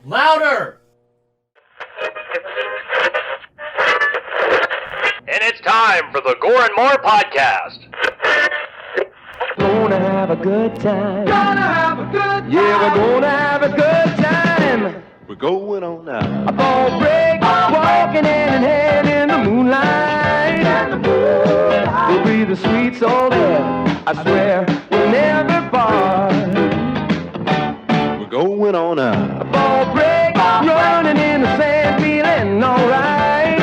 Louder! And it's time for the Gore N More podcast. Gonna have a good time. Gonna have a good time. Yeah, we're gonna have a good time. We're going on now. A ball break, walking hand in hand in the moonlight. We'll be the sweet soul there. I swear we'll never part. We're going on now. A ball break, running in the sand, feeling alright.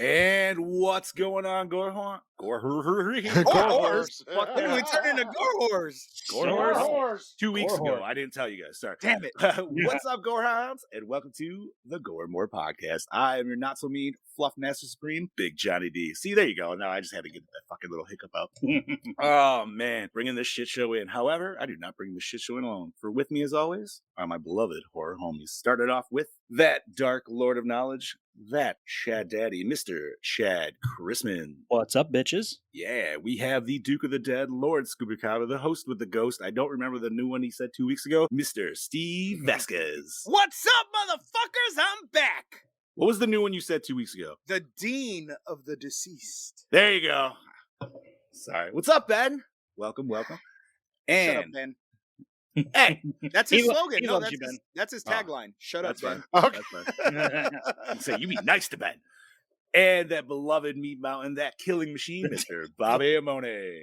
And what's going on, Gorehorn? Horse. Fuck When yeah. we turn into Gore Horse. Horse. 2 weeks Gore ago. Horse. I didn't tell you guys. Sorry. Damn it. What's up, Gorehounds? And welcome to the Gore N More podcast. I am your not so mean fluff master supreme, Big Johnny D. See, there you go. Now I just had to get that fucking little hiccup out. Oh, man. Bringing this shit show in. However, I do not bring this shit show in alone. For with me, as always, are my beloved horror homies. Started off with that dark lord of knowledge, that Chad Daddy, Mr. Chad Chrisman. What's up, bitches? Yeah, we have the Duke of the Dead, Lord Scooby the host with the ghost. I don't remember the new one he said 2 weeks ago, Mr. Steve Vasquez. What's up, motherfuckers? I'm back. What was the new one you said 2 weeks ago? The Dean of the Deceased. There you go. Sorry. What's up, Ben? Welcome. Shut up, And Ben. hey, That's his He slogan. he No, loves that's you, his, Ben. that's his Oh, tagline. Shut up, that's Ben. fine. That's fine. You say you be nice to Ben. And that beloved meat mountain, that killing machine, Mr. Bobby Amone.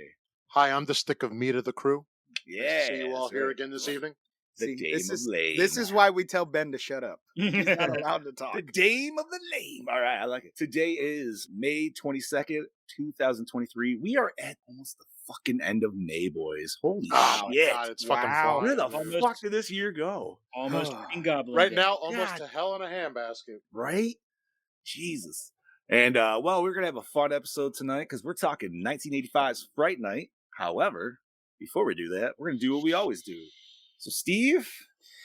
Hi, I'm the stick of meat of the crew. Yeah. See you all that's here right. again this evening. The See, Dame this of is Lame. this is why we tell Ben to shut up. He's not allowed to talk. The Dame of the Lame. All right, I like it. Today is May 22nd, 2023. We are at almost the fucking end of May, boys. Holy Oh, shit. God, it's fucking Wow. Where flying. the Almost- fuck did this year go? Almost Green Goblin. Right Day. now, almost God. to hell in a handbasket. Right? Jesus. And, well, we're going to have a fun episode tonight because we're talking 1985's Fright Night. However, before we do that, we're going to do what we always do. So, Steve,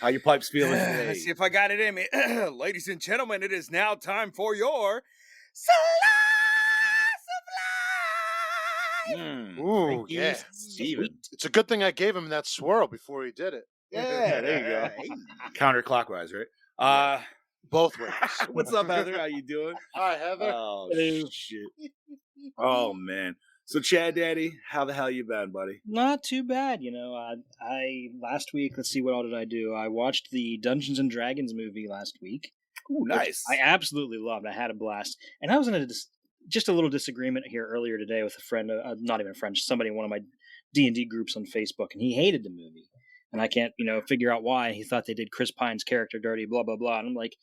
how your pipes feeling today? Let's see if I got it in me. Ladies and gentlemen, it is now time for your Slice of Life. Ooh, Thank you, yeah. Steven. It's a good thing I gave him that swirl before he did it. Yeah, there you go. Counterclockwise, right? Both ways. What's up, Heather? How you doing? Hi, Heather. Oh, Hello. shit. Oh, man. So, Chad Daddy, how the hell you been, buddy? Not too bad, you know. I last week, let's see, what all did I do? I watched the Dungeons and Dragons movie last week. Ooh, which nice. I absolutely loved. I had a blast. And I was in just a little disagreement here earlier today with a friend, not even a friend, somebody in one of my D&D groups on Facebook, and he hated the movie. And I can't, figure out why. He thought they did Chris Pine's character dirty, blah, blah, blah. And I'm like,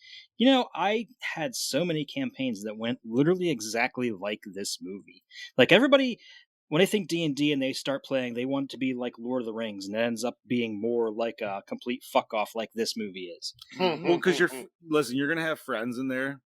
I had so many campaigns that went literally exactly like this movie. Like everybody, when they think D&D and they start playing, they want it to be like Lord of the Rings, and it ends up being more like a complete fuck off like this movie is. Well, because listen, you're going to have friends in there,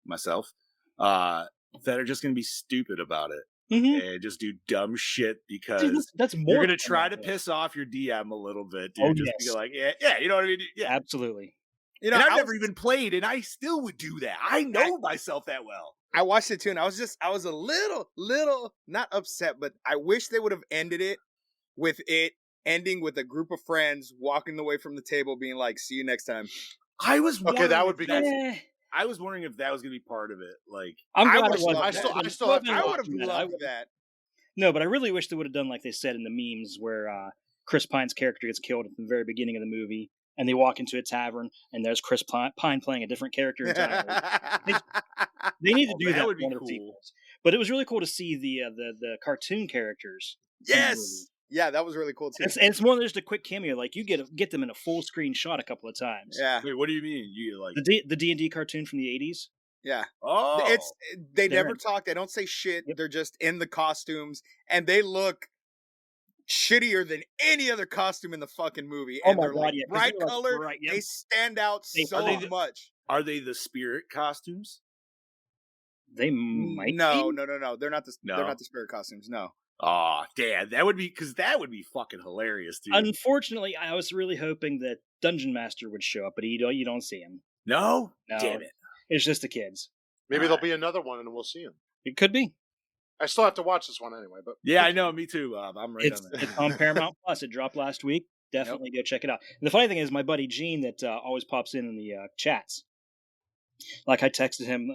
myself, that are just going to be stupid about it. Mm-hmm. And just do dumb shit because Dude, that's more you're going to than try that, to yeah. piss off your DM a little bit, dude. Oh, just yes. be like, yeah, you know what I mean? Yeah. Absolutely. And I've never even played, and I still would do that. I know myself that well. I watched it too, and I was a little not upset, but I wish they would have ended it with it ending with a group of friends walking away from the table, being like, "See you next time." I was Okay, that would be wondering if cool. Eh, I was wondering if that was going to be part of it. Like, I'm I glad would've it wasn't. loved that. I still have to I watch would have it. loved that. No, but I really wish they would have done like they said in the memes where Chris Pine's character gets killed at the very beginning of the movie, and they walk into a tavern, and there's Chris Pine playing a different character entirely. They need to do that that would with be one of the cool. sequels. But it was really cool to see the cartoon characters. in the Yes, movie. yeah, that was really cool too. And it's more than just a quick cameo. Like you get them in a full screen shot a couple of times. Yeah, wait, what do you mean? You like? The D&D cartoon from the 80s. yeah. Oh, They They're never in. talk. They don't say shit. Yep. They're just in the costumes, and they look shittier than any other costume in the fucking movie. Oh And my they're God, like yeah, 'cause bright they're, like, color. bright, yep. They stand out They- so Are they the- much. are they the spirit costumes? They might No, be. no. They're not the. No. They're not the spirit costumes. No. Oh, damn, that would be fucking hilarious, dude. Unfortunately, I was really hoping that Dungeon Master would show up, but you don't see him. No, No. damn it. It's just the kids. Maybe there'll be another one and we'll see him. It could be. I still have to watch this one anyway, but Yeah, I know. Me too. I'm right It's on that. it's on Paramount Plus. It dropped last week. Definitely go check it out. And the funny thing is, my buddy Gene that always pops in the chats. Like I texted him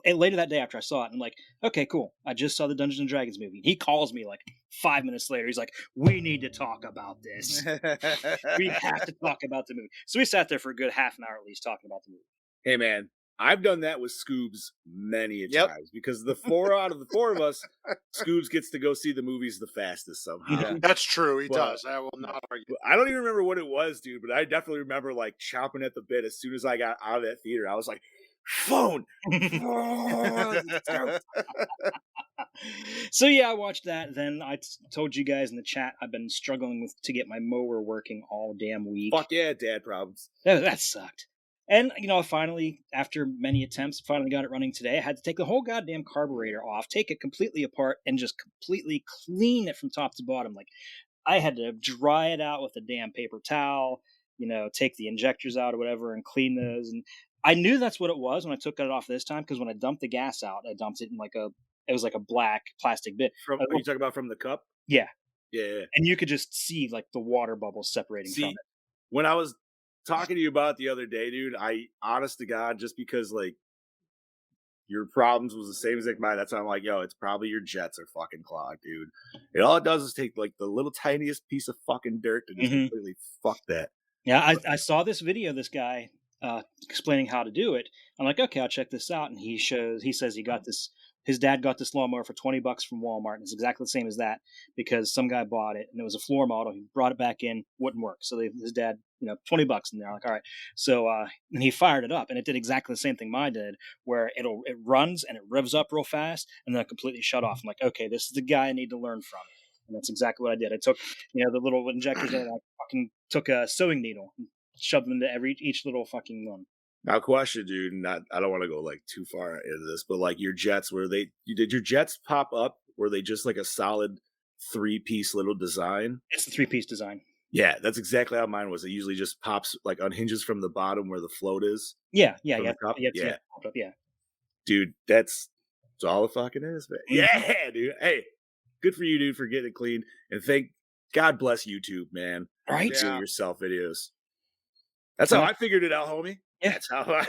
later that day after I saw it. And I'm like, okay, cool. I just saw the Dungeons and Dragons movie. He calls me like 5 minutes later. He's like, we need to talk about this. We have to talk about the movie. So we sat there for a good half an hour at least talking about the movie. Hey, man, I've done that with Scoobs many a times because the four out of the four of us, Scoobs gets to go see the movies the fastest somehow. That's true. He But- does. I will not argue. I don't even remember what it was, dude, but I definitely remember like chomping at the bit as soon as I got out of that theater. I was like, phone. So yeah, I watched that. Then I told you guys in the chat I've been struggling to get my mower working all damn week. Fuck yeah, dad problems. That sucked. And finally, after many attempts, finally got it running today. I had to take the whole goddamn carburetor off, take it completely apart, and just completely clean it from top to bottom. Like I had to dry it out with a damn paper towel, take the injectors out or whatever and clean those. And I knew that's what it was when I took it off this time, because when I dumped the gas out, I dumped it in it was like a black plastic bit. Are you talking about from the cup? Yeah. Yeah. And you could just see like the water bubbles separating from it. When I was talking to you about it the other day, dude, I honest to God, just because like your problems was the same as like mine, that's why I'm like, yo, it's probably your jets are fucking clogged, dude. And all it does is take like the little tiniest piece of fucking dirt to just completely fuck that. Yeah, I saw this video, this guy explaining how to do it. I'm like, okay, I'll check this out. And he says he got this, his dad got this lawnmower for $20 from Walmart. And it's exactly the same as that because some guy bought it and it was a floor model. He brought it back in, wouldn't work. So his dad, $20. And they're like, all right. So, and he fired it up and it did exactly the same thing mine did, where it runs and it revs up real fast and then it completely shut off. I'm like, okay, this is the guy I need to learn from. And that's exactly what I did. I took, the little injectors and I fucking took a sewing needle and shoved them into each little fucking one. Now, question, dude. I don't want to go like too far into this, but like your jets, did your jets pop up? Were they just like a solid 3-piece little design? It's the 3-piece design. Yeah, that's exactly how mine was. It usually just pops like unhinges from the bottom where the float is. Yeah. Dude, that's all it fucking is, man. Yeah, dude. Hey, good for you, dude, for getting it clean. And God bless YouTube, man. Right? Do it yourself videos. That's how I figured it out, homie. Yeah. That's how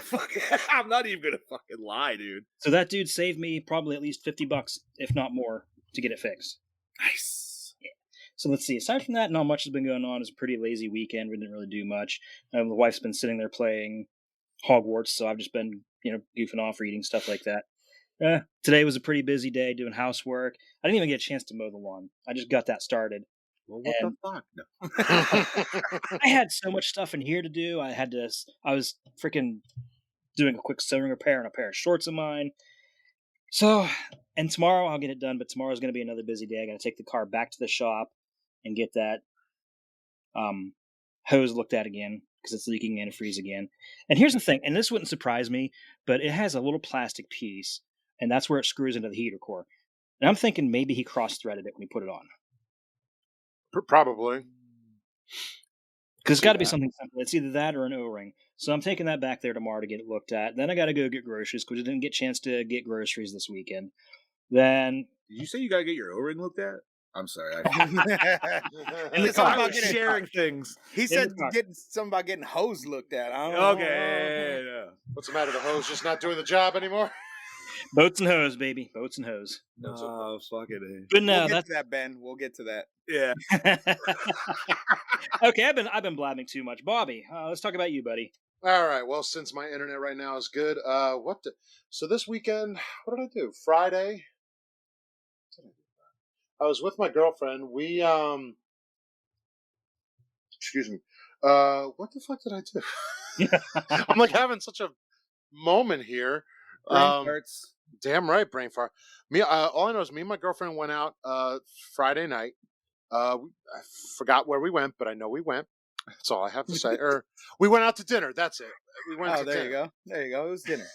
I'm not even gonna fucking lie, dude. So that dude saved me probably at least $50, if not more, to get it fixed. Nice. Yeah. So let's see. Aside from that, not much has been going on. It's a pretty lazy weekend. We didn't really do much. The wife's been sitting there playing Hogwarts, so I've just been, goofing off, reading stuff like that. Today was a pretty busy day doing housework. I didn't even get a chance to mow the lawn. I just got that started. Well, what the fuck? No. I had so much stuff in here to do. I was freaking doing a quick sewing repair on a pair of shorts of mine. So, and tomorrow I'll get it done, but tomorrow's going to be another busy day. I got to take the car back to the shop and get that hose looked at again because it's leaking antifreeze again. And here's the thing, and this wouldn't surprise me, but it has a little plastic piece, and that's where it screws into the heater core. And I'm thinking maybe he cross-threaded it when he put it on. Probably. Because it's got to be something simple. It's either that or an O-ring. So I'm taking that back there tomorrow to get it looked at. Then I got to go get groceries because I didn't get a chance to get groceries this weekend. Then... Did you say you got to get your O-ring looked at? I'm sorry. It's I about was getting sharing things. He said something about getting hose looked at. I don't know. Okay. Yeah. What's the matter? The hose just not doing the job anymore? Boats and hose, baby. Boats and hose. Oh, fucking But no, We'll get that's to that, Ben. We'll get to that. yeah. Okay, I've been blabbing too much. Bobby, let's talk about you, buddy. All right. Well, since my internet right now is good, so this weekend, what did I do? Friday, I was with my girlfriend. We excuse me. What the fuck did I do? I'm like having such a moment here. Damn right, brain fart. All I know is me and my girlfriend went out Friday night. I forgot where we went, but I know we went. That's all I have to say. Or we went out to dinner. That's it. We went to there dinner. you go. There you go. It was dinner.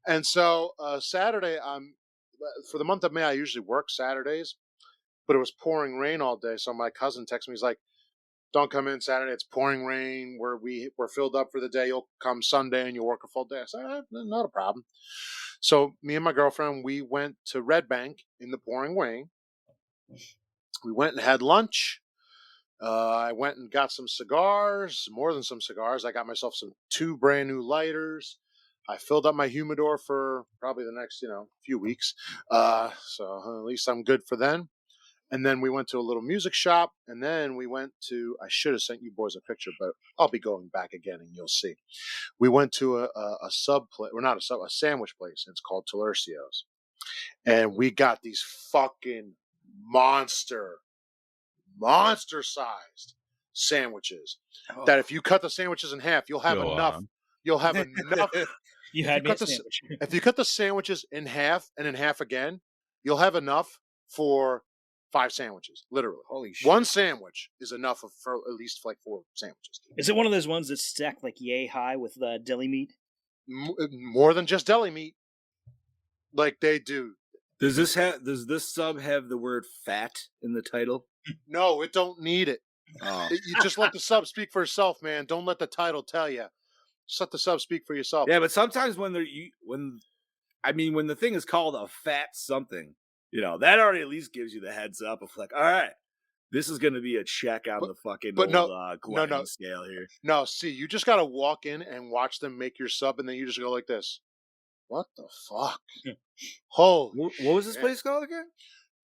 And so Saturday, for the month of May, I usually work Saturdays, but it was pouring rain all day. So my cousin texted me. He's like, "Don't come in Saturday. It's pouring rain. We're filled up for the day. You'll come Sunday and you'll work a full day." I said, "Not a problem." So me and my girlfriend, we went to Red Bank in the pouring rain. We went and had lunch. I went and got some cigars, more than some cigars. I got myself 2 brand new lighters. I filled up my humidor for probably the next, few weeks. So at least I'm good for then. And then we went to a little music shop, and then we went to, I should have sent you boys a picture, but I'll be going back again and you'll see. We went to a sub place, or not a sub, a sandwich place. It's called Talercio's. And we got these fucking monster-sized sandwiches that if you cut the sandwiches in half, you'll have Go enough. on. You'll have enough. You had me cut a sandwich. If you cut the sandwiches in half and in half again, you'll have enough for 5 sandwiches, literally. Holy shit. One sandwich is enough for at least like 4 sandwiches. Is it one of those ones that's stacked like yay high with deli meat? More than just deli meat, like they do. Does this sub have the word fat in the title? No, it don't need it. Oh. You just let the sub speak for itself, man. Don't let the title tell you. Just let the sub speak for yourself. Yeah, but sometimes when the thing is called a fat something, that already at least gives you the heads up of like, all right, this is going to be a check on the fucking glutton scale here. No, see, you just got to walk in and watch them make your sub, and then you just go like this. What the fuck? Holy What was this place called again?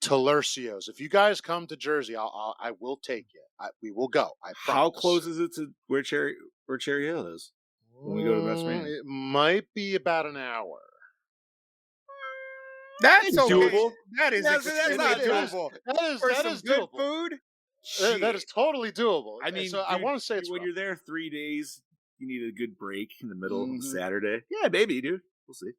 Talercio's. If you guys come to Jersey, I will take you. We will go. I promise. How close is it to where Cherry Hill is? When we go to the restaurant? It might be about an hour. That's okay. doable. That is extremely not doable. That is good doable. food. That is totally doable. I mean, so I want to say it's when rough. you're there 3 days, you need a good break in the middle Mhm. of Saturday. Yeah, maybe, dude. We'll see.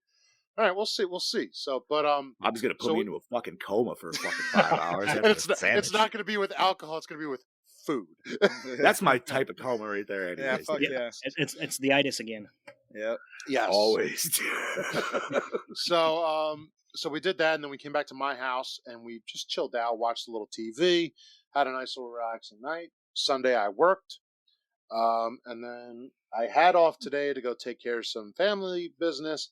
All right, we'll see. So, but I'm just gonna put me into a fucking coma for fucking 5 hours. and it's not going to be with alcohol. It's going to be with food. That's my type of coma right there. Anyways. Yeah, fuck yeah. It's the itis again. Yep. Yes, Always. So we did that, and then we came back to my house, and we just chilled out, watched a little TV, had a nice little relaxing night. Sunday I worked, and then I had off today to go take care of some family business.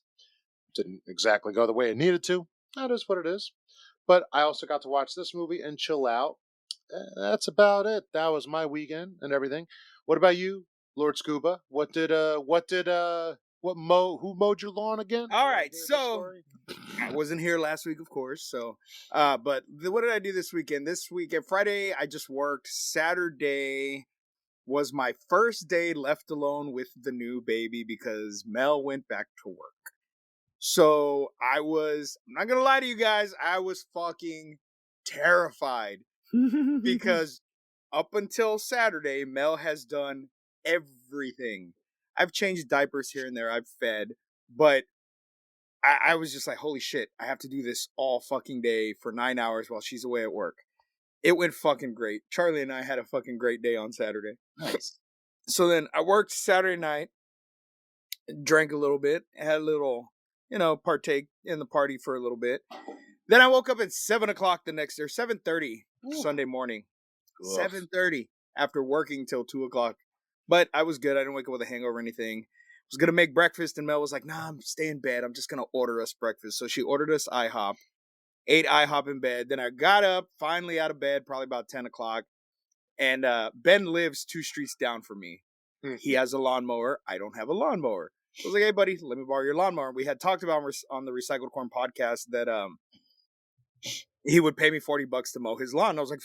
Didn't exactly go the way it needed to. That is what it is. But I also got to watch this movie and chill out. That's about it. That was my weekend and everything. What about you, Lord Scuba? Who mowed your lawn again? All right, so I wasn't here last week, of course. So, but what did I do this weekend? This weekend, Friday, I just worked. Saturday was my first day left alone with the new baby because Mel went back to work. So I'm not gonna lie to you guys, I was fucking terrified because up until Saturday, Mel has done everything. I've changed diapers here and there, I've fed, but I was just like, holy shit, I have to do this all fucking day for 9 hours while she's away at work. It went fucking great. Charlie and I had a fucking great day on Saturday. Nice. So then I worked Saturday night, drank a little bit, had a little, partake in the party for a little bit. Then I woke up at 7 o'clock the next day, 7:30 Sunday morning. 7:30 after working till 2 o'clock. But I was good. I didn't wake up with a hangover or anything. I was going to make breakfast, and Mel was like, nah, I'm staying in bed. I'm just going to order us breakfast. So she ordered us IHOP, ate IHOP in bed. Then I got up, finally out of bed, probably about 10 o'clock. And Ben lives 2 streets down from me. He has a lawnmower. I don't have a lawnmower. I was like, hey, buddy, let me borrow your lawnmower. We had talked about on the Recycled Corn podcast that he would pay me $40 to mow his lawn. And I was like,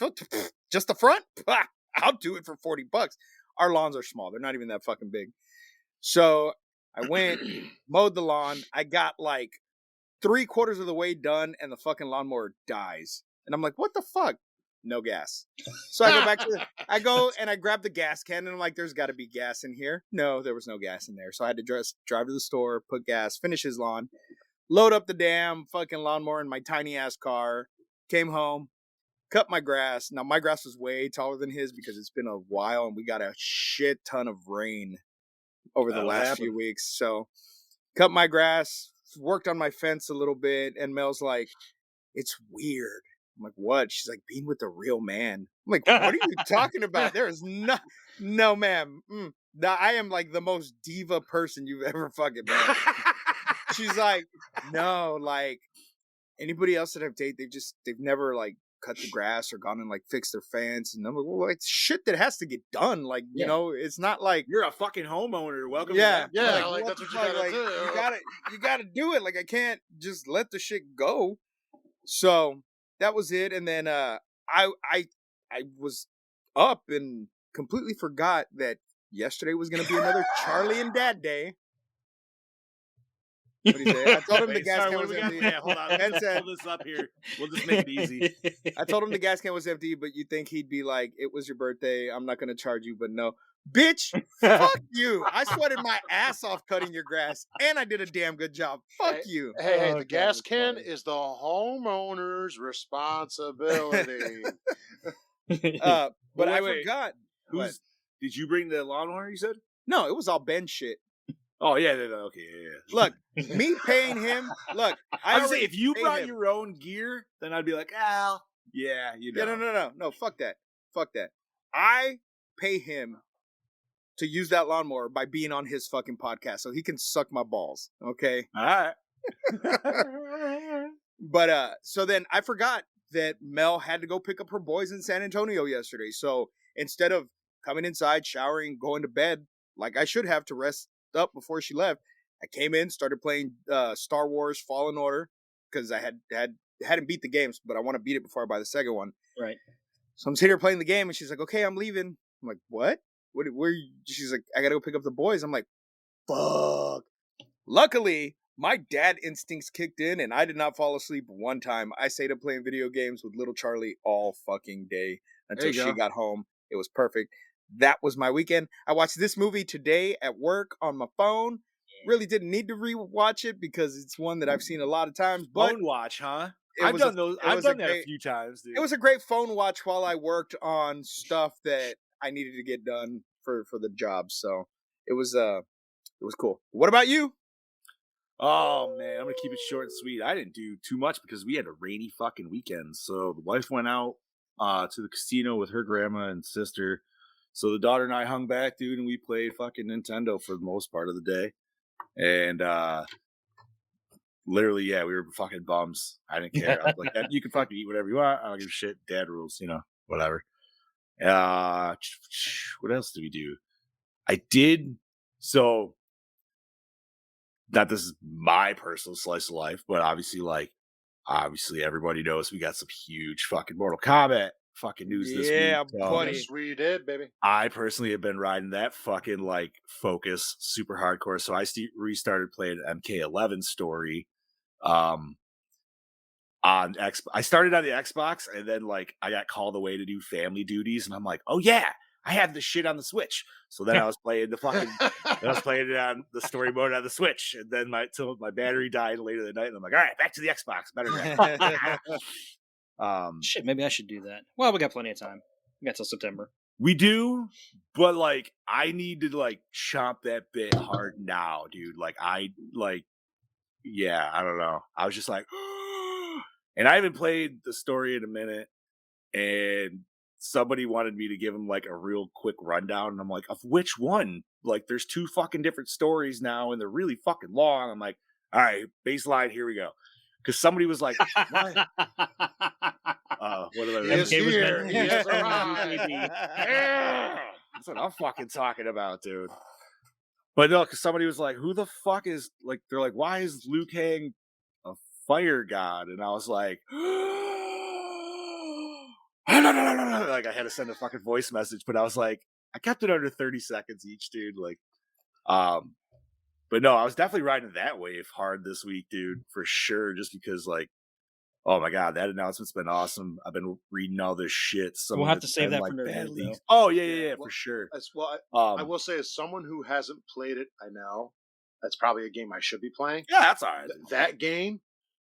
just the front? I'll do it for $40. Our lawns are small. They're not even that fucking big. So I went, mowed the lawn. I got like 3/4 of the way done, and the fucking lawnmower dies. And I'm like, what the fuck? No gas. So I go and I grab the gas can, and I'm like, there's got to be gas in here. No, there was no gas in there. So I had to drive to the store, put gas, finish his lawn, load up the damn fucking lawnmower in my tiny ass car, came home, cut my grass. Now my grass was way taller than his because it's been a while and we got a shit ton of rain over the last few weeks. So cut my grass, worked on my fence a little bit, and Mel's like, it's weird. I'm like, what? She's like, being with a real man. I'm like, what are you talking about? There is no, ma'am. I am like the most diva person you've ever fucking met. She's like, no, like anybody else that I've dated, they've never like cut the grass or gone and like fixed their fence. And I'm like, well, it's shit that has to get done. Like, you know, it's not like you're a fucking homeowner. Welcome. Yeah, to that. like that's what you gotta like, do. You gotta do it. Like, I can't just let the shit go. So that was it. And then I was up and completely forgot that yesterday was gonna be another Charlie and Dad Day. What do you say? I told him the gas can was empty. Yeah, hold on. And said, pull this up here. We'll just make it easy. I told him the gas can was empty, but you think he'd be like, it was your birthday. I'm not going to charge you, but no. Bitch, fuck you. I sweated my ass off cutting your grass, and I did a damn good job. Fuck you. Hey, the gas can is the homeowner's responsibility. But I wait. forgot. Did you bring the lawnmower, you said? No, it was all Ben shit. Oh, yeah. Okay, yeah. Look, me paying him. Look, I was saying, if you brought your own gear, then I'd be like, yeah, you know. Yeah, no, fuck that. I pay him to use that lawnmower by being on his fucking podcast, so he can suck my balls. Okay. All right. But so then I forgot that Mel had to go pick up her boys in San Antonio yesterday. So instead of coming inside, showering, going to bed like I should have to rest up before she left, I came in, started playing Star Wars Fallen Order because I hadn't beat the games, but I want to beat it before I buy the second one. Right. So I'm sitting here playing the game, and she's like, "Okay, I'm leaving." I'm like, "What? Where?" She's like, "I gotta go pick up the boys." I'm like, "Fuck." Luckily, my dad instincts kicked in, and I did not fall asleep one time. I stayed up playing video games with little Charlie all fucking day until she got home. It was perfect. That was my weekend. I watched this movie today at work on my phone. Really didn't need to rewatch it because it's one that I've seen a lot of times. But phone watch, huh? I've done that a few times, dude. It was a great phone watch while I worked on stuff that I needed to get done for the job. So it was cool. What about you? Oh man, I'm gonna keep it short and sweet. I didn't do too much because we had a rainy fucking weekend. So the wife went out to the casino with her grandma and sister. So the daughter and I hung back, dude, and we played fucking Nintendo for the most part of the day. And literally, yeah, we were fucking bums. I didn't care. I was like, you can fucking eat whatever you want. I don't give a shit. Dad rules, whatever. What else did we do? I did. So, not this is my personal slice of life, but obviously everybody knows we got some huge fucking Mortal Kombat fucking news this week. Yeah, buddy. Yes, we did, baby. I personally have been riding that fucking focus super hardcore. So I restarted playing MK11 story on X. I started on the Xbox and then I got called away to do family duties, and I'm like, oh yeah, I have this shit on the Switch. So then I was playing it on the story mode on the Switch, and then till my battery died later that night, and I'm like, all right, back to the Xbox. Better shit, maybe I should do that. Well, we got plenty of time. We got till September. We do, but I need to chomp that bit hard now, dude. I don't know. I was just like, and I haven't played the story in a minute, and somebody wanted me to give him a real quick rundown, and I'm like, of which one? There's 2 fucking different stories now, and they're really fucking long. I'm like, all right, basaline, here we go. Because somebody was like, what? What am I He is here. He has arrived. That's what I'm fucking talking about, dude. But no, because somebody was like, who the fuck is, they're like, why is Liu Kang a fire god? And I was like, I had to send a fucking voice message, but I was like, I kept it under 30 seconds each, dude. But no, I was definitely riding that wave hard this week, dude, for sure. Just because, oh my god, that announcement's been awesome. I've been reading all this shit. We'll have to save that for bad leaks. Oh yeah, for sure. I will say, as someone who hasn't played it, I know that's probably a game I should be playing. Yeah, that's all right. That game,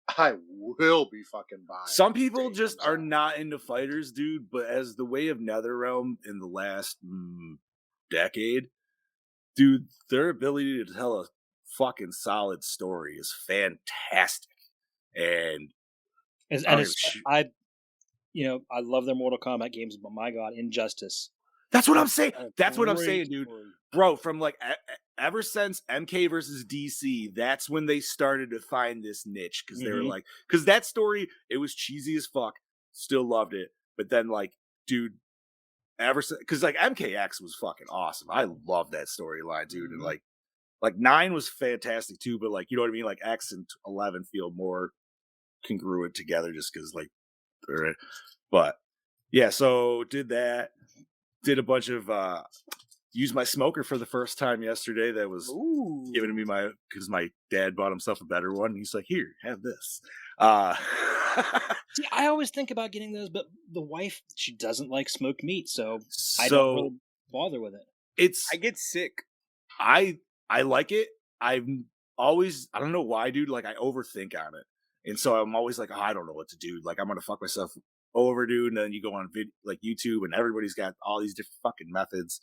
I will be fucking buying. Some people just are not into fighters, dude. But as the way of NetherRealm in the last decade, dude, their ability to tell a fucking solid story is fantastic. And I love their Mortal Kombat games, but my god, Injustice. That's what I'm saying. That's what I'm saying, dude. Bro, from ever since MK versus DC, that's when they started to find this niche, because they were because that story, it was cheesy as fuck, still loved it. But then, like, dude, ever since, because like MKX was fucking awesome. I love that storyline, dude. And like 9 was fantastic too. But like, you know what I mean? Like X and 11 feel more congruent together, just because like, but yeah. So did that. Did a bunch of used my smoker for the first time yesterday. That was given to me because my dad bought himself a better one. He's like, here, have this. See, I always think about getting those, but the wife, she doesn't like smoked meat, so I don't really bother with it. I get sick. I like it. I've always, I don't know why, dude. Like I overthink on it, and so I'm always like, oh, I don't know what to do. Like I'm gonna fuck myself over, dude. And then you go on like YouTube, and everybody's got all these different fucking methods.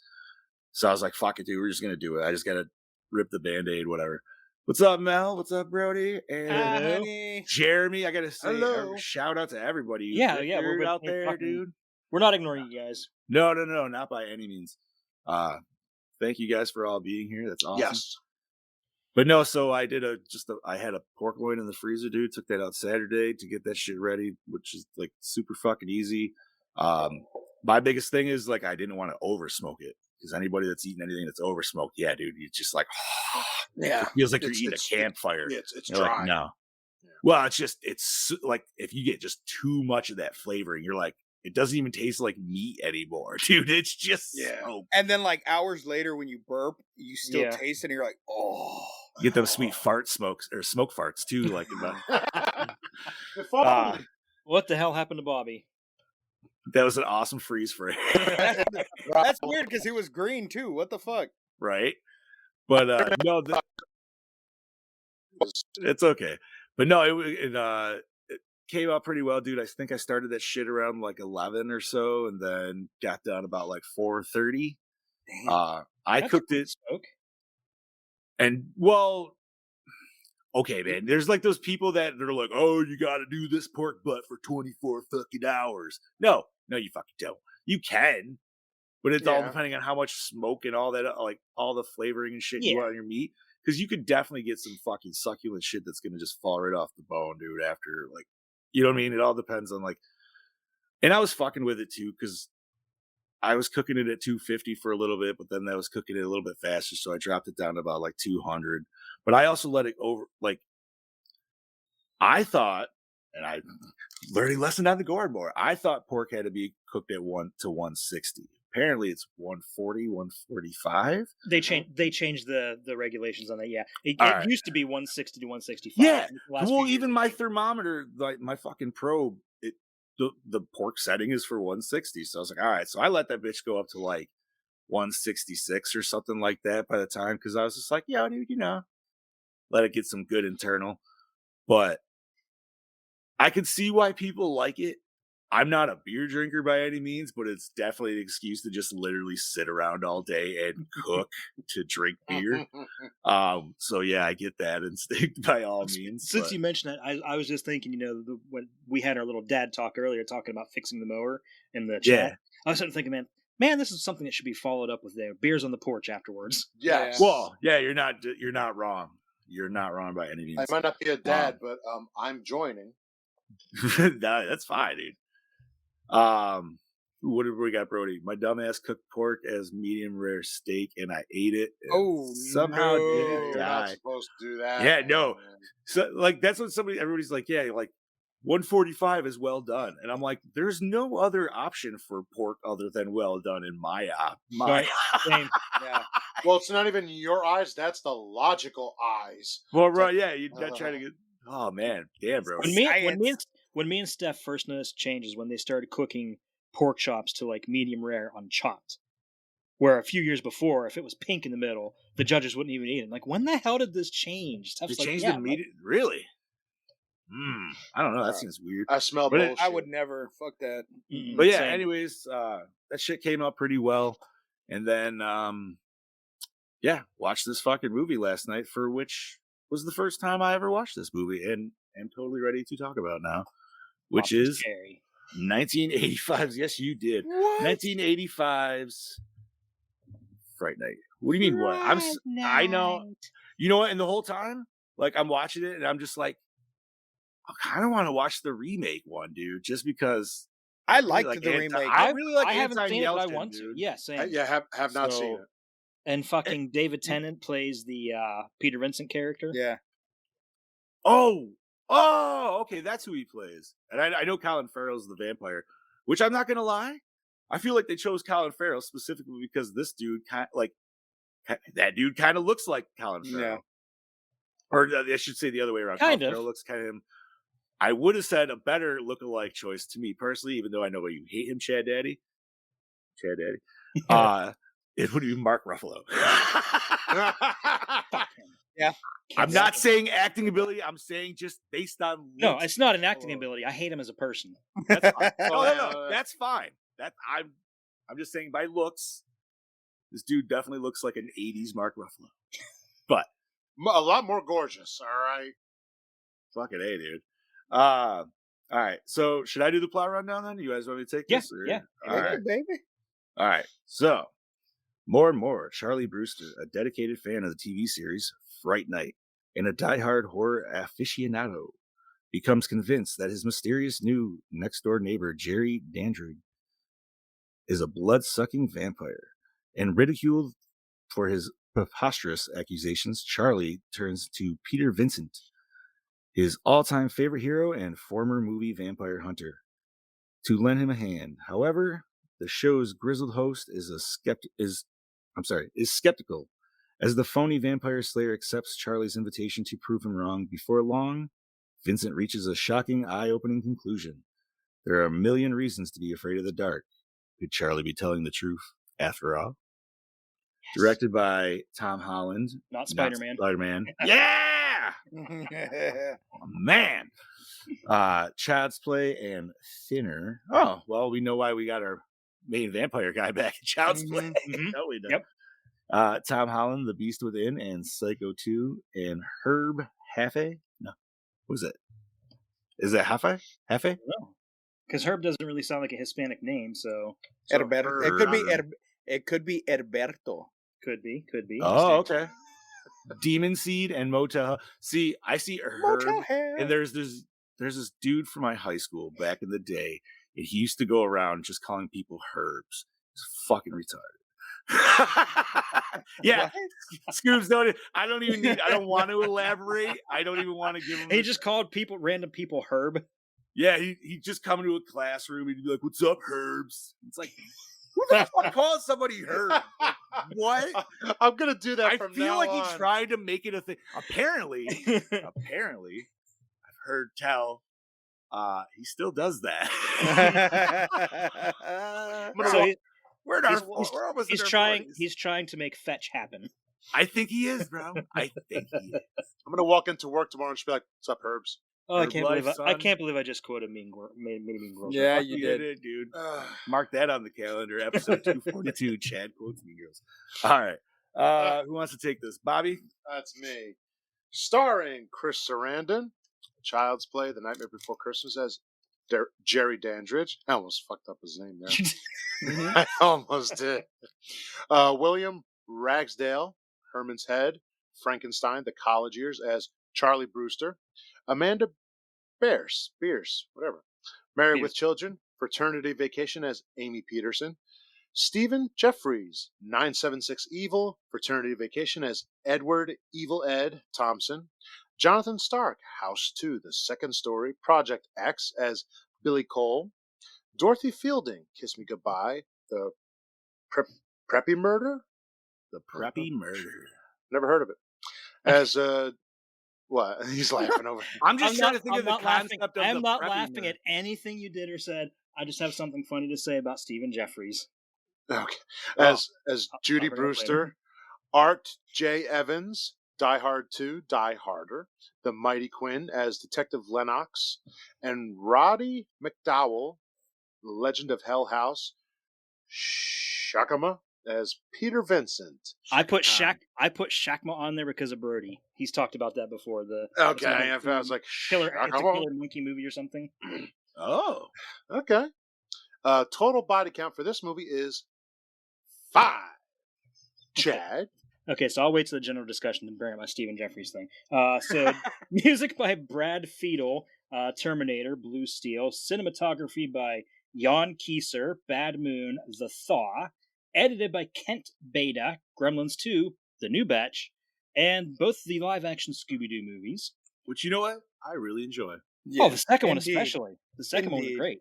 So I was like, fuck it, dude. We're just gonna do it. I just gotta rip the Band-Aid, whatever. What's up, Mel? What's up, Brody? And Jeremy. I gotta say, hello. Shout out to everybody. Yeah, we're out there, dude. We're not ignoring you guys. No, not by any means. Thank you guys for all being here. That's awesome. Yes. But no, so I did I had a pork loin in the freezer, dude. Took that out Saturday to get that shit ready, which is like super fucking easy. My biggest thing is like I didn't want to over smoke it, because anybody that's eating anything that's over smoked, yeah, dude, you just like, yeah, it feels like you're eating a campfire. It's dry. Like, no. Yeah. Well, it's like if you get just too much of that flavoring, you're like, it doesn't even taste like meat anymore, dude. It's just smoke. And then like hours later when you burp, you still taste it and you're like, oh. You get them sweet fart smokes or smoke farts too, like what the hell happened to Bobby? That was an awesome freeze frame. That's weird because he was green too. What the fuck? Right. But no, it's okay. But no, it came out pretty well, dude. I think I started that shit around like 11 or so, and then got done about like 4:30. I cooked it. Smoke. And well, okay, man. There's like those people that are like, "Oh, you got to do this pork butt for 24 fucking hours." No, you fucking don't. You can, but it's all depending on how much smoke and all that, like all the flavoring and shit you want on your meat. Because you could definitely get some fucking succulent shit that's gonna just fall right off the bone, dude. After like, you know what I mean? It all depends on like. And I was fucking with it too, because I was cooking it at 250 for a little bit, but then I was cooking it a little bit faster, so I dropped it down to about like 200. But I also let it over, like, I thought, and I learning lesson on the Gore N More, I thought pork had to be cooked at 1 to 160. Apparently it's 140, 145. They changed the regulations on that. Yeah, it used to be 160 to 165. Yeah, well, even my thermometer, like my fucking probe, the pork setting is for 160. So I was like, all right. So I let that bitch go up to like 166 or something like that by the time, because I was just like, yeah, dude, let it get some good internal. But I could see why people like it. I'm not a beer drinker by any means, but it's definitely an excuse to just literally sit around all day and cook to drink beer. So yeah, I get that instinct by all means. Since you mentioned that, I was just thinking, when we had our little dad talk earlier, talking about fixing the mower in the chat, I was starting thinking, man, this is something that should be followed up with beers on the porch afterwards. Yes. Well, yeah, you're not wrong. You're not wrong by any means. I might not be a dad, but I'm joining. No, that's fine, dude. What did we got, Brody? My dumbass cooked pork as medium rare steak, and I ate it. Somehow didn't die. You're not supposed to do that. Yeah, no. So like that's what everybody's like, yeah, like 145 is well done, and I'm like, there's no other option for pork other than well done in my same. Yeah. Well, it's not even your eyes; that's the logical eyes. Well, right, yeah, you're not trying to get. Oh man, damn, bro. When me and Steph first noticed changes when they started cooking pork chops to like medium rare on chopped, where a few years before, if it was pink in the middle, the judges wouldn't even eat it. Like, when the hell did this change? It changed immediately. Really? I don't know. That seems weird. I smell bullshit. I would never. Fuck that. But yeah, anyways, that shit came out pretty well. And then, watched this fucking movie last night, for which was the first time I ever watched this movie, and am totally ready to talk about now, which is scary. 1985's. Yes, you did. What? 1985's Fright Night. What do you mean? What? I know. You know what? And the whole time, like, I'm watching it, and I'm just like, I kind of want to watch the remake one, dude, just because I liked the remake. I really like I haven't Anton seen it, but I Yelchin, want to. dude. Yeah, same. have not seen it. And fucking David Tennant plays the Peter Vincent character. Yeah. Oh, okay, that's who he plays. And I know Colin Farrell's the vampire, which I'm not gonna lie, I feel like they chose Colin Farrell specifically because this dude kind of looks like Colin Farrell. Yeah. Or I should say the other way around. Kind Colin of. Farrell looks kind of him. I would have said a better look-alike choice to me personally, even though I know you hate him, Chad Daddy. It would be Mark Ruffalo. Yeah. I'm not saying acting ability. I'm saying just based on looks. No, it's not an acting ability. I hate him as a person. That's fine. No. That's fine. I'm just saying by looks, this dude definitely looks like an 80s Mark Ruffalo. But A lot more gorgeous, all right? fucking A, dude. All right. So should I do the plot rundown then? You guys want me to take this? Yeah. All right. Baby. All right. So, more and more, Charlie Brewster, a dedicated fan of the TV series Fright Night and a diehard horror aficionado, becomes convinced that his mysterious new next-door neighbor, Jerry Dandridge, is a blood-sucking vampire. And ridiculed for his preposterous accusations, Charlie turns to Peter Vincent, his all-time favorite hero and former movie vampire hunter, to lend him a hand. However, the show's grizzled host is skeptical, as the phony vampire slayer accepts Charlie's invitation to prove him wrong. Before long, Vincent reaches a shocking, eye-opening conclusion. There are a million reasons to be afraid of the dark. Could Charlie be telling the truth after all? Yes. Directed by Tom Holland. Not Spider-Man. Yeah! Oh, man. Child's Play and Thinner. Oh, well, we know why we got our main vampire guy back in Child's Play. No, we don't. Yep. Tom Holland, The Beast Within, and Psycho 2, and Herb Hafe. No, who's it? Is it Hafe? Hafe? No, because Herb doesn't really sound like a Hispanic name, so Herberto. It could be Herberto. Could be. Oh, okay. Demon Seed and Motel. See, I see Herb, and there's this dude from my high school back in the day, and he used to go around just calling people Herbs. He's fucking retarded. Yeah, Scoobs. I don't want to elaborate. I don't even want to give him. He just called random people Herb. Yeah, he just come into a classroom and he'd be like, "What's up, Herbs?" It's like, who the fuck calls somebody Herb? Like, what? I'm gonna do that. I feel like he tried to make it a thing. Apparently, I've heard tell. He still does that. He's trying to make fetch happen. I think he is, bro. I think he is. I'm gonna walk into work tomorrow and just be like, "What's up, Herbs?" Oh, I can't believe I just quoted Mean Girls. Yeah, you did, dude. Mark that on the calendar. Episode 242. Chad quotes Mean Girls. All right. Who wants to take this? Bobby? That's me. Starring Chris Sarandon, Child's Play, The Nightmare Before Christmas as Jerry Dandridge. I almost fucked up his name there. I almost did. William Ragsdale, Herman's Head, Frankenstein, The College Years as Charlie Brewster. Amanda Beers, whatever. Married with Children, Fraternity Vacation as Amy Peterson. Stephen Jeffries, 976 Evil, Fraternity Vacation as Edward Evil Ed Thompson. Jonathan Stark, House 2, The Second Story, Project X as Billy Cole. Dorothy Fielding, Kiss Me Goodbye, The Preppy Murder? The Preppy Murder. Never heard of it. As what? He's laughing over. I'm trying to think of the concept of I'm not laughing at anything you did or said. I just have something funny to say about Stephen Jeffries. Okay. As Judy Brewster, Art J. Evans, Die Hard 2, Die Harder, The Mighty Quinn as Detective Lennox, and Roddy McDowell, Legend of Hell House, Shakama as Peter Vincent. I put Shakma on there because of Brody. He's talked about that before. I was like, killer monkey movie or something. Oh, okay. Total body count for this movie is 5. Chad. Okay, so I'll wait to the general discussion to bring up my Stephen Jeffries thing. So music by Brad Fiedel, Terminator, Blue Steel, cinematography by Jan Kieser, Bad Moon, The Thaw, edited by Kent Beda, Gremlins 2, The New Batch, and both the live-action Scooby-Doo movies. Which, you know what? I really enjoy. Oh, the second one indeed. especially. The second one was Indeed. great.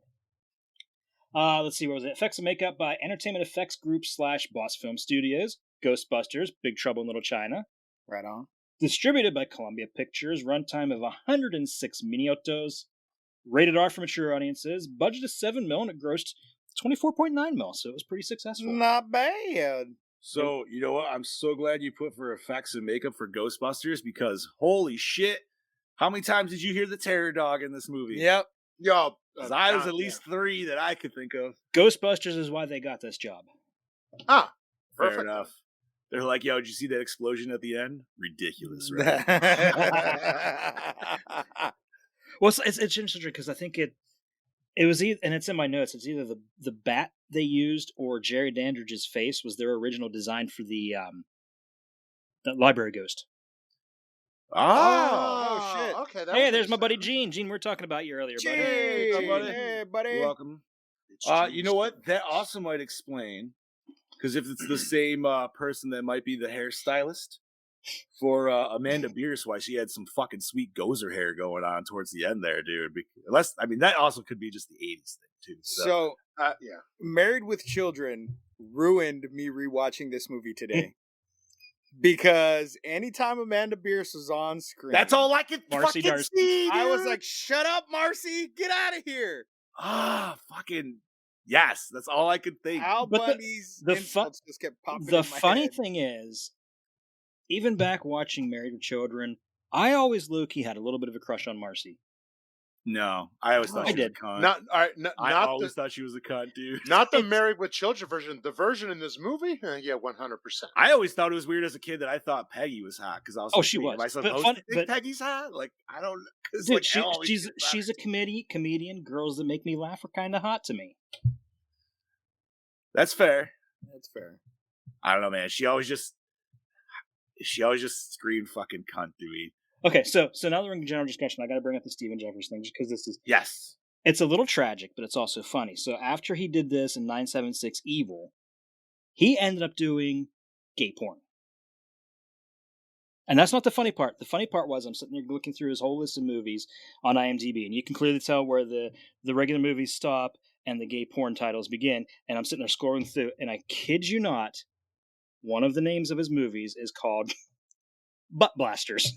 Let's see, what was it? Effects and makeup by Entertainment Effects Group / Boss Film Studios, Ghostbusters, Big Trouble in Little China. Right on. Distributed by Columbia Pictures, runtime of 106 minutos, rated R for mature audiences, budget of $7 million, and it grossed $24.9 million, so it was pretty successful. Not bad. So, you know what? I'm so glad you put for effects and makeup for Ghostbusters because holy shit, how many times did you hear the terror dog in this movie? Yep. Yo, I was at least 3 that I could think of. Ghostbusters is why they got this job. Ah, Fair perfect. enough. They're like, yo, did you see that explosion at the end? Ridiculous, right? Well, it's interesting because I think it was either, and it's in my notes, it's either the bat they used or Jerry Dandridge's face was their original design for the library ghost. Oh, shit. Okay. That Hey, would there's make my buddy sense. Gene. Gene, we were talking about you earlier, buddy. Hey, buddy. Hey, buddy. You're welcome. It's You know what? That also might explain, because if it's the same person that might be the hairstylist for Amanda Bierce, why she had some fucking sweet gozer hair going on towards the end there, dude. Unless, I mean, that also could be just the 80s thing, too. So, Yeah. Married with Children ruined me rewatching this movie today. Because anytime Amanda Bierce was on screen, That's all I could Marcy fucking Darcy. see, dude. I was like, shut up, Marcy. Get out of here. Fucking yes. That's all I could think. Al But Bundy's the insults just kept popping The in my funny head. thing is, even back watching Married with Children, I always low-key had a little bit of a crush on Marcy. No, I always thought I she was a did. cunt. Not, all right, I not always the thought she was a cunt, dude. not the Married with Children version. The version in this movie, yeah, 100%. I always thought it was weird as a kid that I thought Peggy was hot because I was. Oh, like, she wait, was. Am I But supposed fun- to think but- Peggy's hot? Like I don't. Cause Dude, like, I always she's think about she's it. a comedian. Girls that make me laugh are kind of hot to me. That's fair. That's fair. I don't know, man. She always just screamed fucking cunt to me. Okay, so now that we're in general discussion, I got to bring up the Stephen Jeffers thing just because Yes. it's a little tragic, but it's also funny. So after he did this in 976 Evil, he ended up doing gay porn. And that's not the funny part. The funny part was I'm sitting there looking through his whole list of movies on IMDb, and you can clearly tell where the regular movies stop and the gay porn titles begin. And I'm sitting there scrolling through, and I kid you not, one of the names of his movies is called Butt Blasters.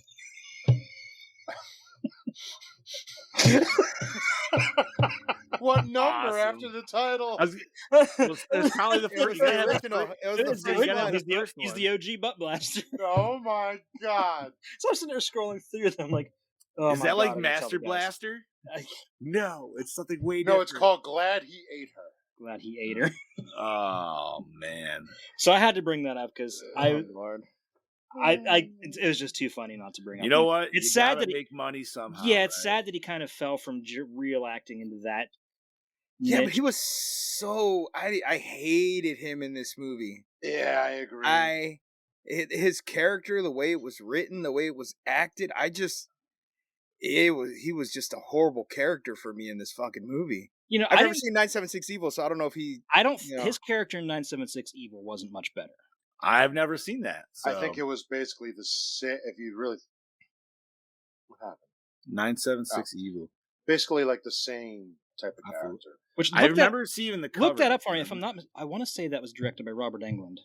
What number Awesome. after the title? It's probably the It was first the one. original. It was the It's first original. one. He's the OG Butt Blaster. Oh my god! So I'm sitting there scrolling through them like, oh Is my that God, like I gotta tell Master the guys. Blaster? No, it's something way No, different. it's called Glad He Ate Her. Glad he ate her. Oh man. So I had to bring that up because Lord. it was just too funny not to bring up. You know what? It's You sad gotta that he- make money somehow. Yeah, it's right? sad that he kind of fell from real acting into that. Yeah, but niche. he was so I hated him in this movie. Yeah, I agree. His character, the way it was written, the way it was acted, he was just a horrible character for me in this fucking movie. You know, I've I never didn't, seen 976 Evil, so I don't know if he. I don't. you know. His character in 976 Evil wasn't much better. I've never seen that. I think it was basically the same. If you really, what happened? 976 Evil. Basically, like the same type of I feel- character. Which I remember seeing the cover. Look that up for me. If I'm not, I want to say that was directed by Robert Englund.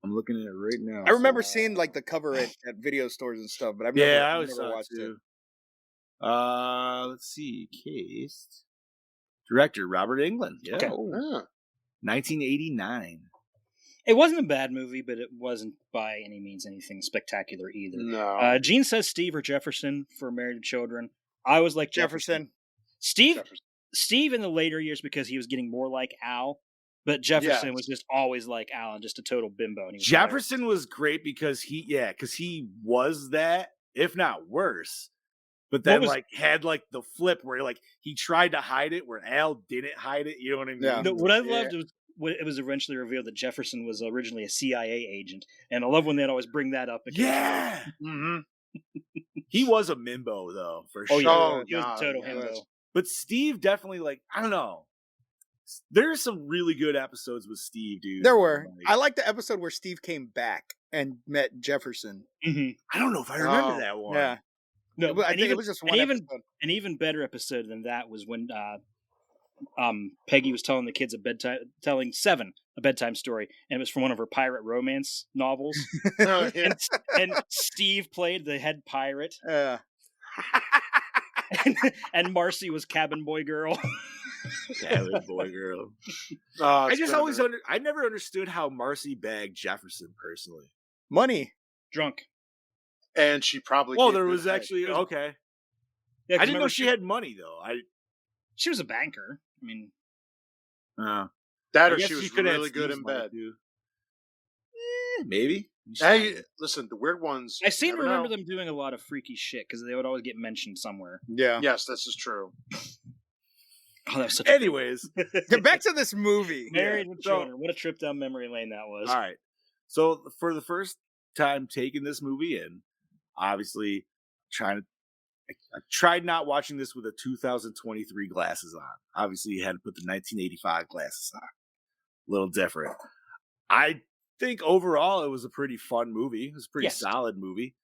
I'm looking at it right now. I remember seeing like the cover at video stores and stuff, but I've never, Yeah, I I've always never saw it watched it. too. Let's see. Case. Director Robert Englund. Yeah. Okay. Oh, Yeah. 1989. It wasn't a bad movie, but it wasn't by any means anything spectacular either. No. Gene says Steve or Jefferson for Married with Children. I was like Jefferson. Steve. Jefferson. Steve in the later years because he was getting more like Al, but Jefferson Yes. was just always like Al and just a total bimbo. And he was Jefferson was great because he was that, if not worse. But then had like the flip where like he tried to hide it where Al didn't hide it. You know what I mean? Yeah. No, what I loved was it was eventually revealed that Jefferson was originally a CIA agent, and I love when they'd always bring that up. Because Yeah. Mm-hmm. He was a Mimbo though, for Oh sure. yeah, Oh, he was God, a total yeah. himbo. But Steve definitely like I don't know. There's some really good episodes with Steve, dude. There were. Like, I like the episode where Steve came back and met Jefferson. Mm-hmm. I don't know if I remember Oh, that one. Yeah. No, I and think even it was just one and episode. an even better episode than that was when Peggy was telling the kids telling Seven a bedtime story, and it was from one of her pirate romance novels. Oh, yeah. and Steve played the head pirate, Yeah. and Marcy was cabin boy girl. Cabin boy girl. Oh, I it's just been a always minute. I never understood how Marcy bagged Jefferson personally. Money. Drunk. And she probably. Well, gave there good was head. actually okay. Yeah, 'cause I didn't know remember she had money though. she was a banker. I mean, That, I or guess she was could have really good Steve's in money, bed. too. Maybe. Hey, listen, the weird ones. I seem to never remember know. them doing a lot of freaky shit because they would always get mentioned somewhere. Yeah. Yes, this is true. Oh, that was such a Anyways, Get back to this movie. Married with so- Children. What a trip down memory lane that was. all right. So for the first time taking this movie in, obviously I tried not watching this with a 2023 glasses on. Obviously, you had to put the 1985 glasses on. A little different. I think overall it was a pretty fun movie. It was a pretty Yes. solid movie.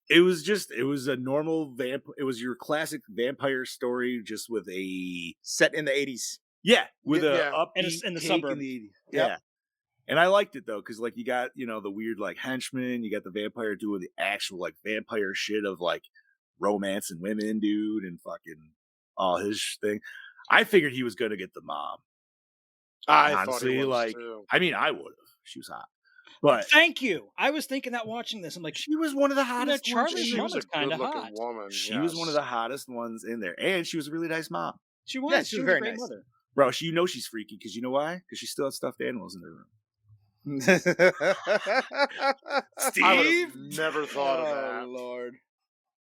It was a normal it was your classic vampire story, just with a Set in the 80s. with Yeah. a upbeat In the take suburbs. the- Yep. yeah. And I liked it though, because like you got the weird like henchman, you got the vampire doing the actual like vampire shit of like romance and women, dude, and fucking all his thing. I figured he was gonna get the mom. I Honestly, thought he was like too. I mean, I would have. She was hot, but Thank you. I was thinking that watching this. I'm like, she was one of the hottest. Charlie's ones in She there. was a mama's kinda good-looking hot. woman. She was one of the hottest ones in there, and she was a really nice mom. she was. Yeah, she she was was very a great nice. mother. Bro, she's freaky because you know why? Because she still had stuffed animals in her room. I would have never thought of that. Oh, Lord.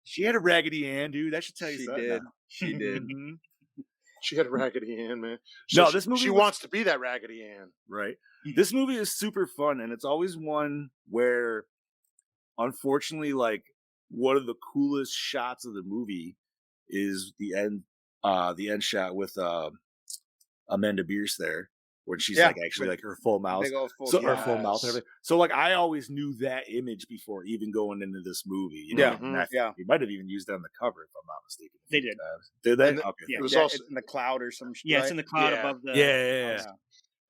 She had a Raggedy Ann, dude. That should tell you She something. did. now. She did. Mhm. She had Raggedy Ann, man. No, she, this movie She was- wants to be that Raggedy Ann. Right. Mhm. This movie is super fun, and it's always one where, unfortunately, like one of the coolest shots of the movie is the end shot with Amanda Bierce there, where she's Yeah, like actually with like her full mouth. Big old full So shot. her full mouth and Yes. everything. So like I always knew that image before even going into this movie. You know? Yeah. And I think Yeah. we might have even used it on the cover if I'm not mistaken. They did. Did they? And the- Okay. Yeah. It was Yeah, also it's in the cloud or some shit. Yeah, it's in the cloud Yeah. above the. Yeah.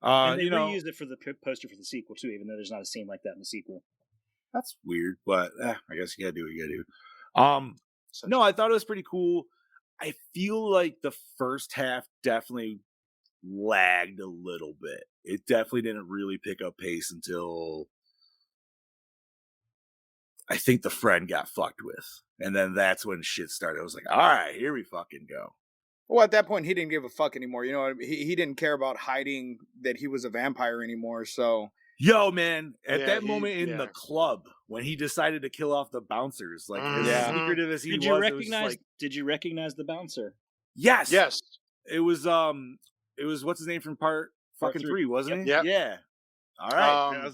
And they You know, reused it for the poster for the sequel too, even though there's not a scene like that in the sequel. that's weird, but I guess you gotta do what you gotta do. No, I thought it was pretty cool. I feel like the first half definitely lagged a little bit. It definitely didn't really pick up pace until I think the friend got fucked with. And then that's when shit started. I was like, all right, here we fucking go. Well, at that point, he didn't give a fuck anymore. You know, he didn't care about hiding that he was a vampire anymore. So Yo, man, at Yeah, that he- moment in the yeah. club when he decided to kill off the bouncers, like as Yeah. secretive as he Did was, you it was just recognize? like, Did you recognize the bouncer? yes, Yes. It was what's his name from part fucking three. three, wasn't he? Yep. Yeah. All right. Um,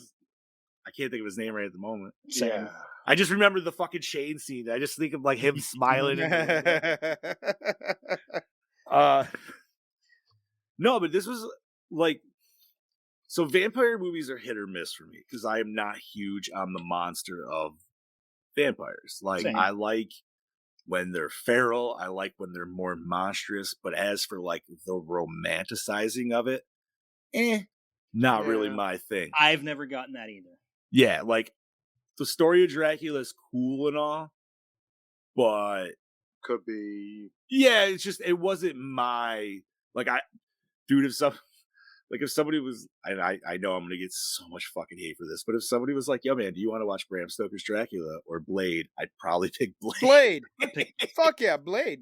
I can't think of his name right at the moment. Same. Yeah. I just remember the fucking Shane scene. I just think of like him smiling. No, but this was like, so vampire movies are hit or miss for me because I am not huge on the monster of vampires. Like Same. I like when they're feral. I like when they're more monstrous. But as for like the romanticizing of it, not really Yeah. my thing. I've never gotten that either. Yeah, like the story of Dracula is cool and all, but Could be. yeah, it's just it wasn't my like if somebody was and I know I'm gonna get so much fucking hate for this, but if somebody was like, yo man, do you want to watch Bram Stoker's Dracula or Blade? I'd probably pick Blade. Blade. Fuck yeah, Blade.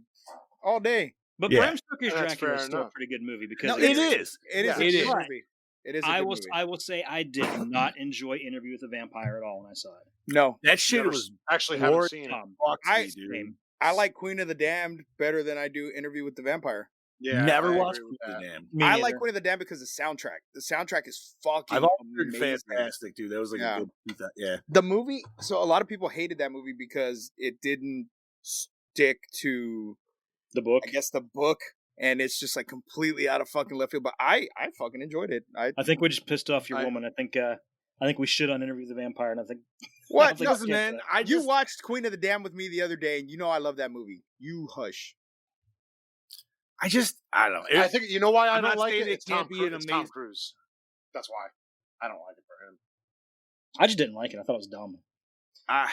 All day. But Yeah. Bram Stoker's That's Dracula is fair still a enough. pretty good movie because No, It is. It is Yeah. a It good is. movie. It is a I good will. movie. I will say I did not enjoy Interview with a Vampire at all when I saw it. No. That shit Never was actually haven't boring seen it. Tom, fuck I- me, dude. same. I like Queen of the Damned better than I do Interview with the Vampire. Yeah, Never I watched agree with Queen of that. the Damned. Me I neither. like Queen of the Damned because of the soundtrack. The soundtrack is fucking I've always heard amazing. fantastic, dude. That was like Yeah. a good, yeah. The movie, so a lot of people hated that movie because it didn't stick to, The book. I guess, the book, and it's just like completely out of fucking left field. But I fucking enjoyed it. I think we just pissed off your I- woman. I think we should on Interview with the Vampire, and I think What? think No, skip man, that. you watched Queen of the Damned with me the other day, and you know I love that movie. You hush. I don't know. I think you know why I I'm don't not like saying it. it It's can't Tom be Cruise. an It's Tom amazing- Cruise. That's why I don't like it for him. I just didn't like it. I thought it was dumb.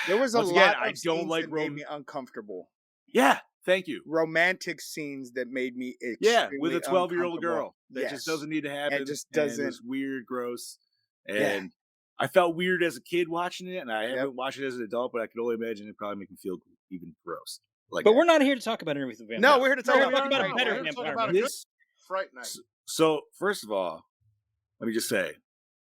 There was a Once lot again, of I don't scenes like that made me uncomfortable. Yeah, thank you. Romantic scenes that made me Yeah, extremely with a 12-year-old uncomfortable. girl. That Yes. just doesn't need to happen. It just and it doesn't. was weird, gross. And Yeah. I felt weird as a kid watching it, and I haven't Yep. watched it as an adult, but I can only imagine it probably make me feel even gross. Like But that. we're not here to talk about Interview with the Vampire. No, we're here to talk We're about talking about a Fright better Night. We're talking vampire about a movie. good This, Fright Night. so first of all, let me just say,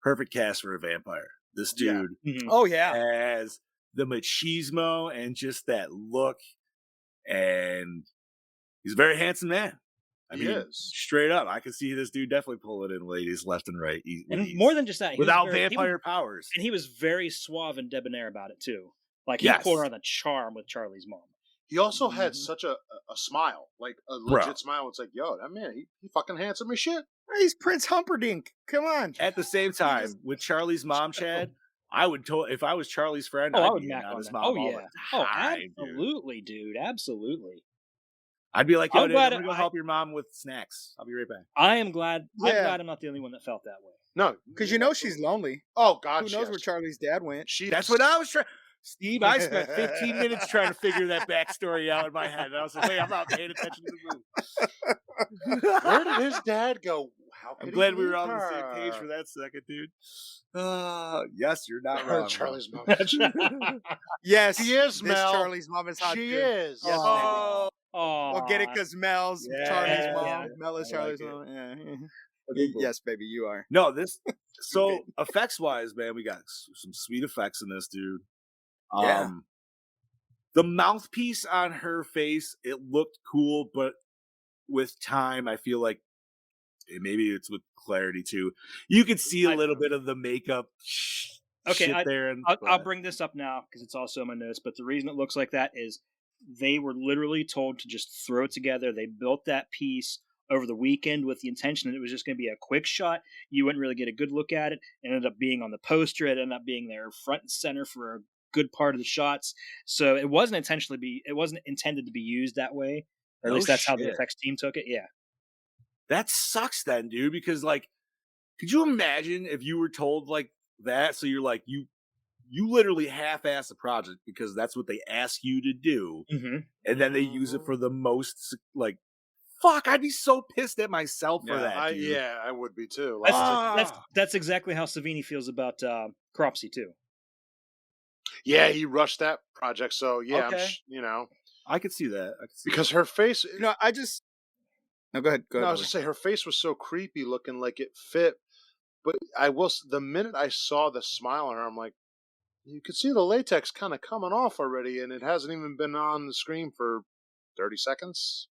perfect cast for a vampire. This Yeah. dude Mhm. Oh yeah. has the machismo and just that look, and he's a very handsome man. I He mean, is. straight up, I can see this dude definitely pulling in ladies left and right. And more than just that, he was without very- he was- vampire powers. and he was very suave and debonair about it too. Like he Yes. pulled on the charm with Charlie's mom. He also had Mhm. such a smile, like a Bro. legit smile. It's like, yo, that man, he fucking handsome as shit. He's Prince Humperdinck. Come on. At the same time, with Charlie's mom, Chad, I would if I was Charlie's friend, Oh, I I'd would be mac on on his that. mom Oh all yeah. the Oh, time, dude. absolutely, dude. Absolutely. I'd be like, yo, I'm dude, glad I'm gonna go I- help your mom with snacks. I'll be right back. I am glad. I'm Yeah. glad I'm not the only one that felt that way. No, Because you know she's lonely. Oh God, Who she knows has where to. Charlie's dad went? She. That's what I was trying. Steve, I spent 15 minutes trying to figure that backstory out in my head. And I was like, wait, I'm not paying attention to the movie. Where did his dad go? How could I'm he glad we leave were on the same page her? for that second, dude. Yes, you're not wrong. Charlie's mom. Yes. She is, this Mel. Charlie's mom is hot She too. is. Yes, Oh, Oh, well, get it because Mel's Yeah, Charlie's mom. yeah. Mel is I like Charlie's it. mom. Yeah. Okay, cool. Yes, baby, you are. No, this. So effects wise, man, we got some sweet effects in this, dude. Yeah. The mouthpiece on her face, it looked cool, but with time, I feel like maybe it's with clarity too. You could see a little bit of the makeup. Okay, shit there, and I'll bring this up now because it's also in my notes. But the reason it looks like that is they were literally told to just throw it together. They built that piece over the weekend with the intention that it was just going to be a quick shot. You wouldn't really get a good look at it. It ended up being on the poster. It ended up being there front and center for a good part of the shots. So it wasn't intended to be used that way. Or at No least that's how the shit. effects team took it. Yeah. that sucks then, dude, because like, could you imagine if you were told like that? So you're like, you literally half-ass a project because that's what they ask you to do, Mm-hmm. and then they use it for the most like, fuck, I'd be so pissed at myself for that, dude. I would be too. That's exactly how Savini feels about Cropsy too. Yeah, he rushed that project. So yeah, Okay. I could see that. because her face. I just. No, go ahead. Go No, I ahead. was just say her face was so creepy looking, like it fit. But the minute I saw the smile on her, I'm like, you could see the latex kind of coming off already, and it hasn't even been on the screen for 30 seconds.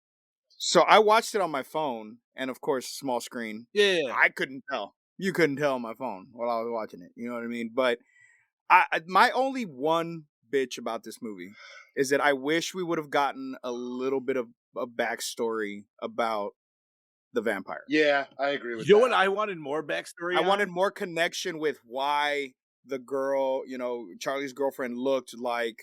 So I watched it on my phone, and of course, small screen. Yeah. I couldn't tell. You couldn't tell on my phone while I was watching it. You know what I mean? But my only one bitch about this movie is that I wish we would have gotten a little bit of a backstory about the vampire. Yeah, I agree with You know that. what I wanted more backstory I on? wanted more connection with why the girl, Charlie's girlfriend looked like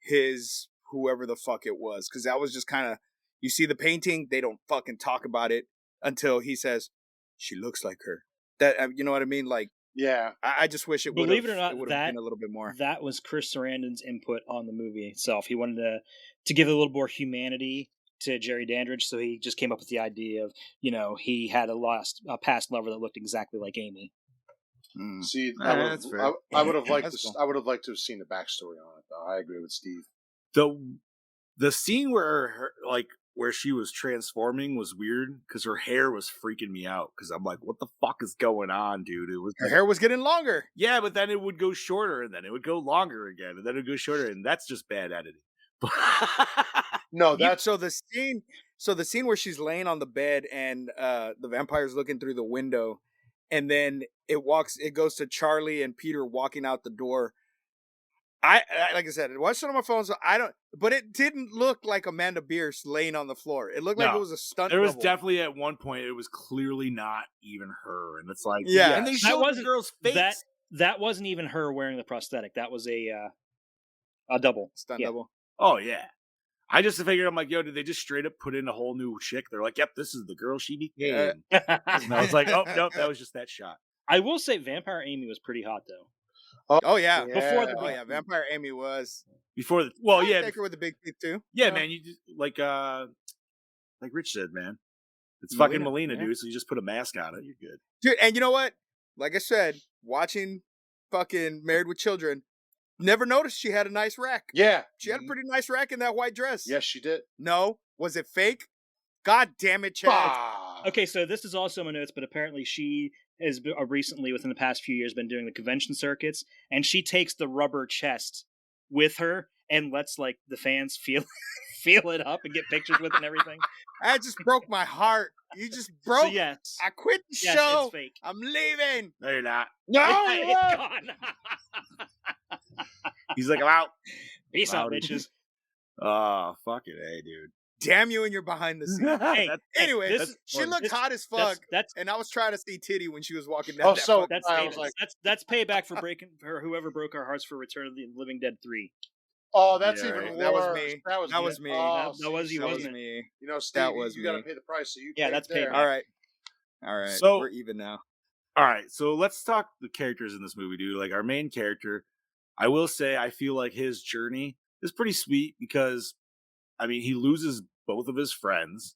his whoever the fuck it was. Because that was just kind of, you see the painting, they don't fucking talk about it until he says, she looks like her. That, you know what I mean? Like, Yeah, I just wish it would Believe it or not, have that- been a little bit more. That was Chris Sarandon's input on the movie itself. He wanted to give a little more humanity to Jerry Dandridge, so he just came up with the idea of, he had a past lover that looked exactly like Amy. Mm. see, That's fair. I would have liked That's to. cool. I would have liked to have seen the backstory on it, though. I agree with Steve. The scene where she was transforming was weird because her hair was freaking me out because I'm like, what the fuck is going on, dude? It was Her hair was getting longer. yeah, but then it would go shorter and then it would go longer again and then it would go shorter, and that's just bad editing. No, that's So the scene, So the scene where she's laying on the bed and the vampire's looking through the window, and then it goes to Charlie and Peter walking out the door. I like I said, I watched it on my phone, so but it didn't look like Amanda Bierce laying on the floor. It looked like it was a stunt. There was double. definitely at one point it was clearly not even her, and it's like Yeah. and they showed the girl's face. That wasn't even her wearing the prosthetic. That was a double Stunt yeah. double. Oh yeah. I just figured, I'm like, yo, did they just straight up put in a whole new chick? They're like, yep, this is the girl she became. And I was like, oh nope, that was just that shot. I will say, Vampire Amy was pretty hot though. Oh yeah. Before the Vampire Amy was Before the take her with the big teeth too. Yeah, man, you just like Rich said, man. It's fucking Melina, yeah. dude, so you just put a mask on it, you're good. Dude, and you know what? Like I said, watching fucking Married with Children, never noticed she had a nice rack. Yeah. She had a pretty nice rack in that white dress. Yes, she did. No? Was it fake? God damn it, Chad. Okay, so this is also in my notes, but apparently she has recently, within the past few years, been doing the convention circuits, and she takes the rubber chest with her and lets like the fans feel it up and get pictures with it and everything. That just broke my heart. You just broke. So, yes. I quit the Yes, show. it's fake. I'm leaving. No, you're not. No, It's gone. He's like, I'm out. Peace out, Wow, bitches. Oh, fucking A, dude. Damn you and you're behind the scenes. Hey, Anyway, this- she looked this- hot as fuck, That's and I was trying to see titty when she was walking down. Oh, that so fucking- that's I was payback. like- That's payback for whoever broke our hearts for Return of the Living Dead 3. Oh, that's Yeah, even right. worse. That was me. That was That me. was me. Oh, That was you, that was wasn't it? me. You know, Steve, That was you got to me. pay the price. So you Yeah, paid that's there. payback. All right. So- we're even now. All right, so let's talk the characters in this movie, dude. Like our main character, I will say I feel like his journey is pretty sweet because, I mean, he loses both of his friends.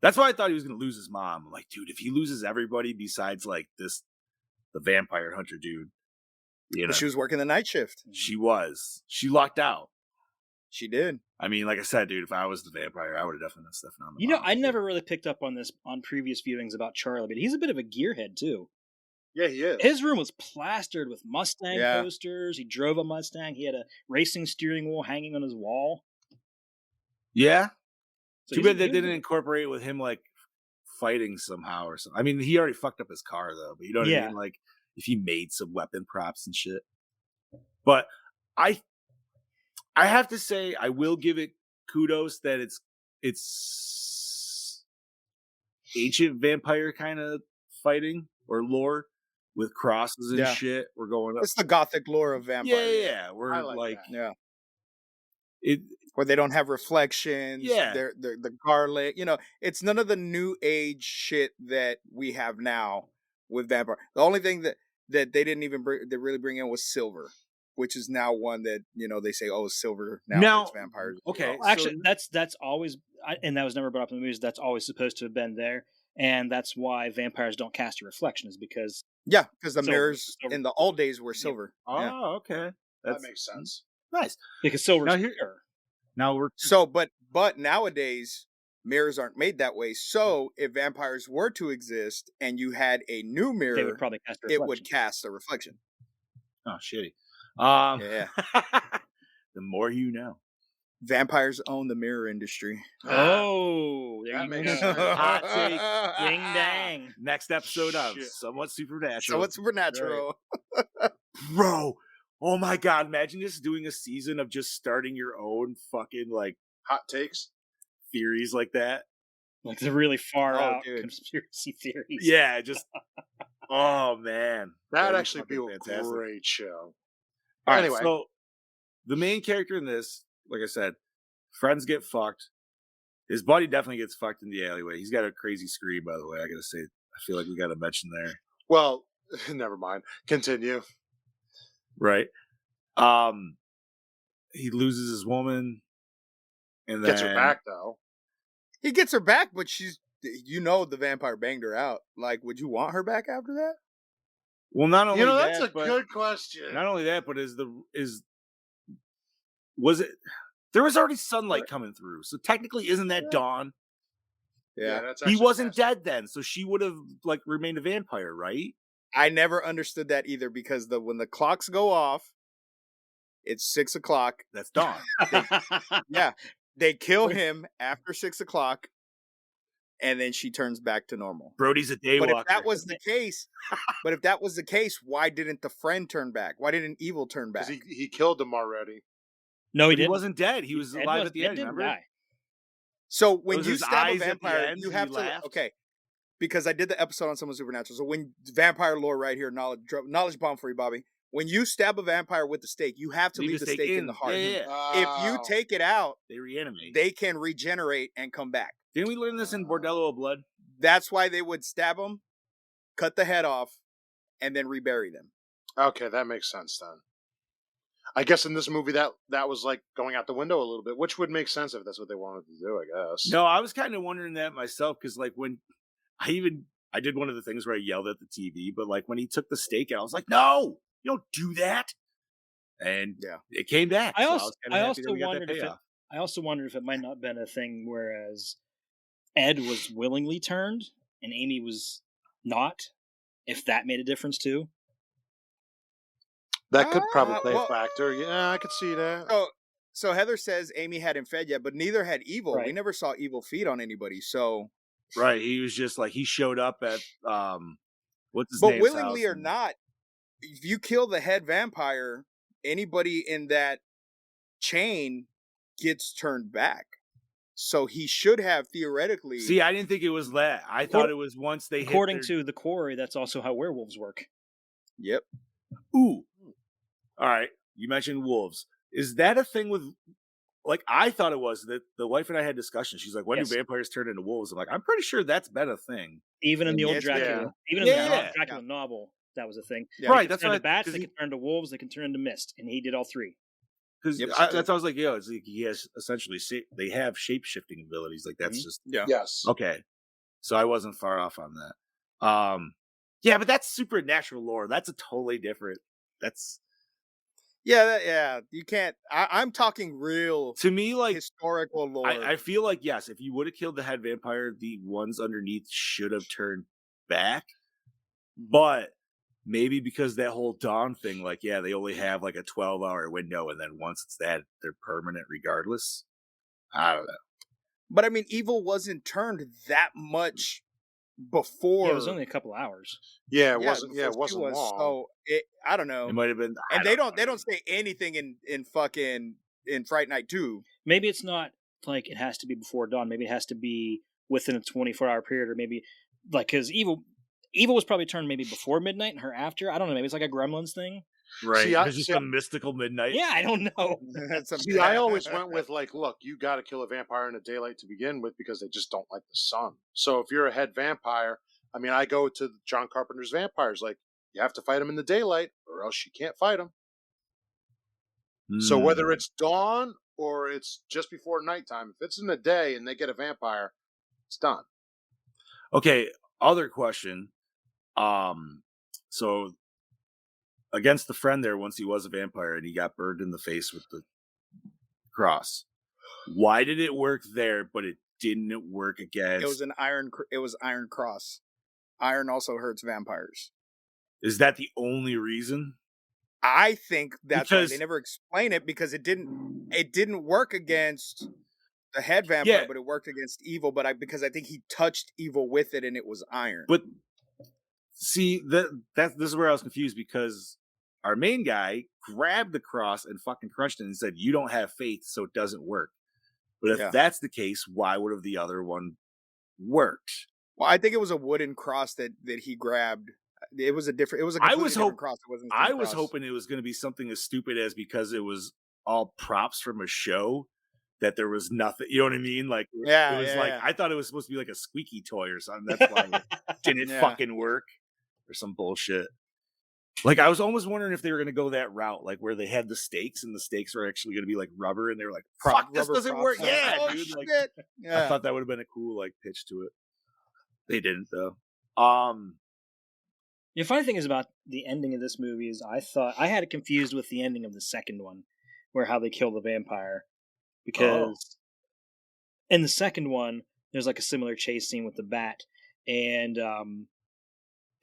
That's why I thought he was going to lose his mom. I'm like, dude, if he loses everybody besides like the vampire hunter dude, you know, She was working the night shift. she lucked out. She did. I mean, like I said, dude, if I was the vampire, I would have definitely done stuff on the You know, mom. I never really picked up on this on previous viewings about Charlie, but he's a bit of a gearhead too. Yeah, he is. His room was plastered with Mustang Yeah. posters. He drove a Mustang. He had a racing steering wheel hanging on his wall. Yeah. So Too he's a bad they gearhead. didn't incorporate with him like fighting somehow or something. I mean, he already fucked up his car though, but you know what I Yeah. mean? Like if he made some weapon props and shit. But I have to say I will give it kudos that it's ancient vampire kind of fighting or lore with crosses and Yeah. shit. We're going up. It's the gothic lore of vampires. Yeah. We're I like like that. Yeah. it. Where they don't have reflections. Yeah. They're the garlic. You know, it's none of the new age shit that we have now with vampire. The only thing that they didn't even really bring in was silver, which is now one that, you know, they say, oh, silver now it's vampires. Okay, Well, actually, that's always, and that was never brought up in the movies. That's always supposed to have been there, and that's why vampires don't cast a reflection, is because Yeah, because the Silver. mirrors Silver. in the old days were silver. Oh, Yeah. okay. That makes sense. Nice. silver's Now here- pure. Now we're So, but nowadays mirrors aren't made that way. So, if vampires were to exist and you had a new They mirror, would probably cast a it reflection. would cast a reflection. oh shitty. Yeah. The more you know. Vampires own the mirror industry. Oh, there That you makes go. sense. Hot take. Ding dang. Next episode of Shit. Somewhat Supernatural. So it's supernatural. Bro, oh my god, imagine just doing a season of just starting your own fucking like Hot takes. theories like that. Like the really far Oh, out dude. conspiracy theories. Yeah, just oh man. That'd be actually be fucking a fantastic. great show. All right, Anyway. so the main character in this, like I said, friends get fucked. His buddy definitely gets fucked in the alleyway. He's got a crazy scream, by the way. I gotta say, I feel like we gotta mention there. Well, never mind. Continue. Right. He loses his woman and Gets then her back though. He gets her back, but she's, you know, the vampire banged her out. Like, would you want her back after that? Well, not only You know, that, that's a but good question. not only that, but was it there was already sunlight coming through. So technically isn't that dawn? Yeah. that's He actually wasn't fascinating. dead then, so she would have like remained a vampire, right? I never understood that either because when the clocks go off, it's 6 o'clock. That's dawn. Yeah. They kill him after 6 o'clock, and then she turns back to normal. Brody's a daywalker. But if that was the case, why didn't the friend turn back? Why didn't Evil turn back? Because he killed him already. No, he He didn't. wasn't dead. He was alive at the end. Didn't Remember? die. So when Was you his stab a eyes at the vampire, end you and have he to laughed? because I did the episode on someone supernatural. So when vampire lore right here, knowledge bomb for you, Bobby. When you stab a vampire with the stake, you have to leave the stake in the heart. Yeah. If you take it out, They reanimate. they can regenerate and come back. Didn't we learn this in Bordello of Blood? That's why they would stab them, cut the head off, and then rebury them. Okay, that makes sense then. I guess in this movie that was like going out the window a little bit, which would make sense if that's what they wanted to do, I guess. No, I was kind of wondering that myself because, like, when I did one of the things where I yelled at the TV, but like when he took the stake out, I was like, "No, you don't do that." And it came back. I so also, was kinda I happy also that we got that wondered if it, payoff. I also wondered if it might not have been a thing whereas Ed was willingly turned and Amy was not. If that made a difference too. That could probably play well- a factor. Yeah, I could see that. So Heather says Amy hadn't fed yet, but neither had Evil. Right. We never saw Evil feed on anybody. So, Right, he was just like he showed up at what's his but name's willingly house or and- not, if you kill the head vampire, anybody in that chain gets turned back. So he should have theoretically. See, I didn't think it was that. I thought it was once they According hit their... to the quarry, that's also how werewolves work. Yep. Ooh. All right, you mentioned wolves. Is that a thing with? Like, I thought it was that the wife and I had discussion. She's like, "When Yes. do vampires turn into wolves?" I'm like, "I'm pretty sure that's been a thing." Even in the old Yes, Dracula, yeah. even in Yeah. the Dracula novel, that was a thing. Yeah. Right, They could that's turn why. to bats, 'Cause they could turn to wolves, they can turn into mist, and he did all three. Because Yep. that's why I was like, "Yo, it's like he has essentially they have shape shifting abilities. Like that's just Yeah. Yes. okay." So I wasn't far off on that. Yeah, but that's supernatural lore. That's a totally different. That's Yeah. You can't. I'm talking real to me like historical lore. I feel like yes, if you would have killed the head vampire, the ones underneath should have turned back. But maybe because that whole dawn thing, like, yeah, they only have like a 12-hour window, and then once it's that, they're permanent regardless. I don't know. But I mean, Evil wasn't turned that much before. Yeah, it was only a couple hours. Yeah, it wasn't. Yeah, before it she wasn't long. So I don't know. It might have been, And they don't say anything in fucking in Fright Night 2. Maybe it's not like it has to be before dawn. Maybe it has to be within a 24-hour period, or maybe like because Evil was probably turned maybe before midnight and her after. I don't know. Maybe it's like a Gremlins thing. right. See, I- There's just see, a mystical midnight. Yeah, I don't know. See, I always went with like, look, you got to kill a vampire in the daylight to begin with because they just don't like the sun. So if you're a head vampire, I mean, I go to John Carpenter's vampires. Like, you have to fight them in the daylight, or else you can't fight them. So Hmm. whether it's dawn or it's just before nighttime, if it's in the day and they get a vampire, it's done. Okay, other question. So against the friend there, once he was a vampire and he got burned in the face with the cross, why did it work there, but it didn't work against? It was an iron. It was Iron Cross. Iron also hurts vampires. Is that the only reason? I think that's why Because- they never explain it because it didn't work against the head vampire, Yeah. but it worked against Evil. But because I think he touched Evil with it and it was iron. But see, this is where I was confused because our main guy grabbed the cross and fucking crunched it and said, "You don't have faith, so it doesn't work." But if Yeah. that's the case, why would have the other one worked? Well, I think it was a wooden cross that he grabbed. It was a different. It was a I completely was different hope- cross. It wasn't. the I same was cross. hoping it was going to be something as stupid as because it was all props from a show that there was nothing. You know what I mean? Like, Yeah, it was yeah, like yeah. I thought it was supposed to be like a squeaky toy or something. That's why it didn't Yeah. fucking work or some bullshit. Like I was almost wondering if they were going to go that route, like where they had the stakes and the stakes were actually going to be like rubber, and they were like, "Fuck, this Rubber doesn't props. work." Yeah, Oh, dude. Like, shit. I Yeah. thought that would have been a cool like pitch to it. They didn't though. The funny thing is about the ending of this movie is I thought I had it confused with the ending of the second one, where how they kill the vampire, because in the second one there's like a similar chase scene with the bat, and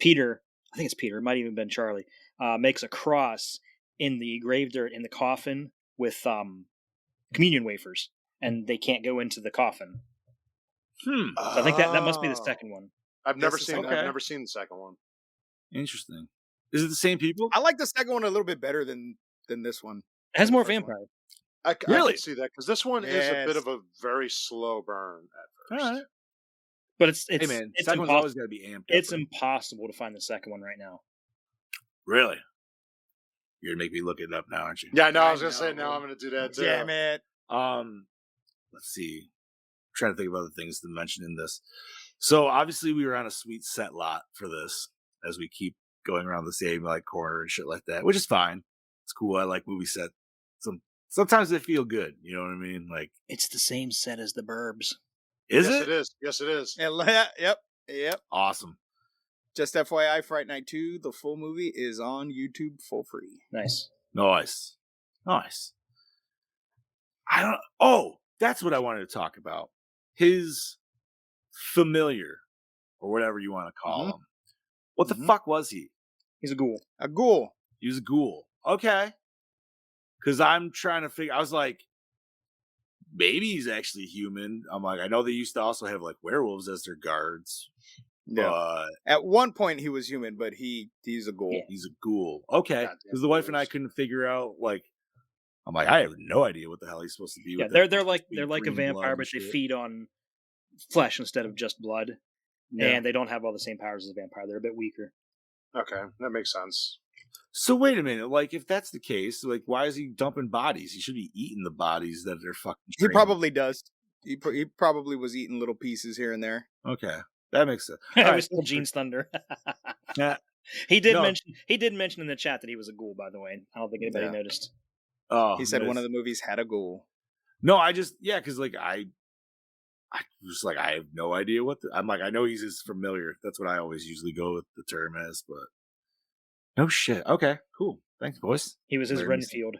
Peter, I think it's Peter, it might even been Charlie, makes a cross in the grave dirt in the coffin with communion wafers, and they can't go into the coffin. So I think that must be the second one. I've never This is seen. okay. I've never seen the second one. Interesting. Is it the same people? I like the second one a little bit better than this one. It has more First one. vampires. I Really? can see that because this one is a bit Yes. of a very slow burn at first. All right. But it's Hey man, it's second one's always got to be amped. It's up. impossible to find the second one right now. Really. You're gonna make me look it up now, aren't you? Yeah, no, I was I gonna say know. now I'm gonna do that too. Damn it. Let's see. I'm trying to think of other things to mention in this. So obviously we were on a sweet set lot for this, as we keep going around the same like corner and shit like that, which is fine. It's cool. I like movie set. Sometimes they feel good. You know what I mean? Like, It's the same set as the Burbs. is Yes, it? it is. Yes, it is. Yep. Awesome. Just FYI, Fright Night 2, the full movie, is on YouTube for free. Nice. Nice. Oh, that's what I wanted to talk about. His familiar, or whatever you want to call him. What the fuck was he? He's a ghoul. A ghoul. He was a ghoul. Okay. Because I'm trying to figure. I was like, maybe he's actually human. I'm like, I know they used to also have like werewolves as their guards. Yeah. At one point he was human, but he's a ghoul. Yeah. He's a ghoul. Okay. Goddamn Because the wife and I ghouls. couldn't figure out, like, I'm like, I have no idea what the hell he's supposed to be. Yeah, with they're that like fucking they're like a green blood vampire, and but they shit. feed on flesh instead of just blood. Yeah. And they don't have all the same powers as a vampire. They're a bit weaker. Okay, that makes sense. So wait a minute, like if that's the case, like why is he dumping bodies? He should be eating the bodies that they're fucking. He training. probably does. He probably was eating little pieces here and there. Okay, that makes sense. It All was right. still Gene's thunder. Yeah. He did No. mention in the chat that he was a ghoul, by the way. I don't think anybody Yeah. noticed. Oh, He said nice. one of the movies had a ghoul. No, I just because like I was like I have no idea what I'm like. I know he's his familiar. That's what I always usually go with the term as, but no shit. Okay, cool. Thanks, boys. He was his Learn me some- Renfield.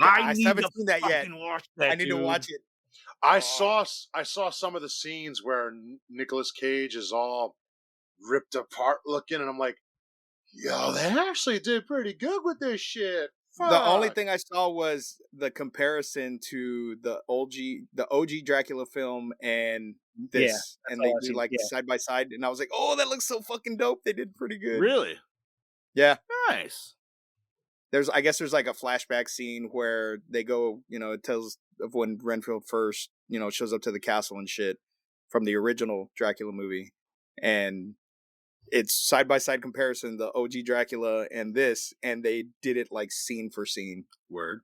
I need haven't to seen that yet. fucking watch that, I need to dude. watch it. I saw some of the scenes where Nicolas Cage is all ripped apart looking, and I'm like, yo, they actually did pretty good with this shit. The only Fuck. thing I saw was the comparison to the OG Dracula film and this, Yeah, and all they I've do seen, like yeah. side by side, and I was like, "Oh, that looks so fucking dope." They did pretty good. Really Yeah. nice. I guess there's like a flashback scene where they go, it tells of when Renfield first, shows up to the castle and shit from the original Dracula movie, and it's side by side comparison, the OG Dracula and this, and they did it like scene for scene. Word.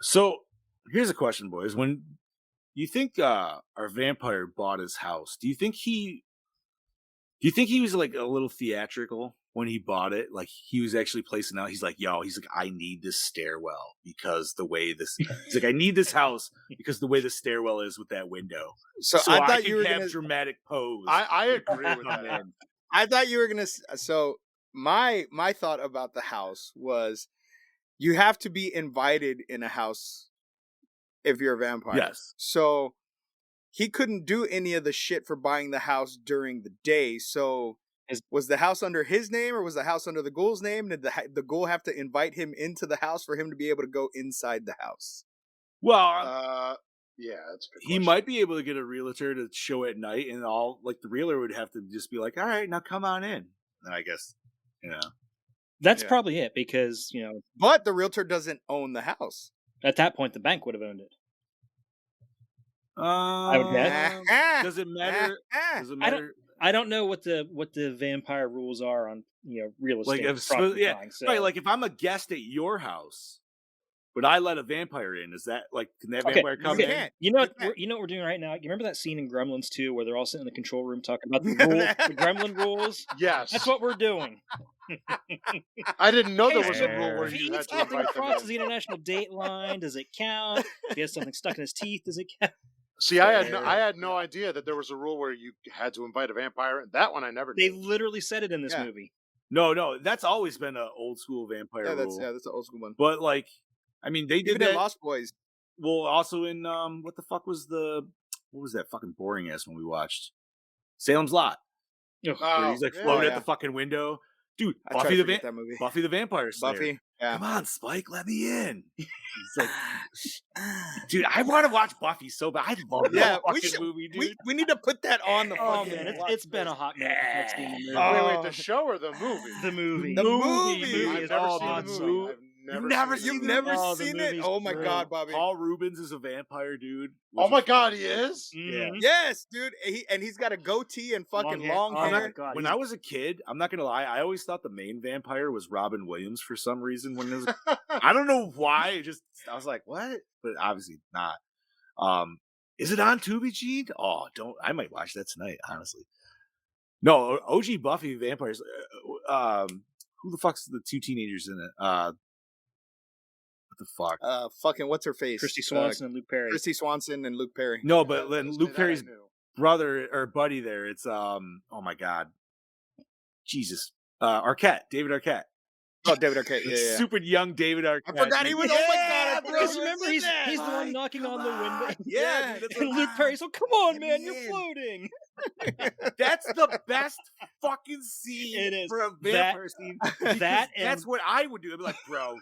So here's a question, boys. When you think our vampire bought his house, do you think he was like a little theatrical when he bought it? Like he was actually placing out. He's like, I need this stairwell because the way this. He's like, I need this house because the way the stairwell is with that window. So, So I I thought can you were have gonna. dramatic pose. I agree with Come that. in. I thought you were gonna. So my thought about the house was, you have to be invited in a house if you're a vampire. Yes. So he couldn't do any of the shit for buying the house during the day. So was the house under his name or was the house under the ghoul's name? Did the ghoul have to invite him into the house for him to be able to go inside the house? Well, Yeah, that's a good he question. might be able to get a realtor to show at night, and all like the realtor would have to just be like, "All right, now come on in." And I guess, That's Yeah. probably it because, But the realtor doesn't own the house. at that point the bank would have owned it. I would guess. Does it matter? Does it I don't- matter? I don't know what the vampire rules are on real Like estate. if property yeah, buying, so- right. Like if I'm a guest at your house, but I let a vampire in, is that like can that Okay, vampire come you in? can't. You know what You can't. you know what we're doing right now? You remember that scene in Gremlins 2 where they're all sitting in the control room talking about the the Gremlin rules? Yes. That's what we're doing. I didn't know there Hey, was a rule where If he you had eats to something invite them crosses in. the international date line, does it count? If he has something stuck in his teeth, does it count? See, I had no idea that there was a rule where you had to invite a vampire. And that one I never They did. literally said it in this Yeah. movie. No, that's always been an old school vampire Yeah, rule. that's an old school one. But like, I mean, they did Even that. in Lost Boys. Well, also in what the fuck was that fucking boring ass one we watched? Salem's Lot. Ugh. Where he's like floating yeah. at the fucking window. Dude, I try to forget that movie. Buffy the Vampire Slayer. Buffy. Yeah. Come on, Spike, let me in. He's like, dude, I want to watch Buffy so bad. I love that fucking movie, dude. We need to put that on the Oh fucking. man, it's been a hot minute since I've seen the movie. Wait, the show or the movie? The movie. The movie. I've is never awesome. seen the movie. You've never Oh, the seen it? movie's Oh my great. god, Bobby. Paul Rubens is a vampire, dude. Oh my god, he is? Yeah. Yes, dude. He's got a goatee and fucking long Oh my hair. God, When I was a kid, I'm not gonna lie, I always thought the main vampire was Robin Williams for some reason. When it was, I don't know why. I was like, what? But obviously not. Is it on Tubi, Gene? Oh, I might watch that tonight. Honestly, no. OG Buffy vampires. Who the fuck's the two teenagers in it? What the fuck? Fucking what's her face? Christy Swanson and Luke Perry. Christy Swanson and Luke Perry. No, but then Let's Luke say that I Perry's knew. brother or buddy there. It's oh my god, Jesus, Arquette, David Arquette. Oh, David Arquette. Yeah. Super young David Arquette. I forgot he was. Oh my god! I forgot Because he remember, was in that. he's the one knocking on the window. Yeah, dude, that's And what- Luke Perry's like, come on, Let man, me you're in." floating. That's the best fucking scene It is. for a vampire scene. That That's and what I would do. I'd be like, bro,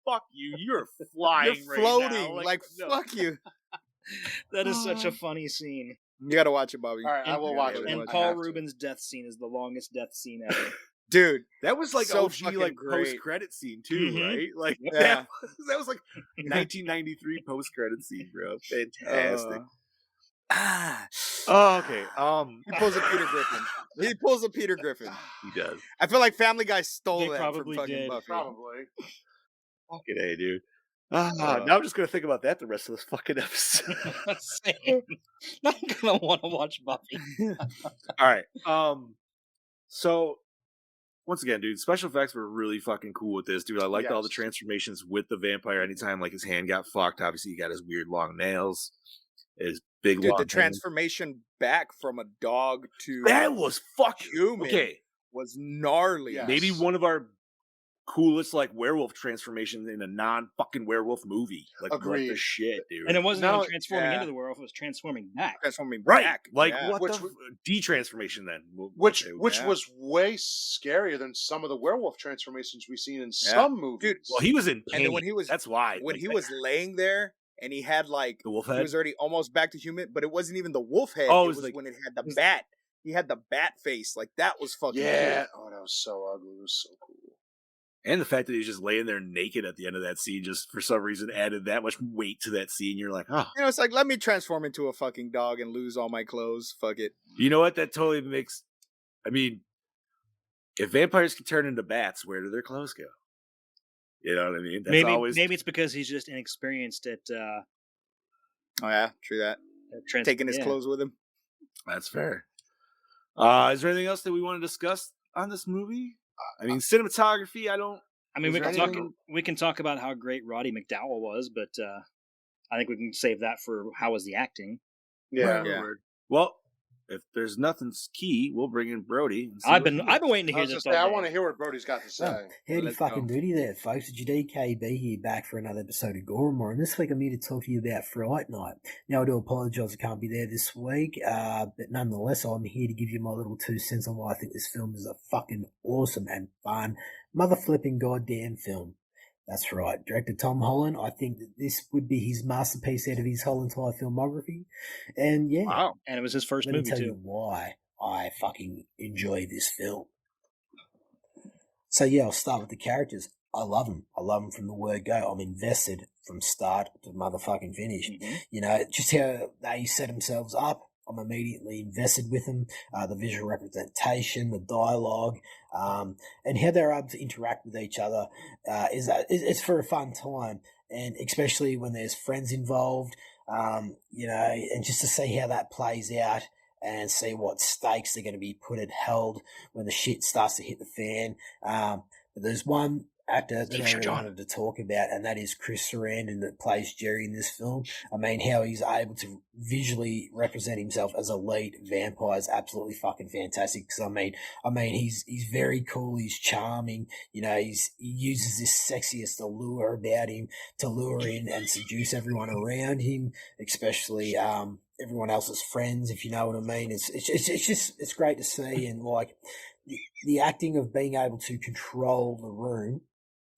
fuck you. You're flying You're right floating. now. Like no. fuck you. that is such a funny scene. You gotta watch it, Bobby. All right, I will watch it. And I Paul have to. Rubens' death scene is the longest death scene ever. Dude, That was like So OG fucking like great. post credit scene too, Mhm. right? Like Yeah. that was like 1993 post credit scene, bro. Fantastic. Oh, okay. he pulls a Peter Griffin. He pulls a Peter Griffin. He does. I feel like Family Guy stole They that from probably fucking did. Buffy. Probably. Fucking A, dude. Now I'm just gonna think about that the rest of this fucking episode. Same. Not gonna want to watch Buffy. All right. So once again, dude, special effects were really fucking cool with this, dude. I liked all the Yes. transformations with the vampire. Anytime like his hand got fucked, obviously he got his weird long nails, his big Dude, long the hand. transformation back from a dog to That was fucking human okay. was gnarly. Yeah. Maybe one of our coolest like werewolf transformations in a non fucking werewolf movie. Like what the Agreed. shit, dude. And it wasn't No, even transforming yeah. into the werewolf; it was transforming back. Transforming right. back. Like yeah. what Which the de-transformation then? Which Okay, which yeah. was way scarier than some of the werewolf transformations we've seen in some movies. Dude, well, he was in And pain. then when he was That's why. when Like, he was laying there and he had like the wolf he head. was already almost back to human, but it wasn't even the wolf head. Oh, it it was was like- when it had the bat. He had the bat face. Like that was fucking yeah. cool. Oh, that was so ugly. It was so cool. And the fact that he was just laying there naked at the end of that scene just for some reason added that much weight to that scene. You're like, oh, You know, it's like let me transform into a fucking dog and lose all my clothes. Fuck it. you know what? That totally makes. I mean, if vampires can turn into bats, where do their clothes go? You know what I mean? That's always Maybe it's because he's just inexperienced at Oh yeah, true that. Taking his clothes with him. That's fair. Is there anything else that we want to discuss on this movie? I mean, cinematography. I don't. I mean, Is we there can talk. anything- We can talk about how great Roddy McDowell was, but I think we can save that for how was the acting. Yeah. Yeah. Well, if there's nothing key, we'll bring in Brody. And see I've what been he waiting to I hear was this. gonna say, all I day. want to hear what Brody's got to say. Howdy Let's fucking go. doody there, folks. It's your DKB here back for another episode of Gore N More. And this week I'm here to talk to you about Fright Night. Now, I do apologise I can't be there this week, but nonetheless, I'm here to give you my little 2 cents on why I think this film is a fucking awesome and fun mother-flipping goddamn film. That's right. Director Tom Holland, I think that this would be his masterpiece out of his whole entire filmography. And yeah, Wow. And it was his first let me movie tell you too. why I fucking enjoy this film. So yeah, I'll start with the characters. I love them. I love them from the word go. I'm invested from start to motherfucking finish. Mhm. You know, just how they set themselves up. I'm immediately invested with them. The visual representation, the dialogue, and how they're able to interact with each other it's for a fun time, and especially when there's friends involved. You know, and just to see how that plays out and see what stakes they're going to be held when the shit starts to hit the fan. But there's one actor that I really wanted to talk about, and that is Chris Sarandon, that plays Jerry in this film. I mean, how he's able to visually represent himself as a lead vampire is absolutely fucking fantastic. Because I mean, he's very cool. He's charming. You know, he uses this sexiest allure about him to lure in and seduce everyone around him, especially everyone else's friends, if you know what I mean. It's great to see, and like the acting of being able to control the room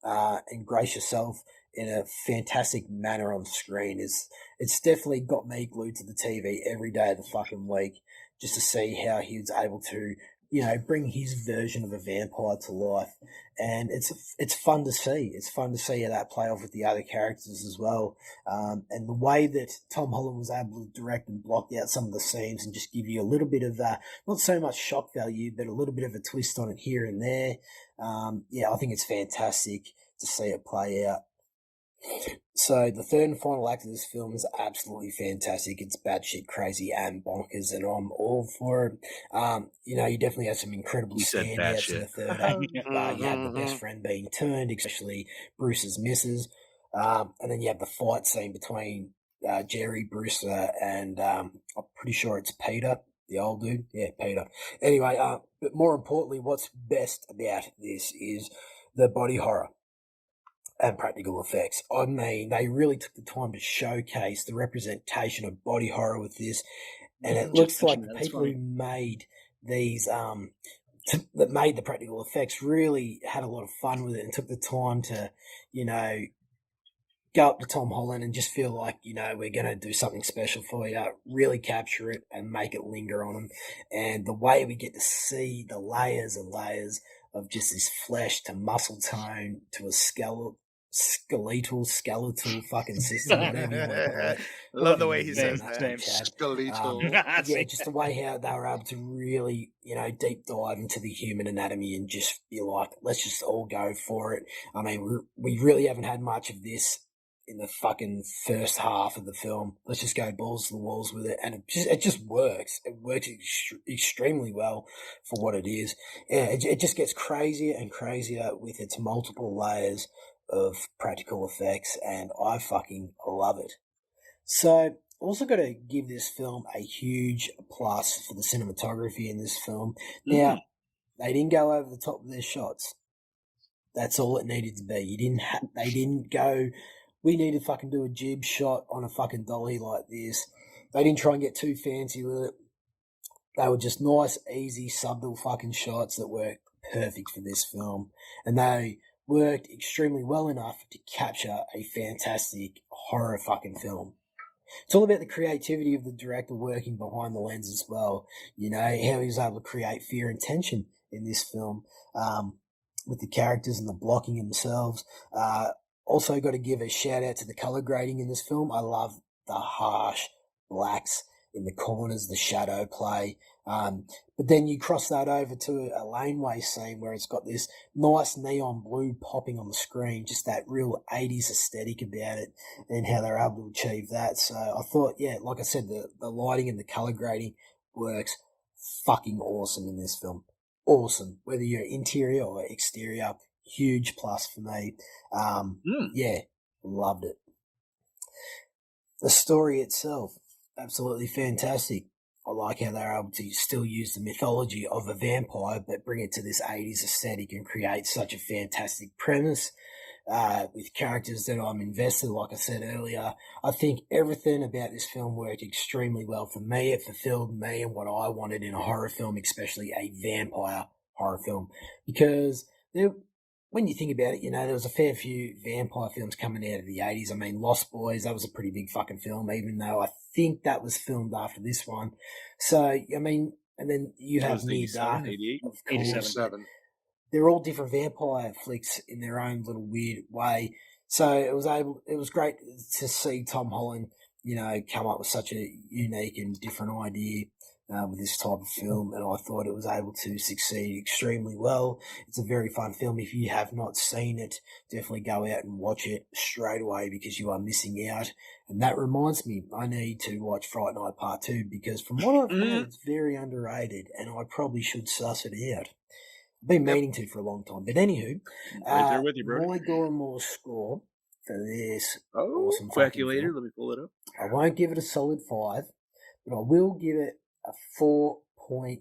and grace yourself in a fantastic manner on screen it's definitely got me glued to the TV every day of the fucking week just to see how he was able to, bring his version of a vampire to life. And it's fun to see. It's fun to see how that play off with the other characters as well. And the way that Tom Holland was able to direct and block out some of the scenes and just give you a little bit of not so much shock value, but a little bit of a twist on it here and there. I think it's fantastic to see it play out. So the third and final act of this film is absolutely fantastic. It's batshit crazy and bonkers, and I'm all for it. You definitely have some incredible standouts in the third act. You have the best friend being turned, especially Bruce's missus. And then you have the fight scene between Jerry, Bruce, and I'm pretty sure it's Peter, the old dude. Yeah, Peter. Anyway, but more importantly, what's best about this is the body horror and practical effects. I mean, they really took the time to showcase the representation of body horror with this, and it looks like the people who made these, that made the practical effects really had a lot of fun with it and took the time to, go up to Tom Holland and just feel like, we're going to do something special for you, really capture it and make it linger on him. And the way we get to see the layers and layers of just this flesh to muscle tone to a skeletal fucking system, whatever you want to call it. Love the way he says that name. Skeletal. Just the way how they were able to really, deep dive into the human anatomy and just be like, let's just all go for it. I mean, we really haven't had much of this in the fucking first half of the film. Let's just go balls to the walls with it, and it just works. It works extremely well for what it is. Yeah, it just gets crazier and crazier with its multiple layers of practical effects, and I fucking love it. So, also got to give this film a huge plus for the cinematography in this film. Now, they didn't go over the top of their shots. That's all it needed to be. They didn't go, we need to fucking do a jib shot on a fucking dolly like this. They didn't try and get too fancy with it. They were just nice, easy, subtle fucking shots that worked perfect for this film. And they worked extremely well enough to capture a fantastic horror fucking film. It's all about the creativity of the director working behind the lens as well. How he was able to create fear and tension in this film with the characters and the blocking themselves. Also got to give a shout out to the color grading in this film. I love the harsh blacks in the corners, the shadow play. But then you cross that over to a laneway scene where it's got this nice neon blue popping on the screen, just that real 80s aesthetic about it and how they're able to achieve that. So I thought, like I said, the lighting and the color grading works fucking awesome in this film. Awesome. Whether you're interior or exterior, huge plus for me. Loved it. The story itself, absolutely fantastic. I like how they're able to still use the mythology of a vampire, but bring it to this 80s aesthetic and create such a fantastic premise with characters that I'm invested. Like I said earlier, I think everything about this film worked extremely well for me. It fulfilled me and what I wanted in a horror film, especially a vampire horror film, because when you think about it, there was a fair few vampire films coming out of the 80s. I mean, Lost Boys, that was a pretty big fucking film, even though I think that was filmed after this one. So, I mean, and then you have Near Dark, of course. 87. They're all different vampire flicks in their own little weird way. So it was great to see Tom Holland, come up with such a unique and different idea with this type of film, and I thought it was able to succeed extremely well. It's a very fun film. If you have not seen it, definitely go out and watch it straight away because you are missing out. And that reminds me, I need to watch Fright Night Part 2 because from what I've heard, it's very underrated and I probably should suss it out. I've been meaning to for a long time. But anywho, right there with you, bro. my Gore N More score for this awesome calculator, film, let me pull it up. I won't give it a solid 5, but I will give it a 4.6.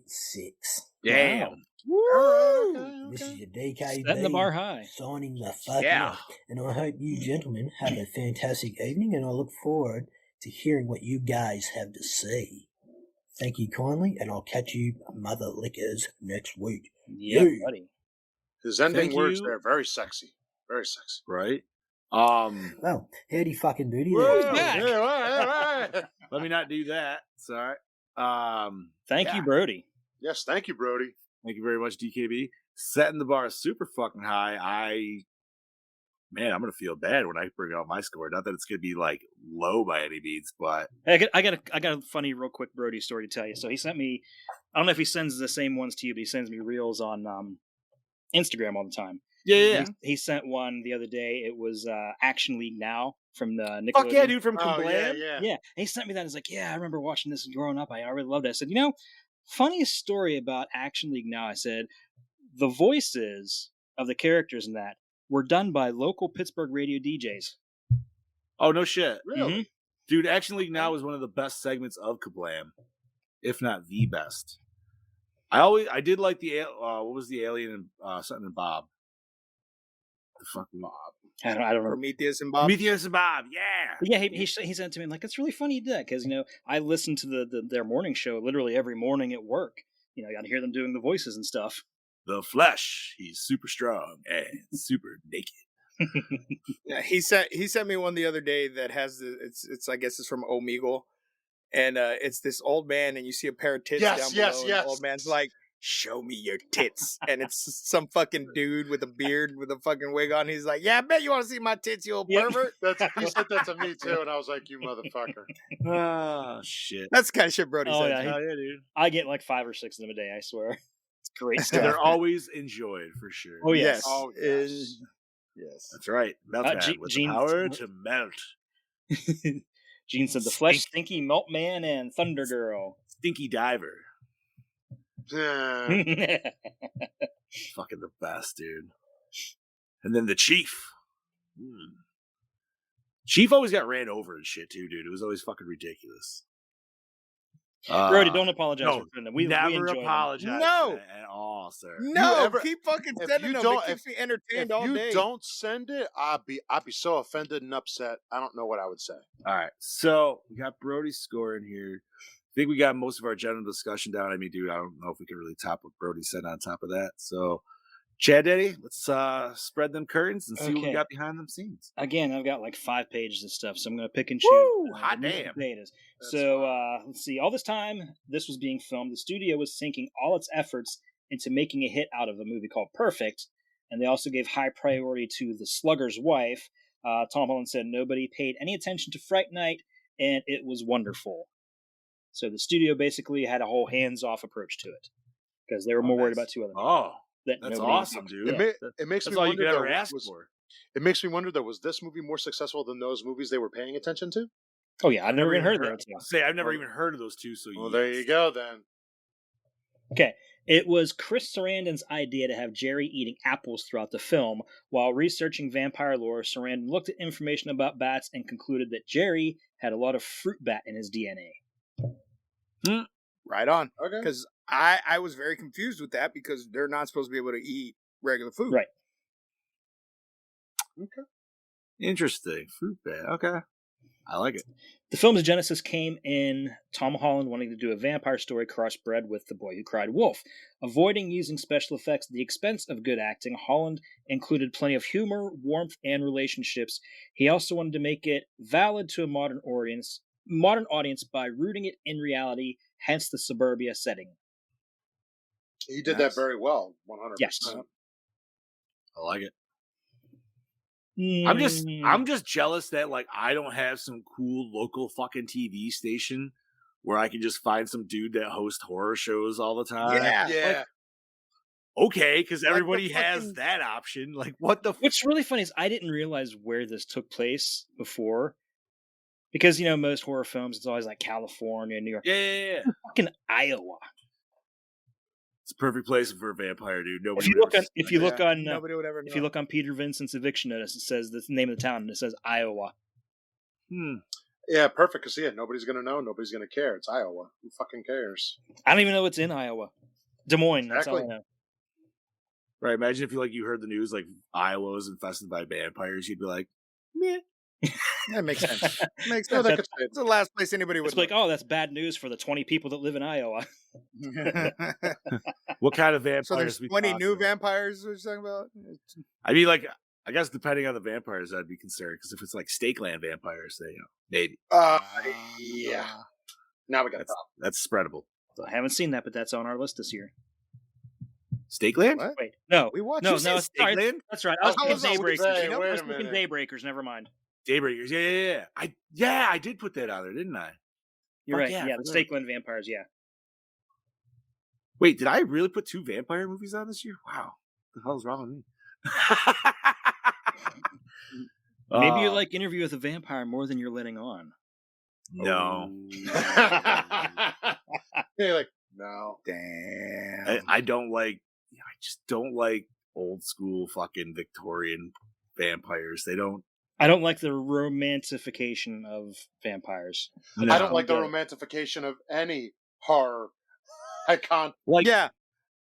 Damn. Woo! This is your DKB. Setting the bar high. Signing the fuck out. And I hope you gentlemen have a fantastic evening, and I look forward to hearing what you guys have to say. Thank you kindly, and I'll catch you mother lickers next week. Yeah, Yeah. buddy. His ending Thank words you. there, very sexy. Very sexy. Right? Well, howdy fucking booty Whoa. there. back. Let me not do that. Sorry. Thank yeah. you, Brody. Yes, thank you, Brody. Thank you very much, DKB. Setting the bar super fucking high. I'm gonna feel bad when I bring out my score. Not that it's gonna be like low by any means, but I got a funny, real quick Brody story to tell you. So he sent me. I don't know if he sends the same ones to you, but he sends me reels on Instagram all the time. yeah. He sent one the other day. It was Action League Now from the Nickelodeon. Fuck yeah, dude, from Oh, Kablam. yeah. Yeah, and he sent me that. It's like, yeah, I remember watching this growing up. I really loved it. I said, funniest story about Action League Now. I said, the voices of the characters in that were done by local Pittsburgh radio DJs. Oh, no shit. Really? Mm-hmm. Dude, Action League Now is one of the best segments of Kablam, if not the best. I did like the what was the alien and something and Bob? The fucking Bob. I don't remember. Prometheus and Bob. Prometheus and Bob, yeah. But yeah, he sent it to me. I'm like, it's really funny you did that because I listen to their morning show literally every morning at work. I got to hear them doing the voices and stuff. The Flesh, he's super strong and super naked. Yeah, he sent me one the other day that has it's I guess it's from Omegle, and it's this old man and you see a pair of tits down below. And the old man's like, "Show me your tits," and it's some fucking dude with a beard with a fucking wig on. He's like, "Yeah, I bet you want to see my tits, you old pervert." He said that to me too, and I was like, "You motherfucker." Oh shit. That's the kind of shit Brody Oh, says. yeah, Hell yeah, dude. I get like 5 or 6 of them a day. I swear, it's great And stuff. they're always enjoyed for sure. Oh yes. Oh, yes. Yes. That's right. Melt Man with the power to melt. Gene said the Flesh, Stinky, Melt Man, and Thunder Girl. Stinky Diver. Yeah. Fucking the best, dude. And then the Chief. Chief always got ran over and shit too, dude. It was always fucking ridiculous. Brody, don't apologize no, for putting them. We never enjoy apologize No. for that at all, sir. No, ever- keep fucking if sending you them. don't- It keeps me entertained If all you day. don't send it, I'd be so offended and upset. I don't know what I would say. All right, so we got Brody's score in here. I think we got most of our general discussion down. I mean, dude, I don't know if we can really top what Brody said on top of that. So, Chad Daddy, let's spread them curtains and see what we Okay. got behind them scenes. Again, I've got like 5 pages of stuff, so I'm going to pick and choose. Woo! Hot the meat and damn. potatoes. That's So let's see. All this time this was being filmed, the studio was sinking all its efforts into making a hit out of a movie called Perfect, and they also gave high priority to The Slugger's Wife. Tom Holland said nobody paid any attention to Fright Night, and it was wonderful. So the studio basically had a whole hands-off approach to it because they were more worried about 2 other Oh, that that's nobody- awesome, dude. Yeah. It makes That's me all you wonder. could ever though, ask was- for. It makes me wonder though, was this movie more successful than those movies they were paying attention to? Oh yeah, I've never even heard of that. Say, I've never even heard of those two. So Well, there you go then. Okay. It was Chris Sarandon's idea to have Jerry eating apples throughout the film. While researching vampire lore, Sarandon looked at information about bats and concluded that Jerry had a lot of fruit bat in his DNA. Right on. Okay. Because I was very confused with that because they're not supposed to be able to eat regular food. Right. Interesting. Fruit bat. Okay. I like it. The film's genesis came in Tom Holland wanting to do a vampire story crossbred with The Boy Who Cried Wolf. Avoiding using special effects at the expense of good acting, Holland included plenty of humor, warmth, and relationships. He also wanted to make it valid to a modern audience by rooting it in reality, hence the suburbia setting. He did Nice. that very well, 100%. Yes. I like it. I'm just jealous that like I don't have some cool local fucking TV station where I can just find some dude that hosts horror shows all the time. Yeah. Yeah. Okay, because the everybody has fucking- that option. Like, what the? What's really funny is I didn't realize where this took place before. Because, most horror films, it's always like California, New York. Yeah. Fucking Iowa. It's a perfect place for a vampire, dude. Nobody. If you would look ever on, if see you that. look on, Nobody would ever know. if you look on Peter Vincent's eviction notice, it says the name of the town, and it says Iowa. Yeah, perfect. Because, nobody's going to know. Nobody's going to care. It's Iowa. Who fucking cares? I don't even know what's in Iowa. Des Moines. That's all I Exactly. know. Right. Imagine if you heard the news like Iowa was infested by vampires, you'd be like, meh. That makes sense. Makes No, sense. that could fit. It's the last place anybody would It's like, oh, that's bad news for the 20 people that live in Iowa. What kind of vampires? So there's we 20 talking new about? vampires we're talking about? I mean, like, I guess depending on the vampires, I'd be concerned because if it's like Stakeland vampires, then maybe Yeah. Now we got that's spreadable. I haven't seen that, but that's on our list this year. Stakeland? What? Wait, no. We watched No, it. no, sorry. Stakeland? That's right. I was I was thinking gonna Daybreakers. say, I wait was a thinking minute. Daybreakers. Never mind. Daybreakers. I did put that out there, didn't I? You're Fuck right. yeah, Yeah, I the forgot. Stakeland vampires. Yeah. Wait, did I really put 2 vampire movies on this year? Wow. What the hell's wrong with me? Maybe you like Interview with a Vampire more than you're letting on. No. You're like, no. Damn. I don't like. I just don't like old school fucking Victorian vampires. They don't. I don't like the romantification of vampires. I don't like the get it. romantification of any horror icon. Like, Yeah.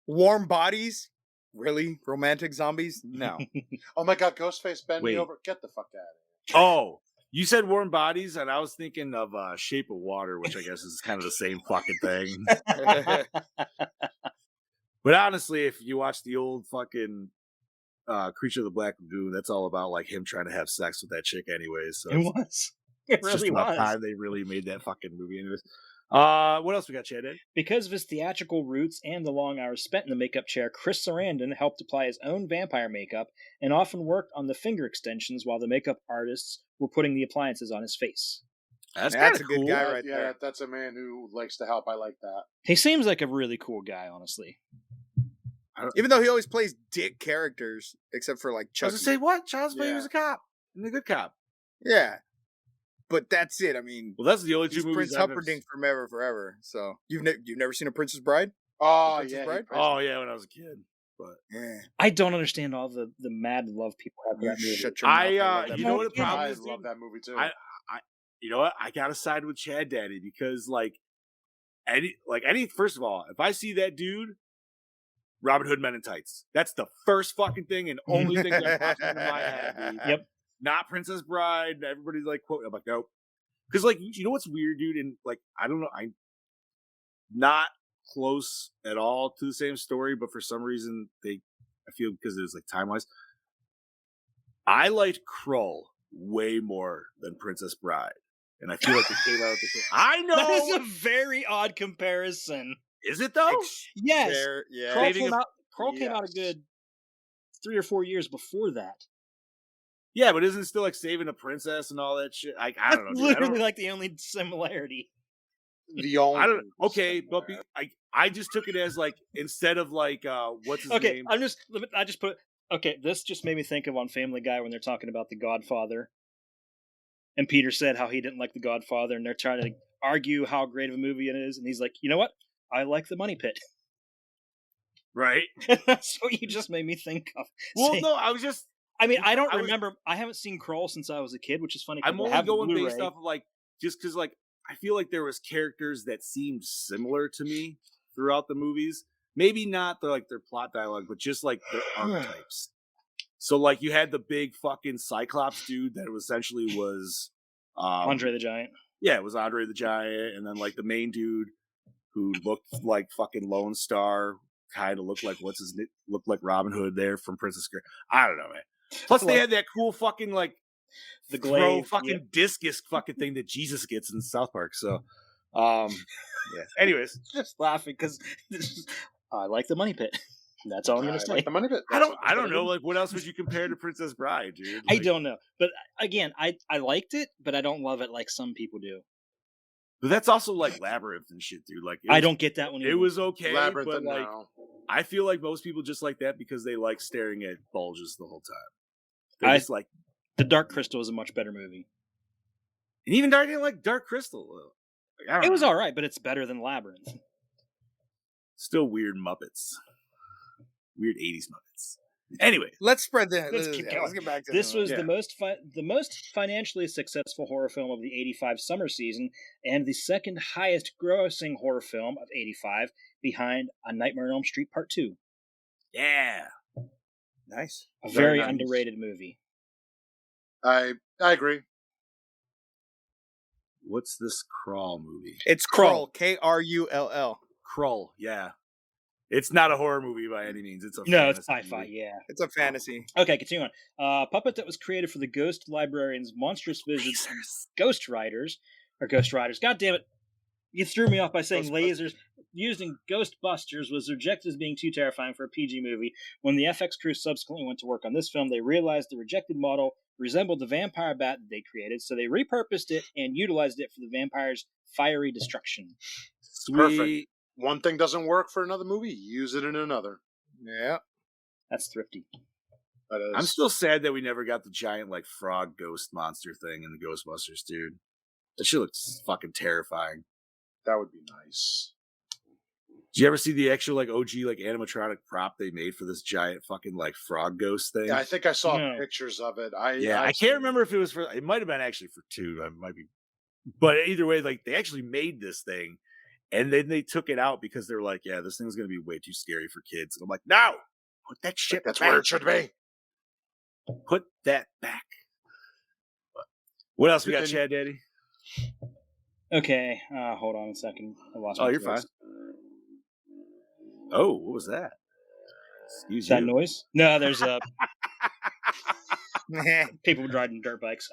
Warm bodies? Really? Romantic zombies? No. Oh my god, Ghostface, bend Wait. me over. Get the fuck out of oh, you said Warm Bodies, and I was thinking of Shape of Water, which I guess is kind of the same fucking thing. But honestly, if you watch the old fucking Creature of the Black Lagoon, that's all about like him trying to have sex with that chick, anyways. So It was. It it's just really about was. time they really made that fucking movie. Anyways, what else we got, Chad? Because of his theatrical roots and the long hours spent in the makeup chair, Chris Sarandon helped apply his own vampire makeup and often worked on the finger extensions while the makeup artists were putting the appliances on his face. That's That's kind a of good cool. guy it. right Yeah, there. that's a man who likes to help. I like that. He seems like a really cool guy, honestly. Even though he always plays dick characters, except for like I Chucky. was gonna say what? Child's Play Yeah. was a cop and a good cop. Yeah. But that's it. I mean, Well, that's the only 2 he's movies Prince I've ever Humperdinck from Forever. So you've never seen A Princess Bride? Oh, Princess yeah. Bride? Oh yeah, when I was a kid. But Yeah. I don't understand all the mad love people have for You that movie. shut your mouth. I, love that you know movie. what the problem I is, love dude? that movie too. I you know what? I gotta side with Chad Daddy because like any first of all, if I see that dude, Robin Hood Men in Tights. That's the first fucking thing and only thing that pops into my head, dude. Yep. Not Princess Bride. Everybody's like quote. I'm like, nope. Because like you know what's weird, dude, and like I don't know, I'm not close at all to the same story, but for some reason I feel because it was like time wise, I liked Krull way more than Princess Bride, and I feel like they came out with the same. I know. That is a very odd comparison. Is it though? Yes. Yeah. Krull Dating came a- out. Krull came out a Yes. good 3 or 4 years before that. Yeah, but isn't it still like saving a princess and all that shit? I That's don't know. Dude. I literally don't, like the only similarity. The only. I don't. Okay, but I just took it as like instead of like what's his Okay, name? I just put. Okay, this just made me think of on Family Guy when they're talking about The Godfather, and Peter said how he didn't like The Godfather, and they're trying to argue how great of a movie it is, and he's like, you know what? I like The Money Pit. Right. And that's what you just made me think of. Well, See, no, I was just. I mean, I don't I was- remember. I haven't seen Krull since I was a kid, which is funny. 'cause I'm I only have the going based Blu-ray. off of like just because like I feel like there was characters that seemed similar to me throughout the movies. Maybe not their plot dialogue, but just like their archetypes. So like you had the big fucking Cyclops dude that essentially was Andre the Giant. Yeah, it was Andre the Giant, and then like the main dude who looked like fucking Lone Star, kind of looked like looked like Robin Hood there from Princess Girl. I don't know, man. Plus they had that cool fucking like The throw glaive, fucking yep. discus fucking thing that Jesus gets in South Park. So, yeah. Anyways, Just laughing because I like The Money Pit. That's all I'm gonna say. Like the money bit. I don't know. Like, what else would you compare to Princess Bride, dude? I Like, don't know, but again, I liked it, but I don't love it like some people do. But that's also like Labyrinth and shit, dude. Like, I don't get that one. It either. was okay, Labyrinth but and like, now. I feel like most people just like that because they like staring at bulges the whole time. They're I- just like, The Dark Crystal is a much better movie. and even I didn't like Dark Crystal. Like, I don't It was know. all right, but it's better than Labyrinth. Still weird Muppets, weird '80s Muppets. Anyway, Let's spread the. Let's keep going. Let's get back to This was Yeah. the most financially successful horror film of the '85 summer season, and the second highest grossing horror film of '85, behind A Nightmare on Elm Street Part 2. yeah. nice. A very nice. underrated movie. I agree. What's this Crawl movie? It's Krull. Krull. Krull, yeah. It's not a horror movie by any means. It's a No, it's fantasy sci-fi. movie. Yeah. It's a fantasy. Okay, continue on. Puppet that was created for the Ghost Librarian's monstrous visits, Ghost Riders. God damn it! You threw me off by saying lasers. Used in Ghostbusters was rejected as being too terrifying for a PG movie. When the FX crew subsequently went to work on this film, they realized the rejected model resembled the vampire bat that they created, so they repurposed it and utilized it for the vampire's fiery destruction. Sweet. Perfect. One thing doesn't work for another movie, use it in another. Yeah. That's thrifty. That is. I'm still sad that we never got the giant like frog ghost monster thing in the Ghostbusters, dude. That shit looks fucking terrifying. That would be nice. Did you ever see the actual like OG like animatronic prop they made for this giant fucking like frog ghost thing? Yeah, I think I saw No. pictures of it. I can't remember if it was for. It might have been actually for 2. I might be, but either way, like they actually made this thing, and then they took it out because they're like, "Yeah, this thing's gonna be way too scary for kids." And I'm like, "No, put that shit. That's back. where it should be. Put that back." What else we got, And- Chad Daddy? Okay, hold on a second. I lost Oh, my you're place. fine. Oh, what was that? Excuse Is that you. noise? No, there's people riding dirt bikes.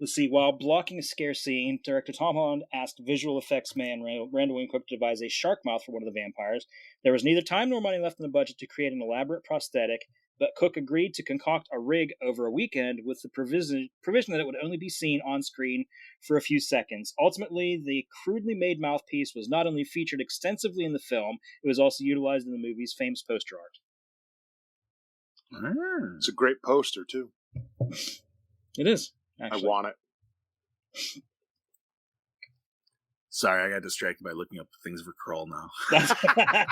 Let's see. While blocking a scare scene, director Tom Holland asked visual effects man Randall Wingcook to devise a shark mouth for one of the vampires. There was neither time nor money left in the budget to create an elaborate prosthetic, but Cook agreed to concoct a rig over a weekend with the provision that it would only be seen on screen for a few seconds. Ultimately, the crudely made mouthpiece was not only featured extensively in the film, it was also utilized in the movie's famous poster art. It's a great poster too. It is. Actually. I want it. Sorry, I got distracted by looking up things for Krull now. Okay.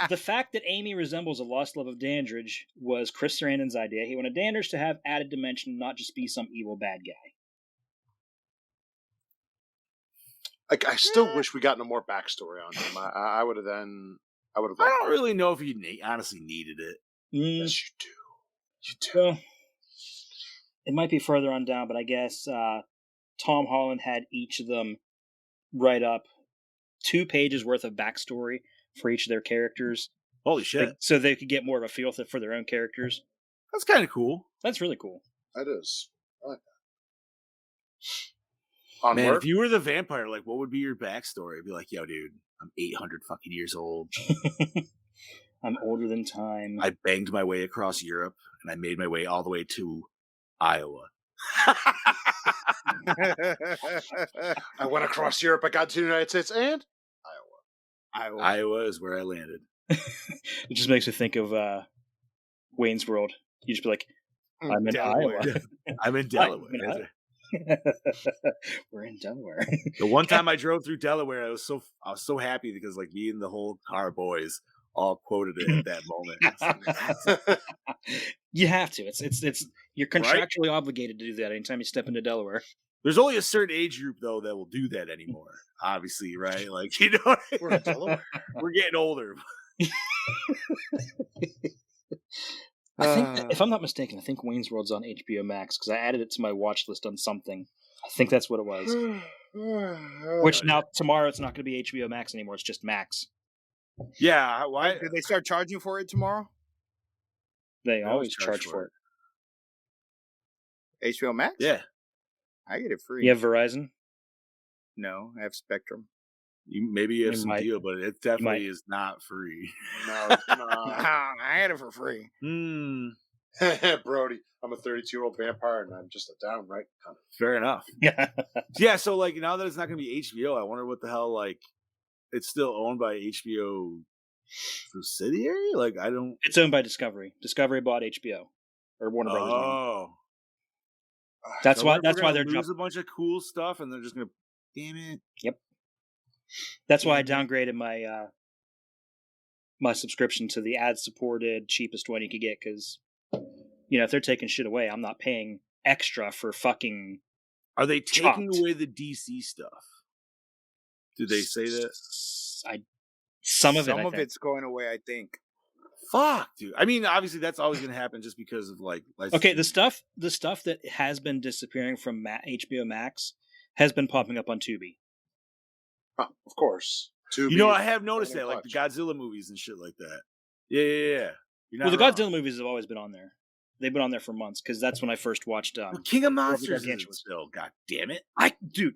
The fact that Amy resembles a lost love of Dandridge was Chris Sarandon's idea. He wanted Dandridge to have added dimension, not just be some evil bad guy. Like, I still wish we got no more backstory on him. I would have then. I would have. I don't really know if you honestly needed it. Yes, you do. You do. Well, it might be further on down, but I guess Tom Holland had each of them write up 2 pages worth of backstory for each of their characters. Holy shit. So they could get more of a feel for their own characters. That's kind of cool. That's really cool. That is. I like that. Man, Onward. if you were the vampire, like, what would be your backstory? I'd be like, yo, dude, I'm 800 fucking years old. I'm older than time. I banged my way across Europe, and I made my way all the way to Iowa. I went across Europe. I got to the United States and Iowa. Iowa is where I landed. It just makes me think of Wayne's World. You just be like, I'm in Delaware. Iowa. I'm in Delaware. I'm in Iowa. We're in Delaware. The one time I drove through Delaware, I was so happy because like me and the whole car boys all quoted it at that moment. You have to. It's you're contractually obligated to do that anytime you step into Delaware. There's only a certain age group though that will do that anymore. Obviously, right? Like, you know, We're in Delaware. we're getting older. I think, if I'm not mistaken, I think Wayne's World's on HBO Max because I added it to my watch list on something. I think that's what it was. Which now tomorrow it's not going to be HBO Max anymore. It's just Max. Yeah, why? Did they start charging for it tomorrow? They I always charge for it. HBO Max? Yeah, I get it free. You have Verizon? No, I have Spectrum. maybe you have You some might. deal, but it definitely is not free. No, it's not. I had it for free. Brody, I'm a 32-year-old vampire, and I'm just a downright cunt. Fair enough. Yeah. Yeah, so like now that it's not going to be HBO, I wonder what the hell like it's still owned by HBO subsidiary. Like I don't. It's owned by Discovery. Discovery bought HBO or Warner Brothers. Oh, That's So why. we're That's why gonna they're lose jumping. a bunch of cool stuff, and they're just gonna. Damn it! That's why I downgraded my my subscription to the ad-supported cheapest one you could get because, you know, if they're taking shit away, I'm not paying extra for fucking. Are they taking Chopped. away the DC stuff? Did they say that? Some of it. Some I of think. it's going away, I think. Fuck, dude. I mean, obviously that's always gonna happen just because of like. Okay, the stuff that has been disappearing from HBO Max has been popping up on Tubi. Of course. You know, I have noticed that, like the Godzilla movies and shit like that. Yeah. Well, the Godzilla movies have always been on there. They've been on there for months because that's when I first watched King of Monsters is still. God damn it! Dude,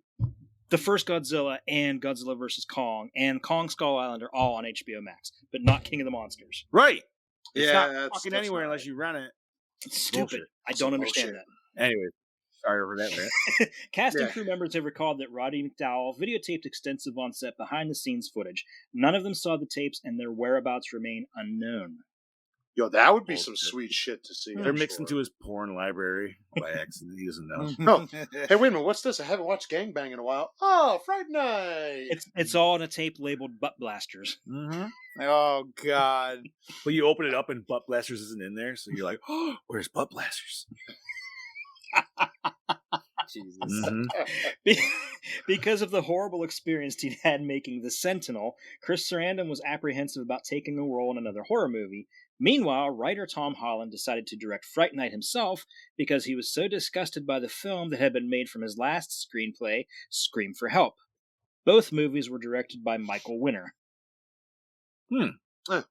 the first Godzilla and Godzilla vs. Kong and Kong Skull Island are all on HBO Max, but not King of the Monsters. Right. It's Yeah, not fucking anywhere unless you rent it. It's stupid. I don't understand that. Anyway, sorry for that, man. Cast and crew members have recalled that Roddy McDowell videotaped extensive on-set behind-the-scenes footage. None of them saw the tapes, and their whereabouts remain unknown. Yo, that would be some sweet shit to see. They're mixed into his porn library by accident. He doesn't know. No. Hey, wait a minute. What's this? I haven't watched Gangbang in a while. Oh, Fright Night. It's all in a tape labeled Butt Blasters. Mm-hmm. Oh, God. But you open it up and Butt Blasters isn't in there, so you're like, oh, where's Butt Blasters? Jesus. Mm-hmm. Because of the horrible experience he'd had making The Sentinel, Chris Sarandon was apprehensive about taking a role in another horror movie. Meanwhile, writer Tom Holland decided to direct Fright Night himself because he was so disgusted by the film that had been made from his last screenplay, Scream for Help. Both movies were directed by Michael Winner. Okay.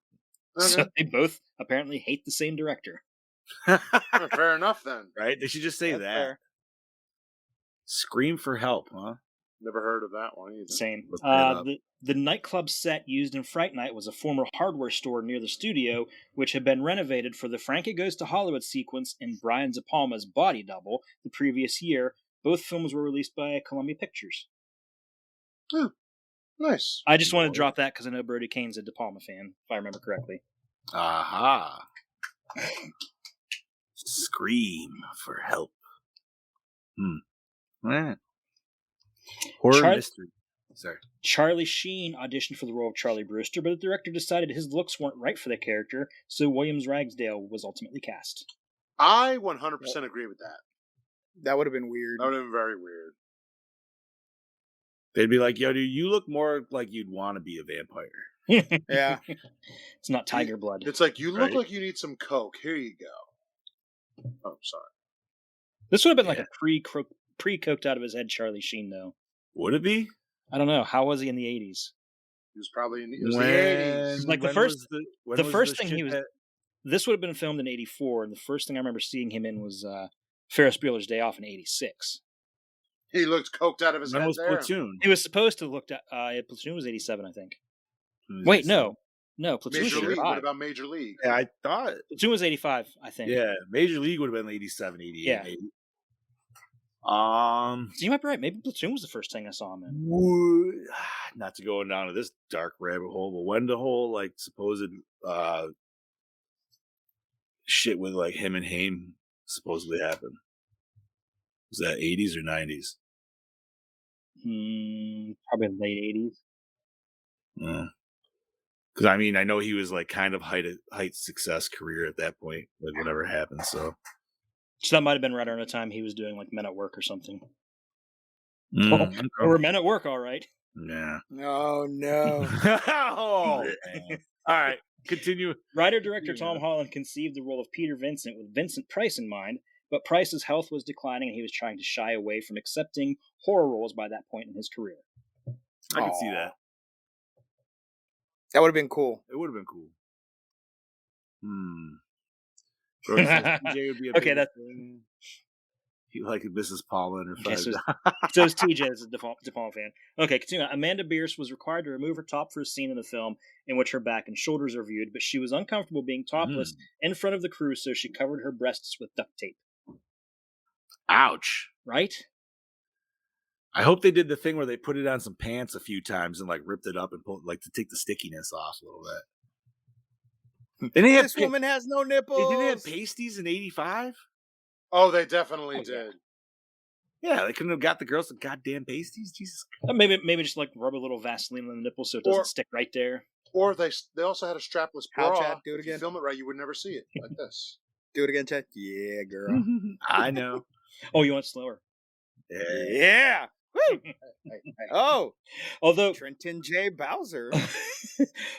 So they both apparently hate the same director. Fair enough, then. Right? They should just say That's that. fair. Scream for Help, huh? Never heard of that one either. Same. Look that up. The nightclub set used in Fright Night was a former hardware store near the studio, which had been renovated for the Frankie Goes to Hollywood sequence in Brian De Palma's Body Double the previous year. Both films were released by Columbia Pictures. Nice. I just want to drop that because I know Brody Kane's a De Palma fan, if I remember correctly. Aha. Scream for Help. Horror mystery. Sorry. Charlie Sheen auditioned for the role of Charlie Brewster, but the director decided his looks weren't right for the character, so Williams Ragsdale was ultimately cast. I 100% agree with that. That would have been weird. That would have been very weird. They'd be like, yo, dude, you look more like you'd want to be a vampire. Yeah. It's not tiger blood. It's like, you look Right. like you need some Coke. Here you go. Oh, sorry. This would have been like a pre-coked out of his head Charlie Sheen, though. Would it be? I don't know. How was he in the 80s? He was probably in the 80s. Like the when first, was the was first the thing he shit was. that- This would have been filmed in '84, and the first thing I remember seeing him in was Ferris Bueller's Day Off in '86. He looked coked out of his When head was there. Platoon? He was supposed to look at Platoon was '87, I think. Wait, no, Platoon was Major League. What 85. about Major League? Yeah, I thought. Platoon was '85, I think. Yeah, Major League would have been 87, 88. Yeah. Maybe. So you might be right. Maybe Platoon was the first thing I saw him in. Not to go down to this dark rabbit hole, but when the whole like supposed shit with like him and Haim supposedly happened, was that 80s or 90s? Probably late '80s. Because I mean, I know he was like kind of height success career at that point, like whatever happened. So that might have been right around the time he was doing like Men at Work or something. okay. Or were Men at Work all right? Yeah. Oh, no. Oh, man. All right, continue. Writer-director Tom Holland conceived the role of Peter Vincent with Vincent Price in mind, but Price's health was declining and he was trying to shy away from accepting horror roles by that point in his career. I can see that. That would have been cool. It would have been cool. Brody says TJ would be a Okay, big that's- fan. He liked Mrs. Paula and her Okay, five. so is TJ as a De Palma fan. Okay, continue. Amanda Bierce was required to remove her top for a scene in the film in which her back and shoulders are viewed, but she was uncomfortable being topless in front of the crew, so she covered her breasts with duct tape. Ouch. Right? I hope they did the thing where they put it on some pants a few times and like ripped it up and pulled like to take the stickiness off a little bit. They didn't have This woman has no nipples. They didn't have pasties in '85. Oh, they definitely did. Yeah, they couldn't have got the girls some goddamn pasties. Jesus. Maybe just like rub a little Vaseline on the nipple so it doesn't Or- stick right there. Or they also had a strapless How, bra. Chad? Do it If you again. film it right, you would never see it like this. Do it again, Chad. Yeah, girl. I know. Oh, you want it slower? Yeah. Woo! Oh, Although Trenton J. Bowser.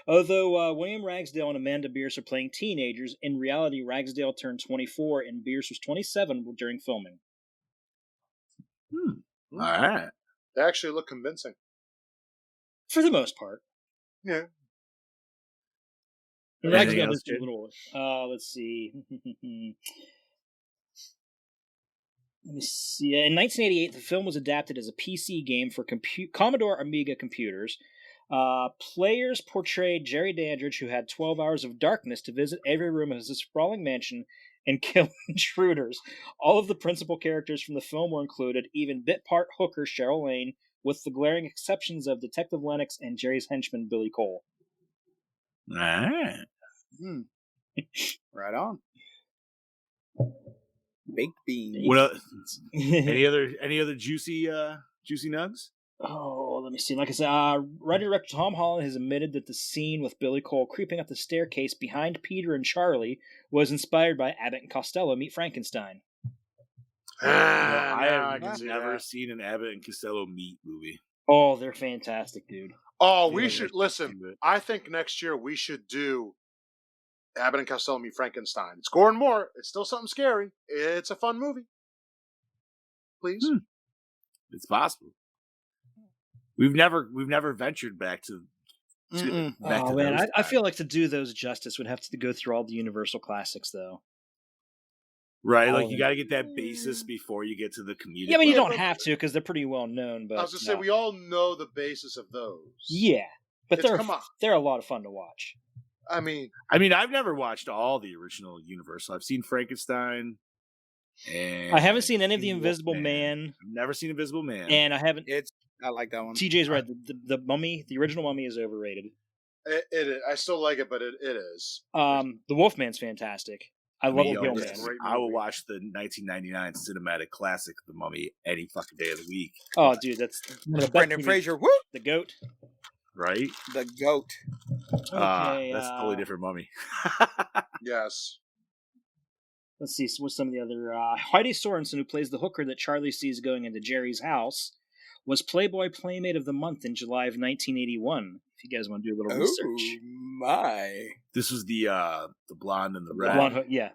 William Ragsdale and Amanda Bierce are playing teenagers, in reality, Ragsdale turned 24 and Bierce was 27 during filming. All right. They actually look convincing. For the most part. Yeah. Anything Ragsdale else, is a Jed? little. Let's see. Let me see. In 1988, the film was adapted as a PC game for Commodore Amiga computers. Players portrayed Jerry Dandridge, who had 12 hours of darkness to visit every room of his sprawling mansion and kill intruders. All of the principal characters from the film were included, even bit part hooker Cheryl Lane, with the glaring exceptions of Detective Lennox and Jerry's henchman Billy Cole. All right. Right on. Baked beans. What else? Any other juicy nugs? Oh, let me see. Like I said, writer-director Tom Holland has admitted that the scene with Billy Cole creeping up the staircase behind Peter and Charlie was inspired by Abbott and Costello Meet Frankenstein. I have never seen an Abbott and Costello Meet movie. Oh, they're fantastic, dude. Oh, we should listen. I think next year we should do Abbott and Costello Meet Frankenstein. It's Gore N More. It's still something scary. It's a fun movie. Please. It's possible. We've never ventured back to. I feel like to do those justice would have to go through all the Universal classics, though. Right, like you got to get that basis before you get to the comedic. Yeah, I mean, you don't have to because they're pretty well known. But I was gonna say we all know the basis of those. Yeah, but come on. They're a lot of fun to watch. I mean, I've never watched all the original Universal. I've seen Frankenstein, and I haven't seen any of the Invisible Man. I've never seen Invisible Man, and I haven't. I like that one. TJ's right. The Mummy, the original Mummy, is overrated. It is. I still like it, but it is. The Wolfman's fantastic. I love the Wolfman. I will watch the 1999 cinematic classic, The Mummy, any fucking day of the week. Oh, dude, that's one of the Brendan Fraser. Woo! The goat. Right? The goat. Okay, that's a totally different Mummy. Yes. Let's see. What's some of the other? Heidi Sorensen, who plays the hooker that Charlie sees going into Jerry's house, was Playboy Playmate of the Month in July of 1981. If you guys want to do a little research. My. This was the blonde and the red. Blonde, yeah.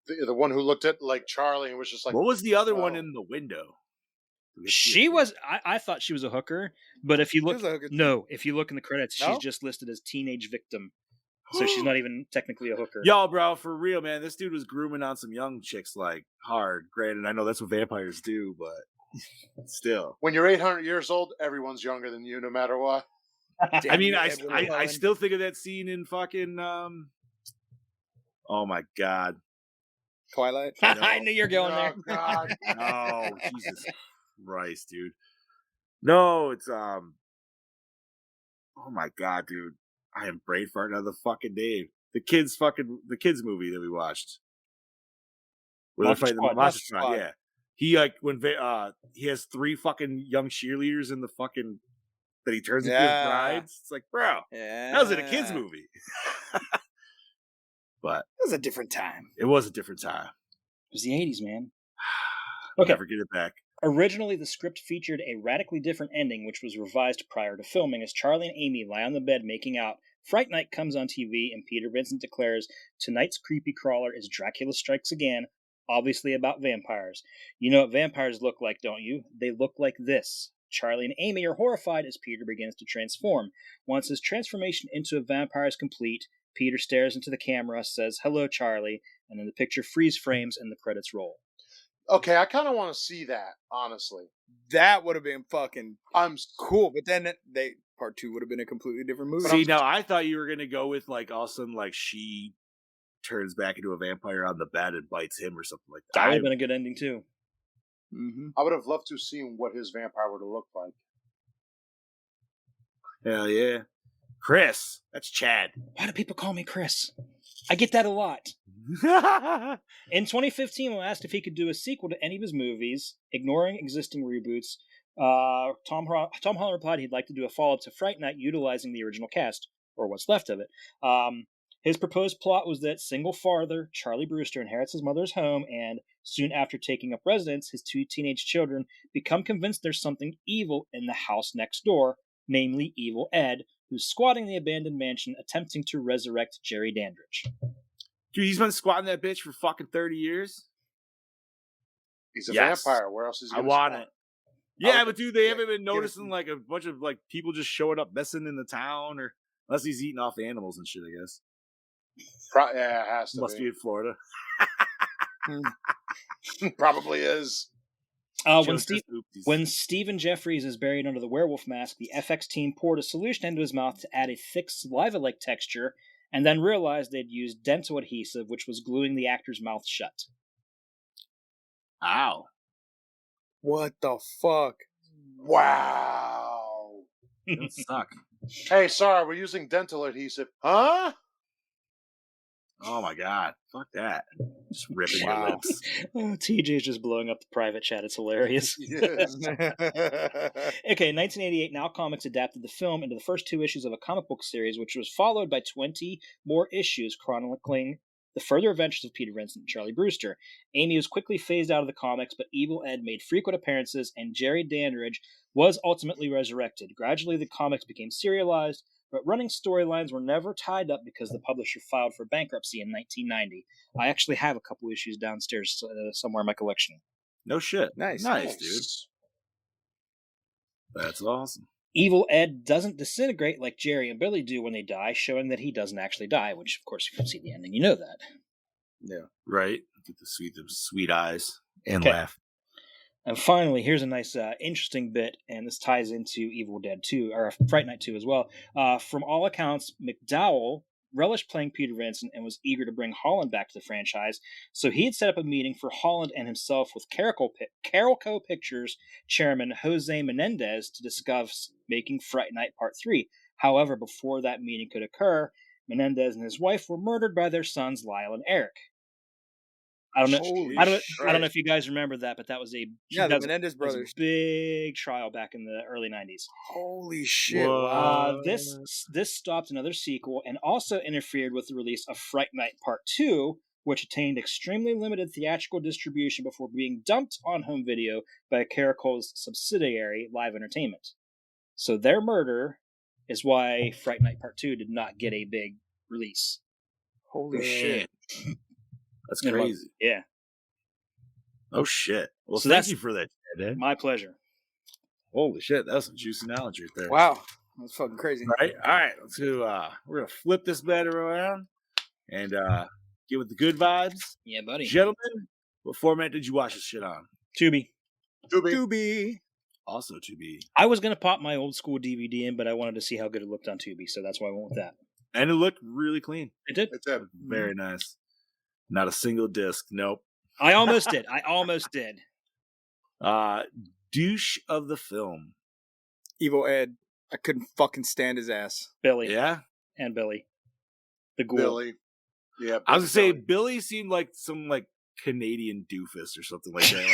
The one who looked at like Charlie and was just like, what was the other one in the window? She was. I thought she was a hooker, but if you look, if you look in the credits, she's just listed as teenage victim, so she's not even technically a hooker. Yo, bro, for real, man, this dude was grooming on some young chicks like hard. Granted, I know that's what vampires do, but still, when you're 800 years old, everyone's younger than you, no matter what. I mean, I still think of that scene in fucking. Oh my god, Twilight. I knew you're going there. God. Oh Jesus Christ, dude. No, it's Oh my god, dude. I am brain farting on the fucking name. The kids movie that we watched. Where they're fighting the Monster Squad. Yeah. He when he has 3 fucking young cheerleaders in the fucking that he turns into his brides. It's like, bro, that was in a kids movie. But it was a different time. It was a different time. It was the 80s, man. Okay. Never get it back. Originally, the script featured a radically different ending, which was revised prior to filming. As Charlie and Amy lie on the bed making out, Fright Night comes on TV, and Peter Vincent declares, "Tonight's creepy crawler is Dracula Strikes Again, obviously about vampires. You know what vampires look like, don't you? They look like this." Charlie and Amy are horrified as Peter begins to transform. Once his transformation into a vampire is complete, Peter stares into the camera, says, "Hello, Charlie," and then the picture freeze frames and the credits roll. Okay, I kind of want to see that, honestly. That would have been fucking cool, but then part 2 would have been a completely different movie. See, now I thought you were gonna go with like all of a sudden like she turns back into a vampire on the bed and bites him or something like that. That would have been a good ending too. Mm-hmm. I would have loved to have seen what his vampire would have looked like. Hell yeah. Chris. That's Chad. Why do people call me Chris? I get that a lot. In 2015, when asked if he could do a sequel to any of his movies, ignoring existing reboots, Tom Holland replied he'd like to do a follow-up to Fright Night utilizing the original cast, or what's left of it. His proposed plot was that single father Charlie Brewster inherits his mother's home, and soon after taking up residence, his 2 teenage children become convinced there's something evil in the house next door, namely Evil Ed, who's squatting the abandoned mansion attempting to resurrect Jerry Dandridge. Dude, he's been squatting that bitch for fucking 30 years. He's a Yes. vampire. Where else is he I gonna want spawn? it. Yeah, would- but dude, they yeah, haven't been give it- noticing like a bunch of like people just showing up messing in the town, or unless he's eating off animals and shit, I guess. Yeah, it has to Must be in Florida. Probably is. When Stephen Jeffries is buried under the werewolf mask, the FX team poured a solution into his mouth to add a thick saliva-like texture, and then realized they'd used dental adhesive, which was gluing the actor's mouth shut. Ow. What the fuck? Wow. That would suck. Hey, sorry, we're using dental adhesive. Huh? Oh my god. Fuck that. Just ripping your Wow. lips. TJ's just blowing up the private chat. It's hilarious. Yes. Okay, 1988, Now Comics adapted the film into the first 2 issues of a comic book series, which was followed by 20 more issues chronicling the further adventures of Peter Vincent and Charlie Brewster. Amy was quickly phased out of the comics, but Evil Ed made frequent appearances, and Jerry Dandridge was ultimately resurrected. Gradually, the comics became serialized, but running storylines were never tied up because the publisher filed for bankruptcy in 1990. I actually have a couple issues downstairs somewhere in my collection. No shit. Nice. Nice, dude. That's awesome. Evil Ed doesn't disintegrate like Jerry and Billy do when they die, showing that he doesn't actually die, which, of course, if you see the ending, you know that. Yeah. Right. Get the sweet eyes and Okay. laugh. And finally, here's a nice, interesting bit, and this ties into Evil Dead 2, or Fright Night 2 as well. From all accounts, McDowell relished playing Peter Vincent and was eager to bring Holland back to the franchise, so he had set up a meeting for Holland and himself with Carolco Pictures chairman Jose Menendez to discuss making Fright Night Part 3. However, before that meeting could occur, Menendez and his wife were murdered by their sons Lyle and Eric. I don't know if you guys remember that, but that was the Menendez brothers. Big trial back in the early 90s. Holy shit! This stopped another sequel and also interfered with the release of Fright Night Part 2, which attained extremely limited theatrical distribution before being dumped on home video by Caracol's subsidiary, Live Entertainment. So their murder is why Fright Night Part 2 did not get a big release. Holy shit! That's crazy. Yeah. Oh shit. Well, So thank that's- you for that, Ed. My pleasure. Holy shit, that was some juicy knowledge right there. Wow, that's fucking crazy. All right, let's do. We're gonna flip this bed around and get with the good vibes, Yeah, buddy. gentlemen. What format did you watch this shit on? Tubi. Doobie. Also, to be, I was going to pop my old school DVD in, but I wanted to see how good it looked on Tubi, so that's why I went with that. and it looked really clean. It did. It's a Very nice. Not a single disc. Nope. I almost did. Douche of the film. Evil Ed. I couldn't fucking stand his ass. Billy. Yeah, And Billy. The ghoul. Billy. Yeah. I was gonna say Billy. Billy seemed like some like Canadian doofus or something like that.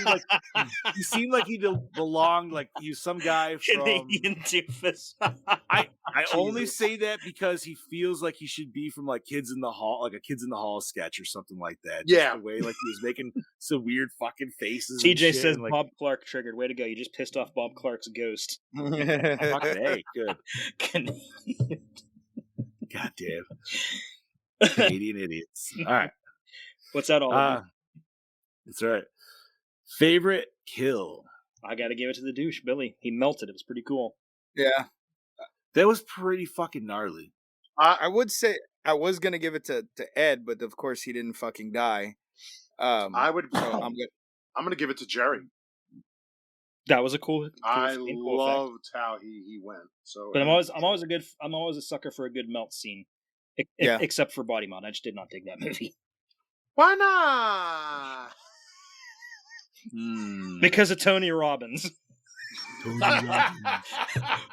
Like he seemed like he belonged, like he was some guy from. Canadian doofus. I only say that because he feels like he should be from like Kids in the Hall, like a Kids in the Hall sketch or something like that. Just Yeah. the way like he was making some weird fucking faces. and TJ shit, says and, like, Bob Clark triggered. Way to go. You just pissed off Bob Clark's ghost. fuck it, hey, good. Canadian. Goddamn Canadian idiots. All right. What's that all about? That's right. Favorite kill. I got to give it to the douche, Billy. He melted. It was pretty cool. Yeah, That was pretty fucking gnarly. I would say I was gonna give it to Ed, but of course he didn't fucking die. I would. So I'm gonna give it to Jerry. That was a cool. I cool effect. loved how he went. So, But I'm always a sucker for a good melt scene. Yeah. Except for Body Mod. I just did not dig that movie. why not? Because of Tony Robbins.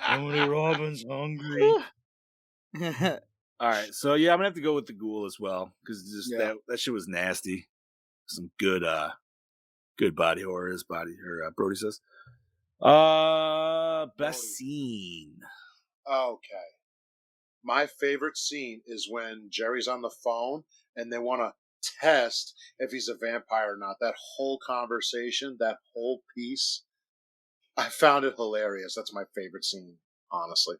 Tony Robbins hungry. All right, so yeah, I'm gonna have to go with the ghoul as well because just Yeah. that shit was nasty. Some good body horror, as Brody says. Best scene. Okay. my favorite scene is when Jerry's on the phone and they want to test if he's a vampire or not. That whole conversation, that whole piece, I found it hilarious. That's my favorite scene, honestly.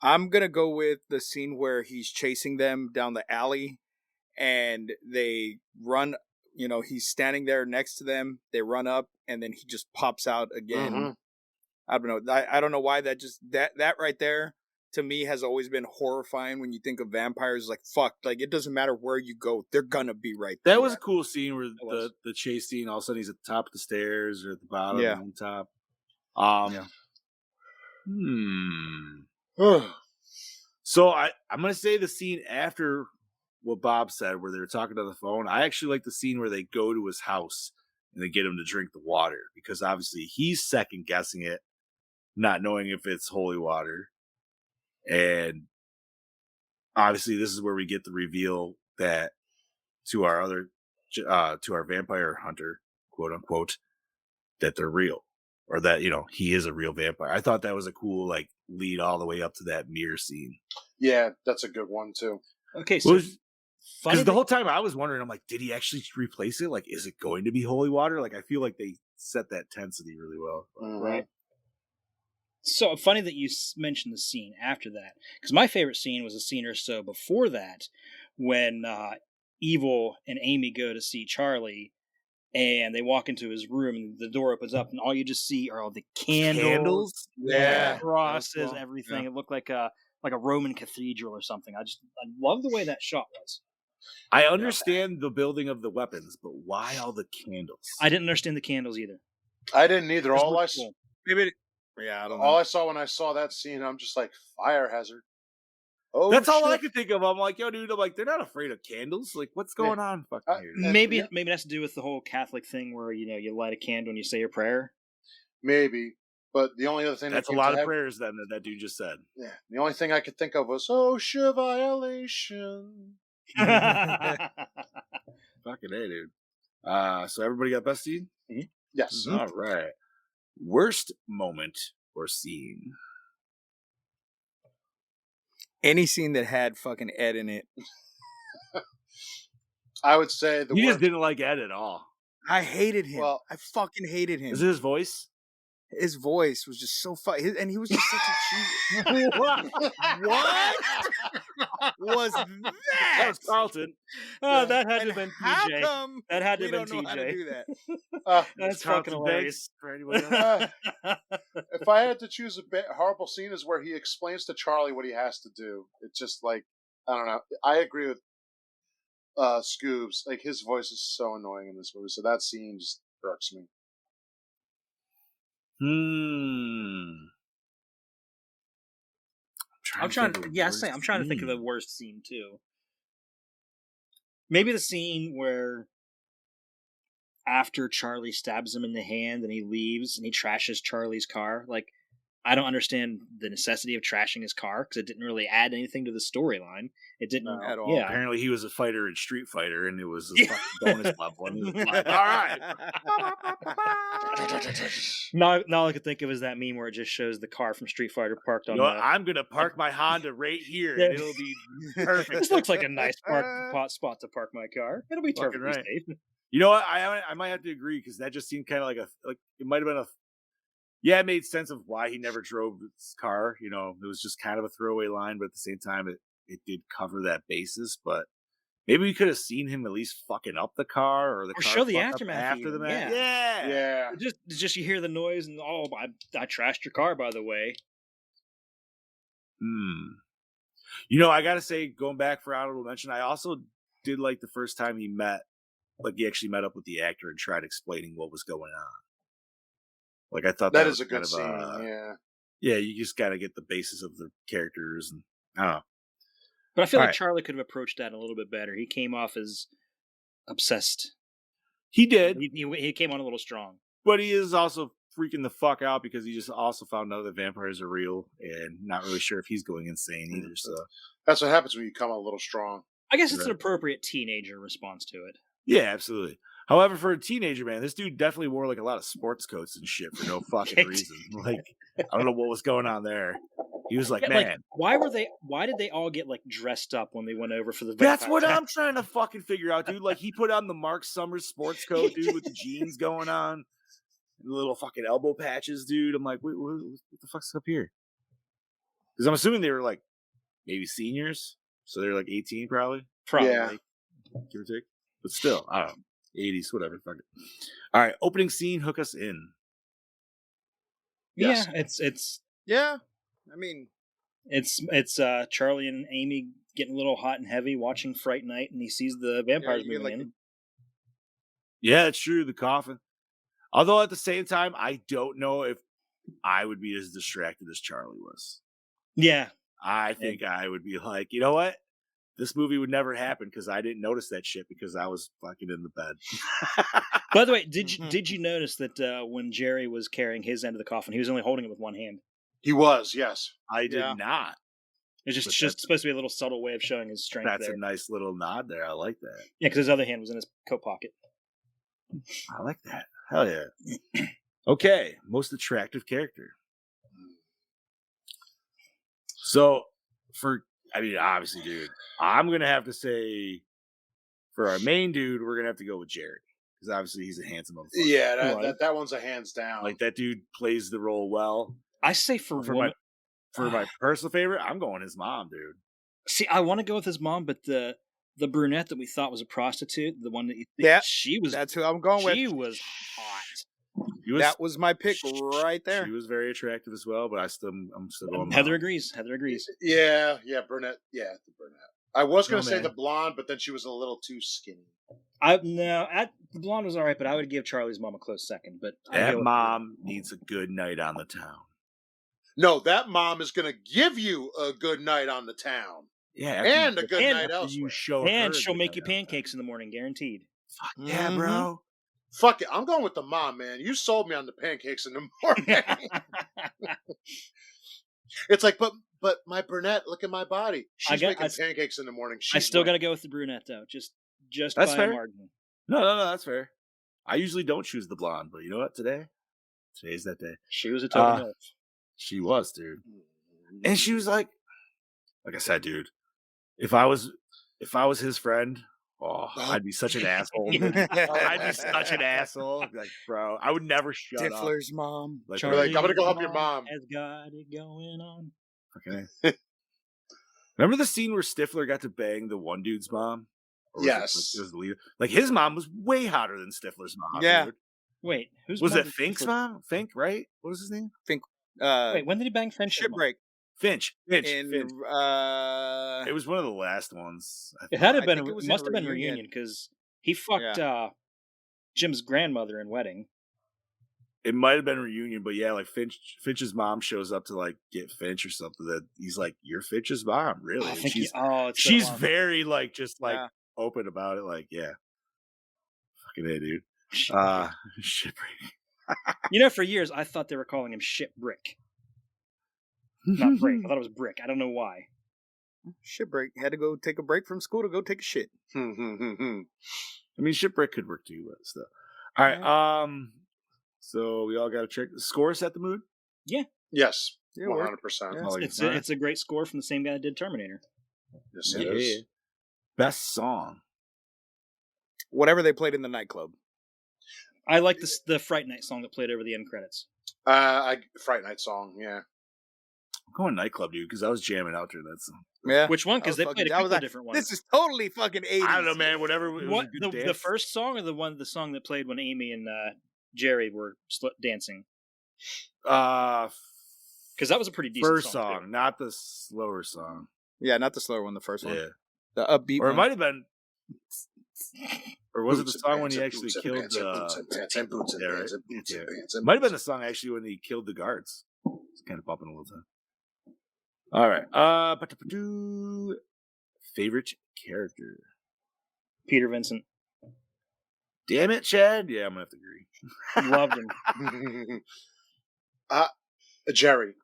I'm going to go with the scene where he's chasing them down the alley and they run, he's standing there next to them. They run up and then he just pops out again. Mm-hmm. I don't know. I don't know why that right there to me has always been horrifying when you think of vampires. Like, fuck, like it doesn't matter where you go, they're gonna be right there. That was a cool scene where the chase scene, all of a sudden he's at the top of the stairs or at the bottom or on top. So I'm gonna say the scene after what Bob said, where they were talking on the phone. I actually like the scene where they go to his house and they get him to drink the water, because obviously he's second guessing it, not knowing if it's holy water. And obviously this is where we get the reveal that to our vampire hunter, quote unquote, that they're real, or that, he is a real vampire. I thought that was a cool, like, lead all the way up to that mirror scene. Yeah, that's a good one too. Okay, so because the whole time I was wondering, I'm like, did he actually replace it? Like, is it going to be holy water? Like, I feel like they set that tensity really well. Mm-hmm. Right. So funny that you mentioned the scene after that, because my favorite scene was a scene or so before that, when Evil and Amy go to see Charlie, and they walk into his room, and the door opens up, and all you just see are all the candles, crosses, cool. everything. Yeah. It looked like a Roman cathedral or something. I love the way that shot was. I understand the building of the weapons, but why all the candles? I didn't understand the candles either. I didn't either. All I cool. Maybe. Yeah, I don't know. All I saw when I saw that scene, I'm just like, fire hazard. Oh, that's all I could think of. I'm like, yo, dude, they're not afraid of candles. Like, what's going on? Here? Maybe it has to do with the whole Catholic thing where, you light a candle and you say your prayer. Maybe. But the only other thing that's a lot of prayers then that dude just said. Yeah. The only thing I could think of was OSHA violation. Fucking A, dude. So everybody got best scene? Mm-hmm. Yes. Mm-hmm. All right. Worst moment or scene? Any scene that had fucking Ed in it. I would say you just didn't like Ed at all. I hated him. Well, I fucking hated him. Is it his voice? His voice was just so funny, and he was just such a cheese. What was that? That was Carlton. Oh, that had to have been TJ. How come that had to we have don't been know how to TJ. do that? That's fucking hilarious. For anyone else. If I had to choose a horrible scene, is where he explains to Charlie what he has to do. It's just like, I don't know. I agree with Scoobs. Like, his voice is so annoying in this movie, so that scene just irks me. I'm trying to think of the worst scene too. Maybe the scene where after Charlie stabs him in the hand and he leaves and he trashes Charlie's car. Like, I don't understand the necessity of trashing his car because it didn't really add anything to the storyline. It didn't at all. Yeah. Apparently, he was a fighter in Street Fighter, and it was a fucking bonus level. And he was like, all right. All I could think of is that meme where it just shows the car from Street Fighter parked on. I'm gonna park my Honda right here, and it'll be perfect. This looks like a nice spot to park my car. It'll be perfectly right. safe. You know what? I might have to agree because that just seemed kind of like it might have been yeah, it made sense of why he never drove his car. It was just kind of a throwaway line, but at the same time, it did cover that basis. But maybe we could have seen him at least fucking up the car or car show the aftermath after the match. Yeah. Just you hear the noise and I trashed your car, by the way. I gotta say, going back for honorable mention, I also did like the first time he actually met up with the actor and tried explaining what was going on. Like, I thought that is a good scene. Yeah, you just gotta get the basis of the characters, and I don't know. But I feel like Charlie could have approached that a little bit better. He came off as obsessed. He did. He came on a little strong. But he is also freaking the fuck out because he just also found out that vampires are real and not really sure if he's going insane either. So that's what happens when you come a little strong. I guess it's an appropriate teenager response to it. Yeah, absolutely. However, for a teenager, man, this dude definitely wore like a lot of sports coats and shit for no fucking reason. Like, I don't know what was going on there. He was like, Yeah, man, why did they all get like dressed up when they went over for the that's vampire what attack? I'm trying to fucking figure out, dude. Like, he put on the Mark Summers sports coat, dude, with the jeans going on, and the little fucking elbow patches, dude. I'm like, wait, what the fuck's up here? Because I'm assuming they were like maybe seniors, so they're like 18 probably. Probably. Yeah. Give or take. But still, I don't know. 80s, whatever. Fuck it. All right, opening scene, hook us in. Yes. Yeah, it's Yeah. I mean, it's Charlie and Amy getting a little hot and heavy watching Fright Night, and he sees the vampires you get, moving like, in. Yeah, it's true. The coffin. Although at the same time, I don't know if I would be as distracted as Charlie was. Yeah. I think I would be like, you know what? This movie would never happen because I didn't notice that shit because I was fucking in the bed. By the way, did you notice that when Jerry was carrying his end of the coffin, he was only holding it with one hand? He was, yes. I did not. It's But just supposed to be a little subtle way of showing his strength. That's there. a nice little nod there. I like that. Yeah, because his other hand was in his coat pocket. I like that. Hell yeah. Okay, most attractive character. So, obviously, dude, I'm going to have to say for our main dude, we're going to have to go with Jerry. Because obviously he's a handsome motherfucker. Yeah, that one's a hands down. Like, that dude plays the role well. I say for my personal favorite, I'm going his mom, dude. See, I want to go with his mom, but the brunette that we thought was a prostitute, the one that she was. That's who I'm going with. She was hot. That was my pick right there. She was very attractive as well, but I'm still going. Heather agrees. Yeah, brunette. Yeah, the brunette. I was going to say the blonde, but then she was a little too skinny. The blonde was all right, but I would give Charlie's mom a close second. But that mom needs a good night on the town. No, that mom is going to give you a good night on the town. Yeah, and a good night elsewhere. And she'll make you pancakes in the morning, guaranteed. Fuck yeah, bro. Fuck it, I'm going with the mom, man. You sold me on the pancakes in the morning. It's like, but my brunette, look at my body. She's making pancakes in the morning. I still got to go with the brunette though, just that's by fair. a margin. No, that's fair. I usually don't choose the blonde, but you know what? Today's that day. She was a total milf. She was, dude, and she was like I said, dude. If I was his friend, I'd be such an asshole. I'd be such an asshole. Like, bro, I would never shut up. Stifler's mom. Like, I'm gonna go help your mom. Has got it going on. Okay. Remember the scene where Stifler got to bang the one dude's mom? Yes. It was the leader. Like, his mom was way hotter than Stifler's mom. Yeah. Dude. Wait, was it Fink's mom? Fink, right? What was his name? Fink. Wait, when did he bang Finch? Shipbreak. Finch. It was one of the last ones. It had to been. It must have been Reunion because he fucked Jim's grandmother in Wedding. It might have been Reunion, but yeah, like Finch's mom shows up to like get Finch or something. That he's like, "You're Finch's mom, really?" I think she's very like just like open about it. Like, yeah, fucking hey, dude. Shipbreak. For years I thought they were calling him Shipbrick. Not break. I thought it was brick. I don't know why. Shipbreak had to go take a break from school to go take a shit. I mean, Shipbreak could work too, but still. All right. So we all got to check the score. Set the mood. Yeah. Yes. 100%. It's a great score from the same guy that did Terminator. Yes, it is. Best song. Whatever they played in the nightclub. I like the Fright Night song that played over the end credits. Fright Night song, yeah. I'm going nightclub, dude, because I was jamming out during that song. Yeah. Which one? Because they played a couple of different ones. This is totally fucking 80s. I don't know, man. Whatever. What the first song or the song that played when Amy and Jerry were dancing? Because that was a pretty decent first song, not the slower song. Yeah, not the slower one. The first one. Yeah. The upbeat or one. it might have been. Or was it the song when he actually killed the... It might have been the song actually when he killed the guards. It's kind of popping a little time. All right. Favorite character? Peter Vincent. Damn it, Chad. Yeah, I'm going to have to agree. Loved him. Jerry.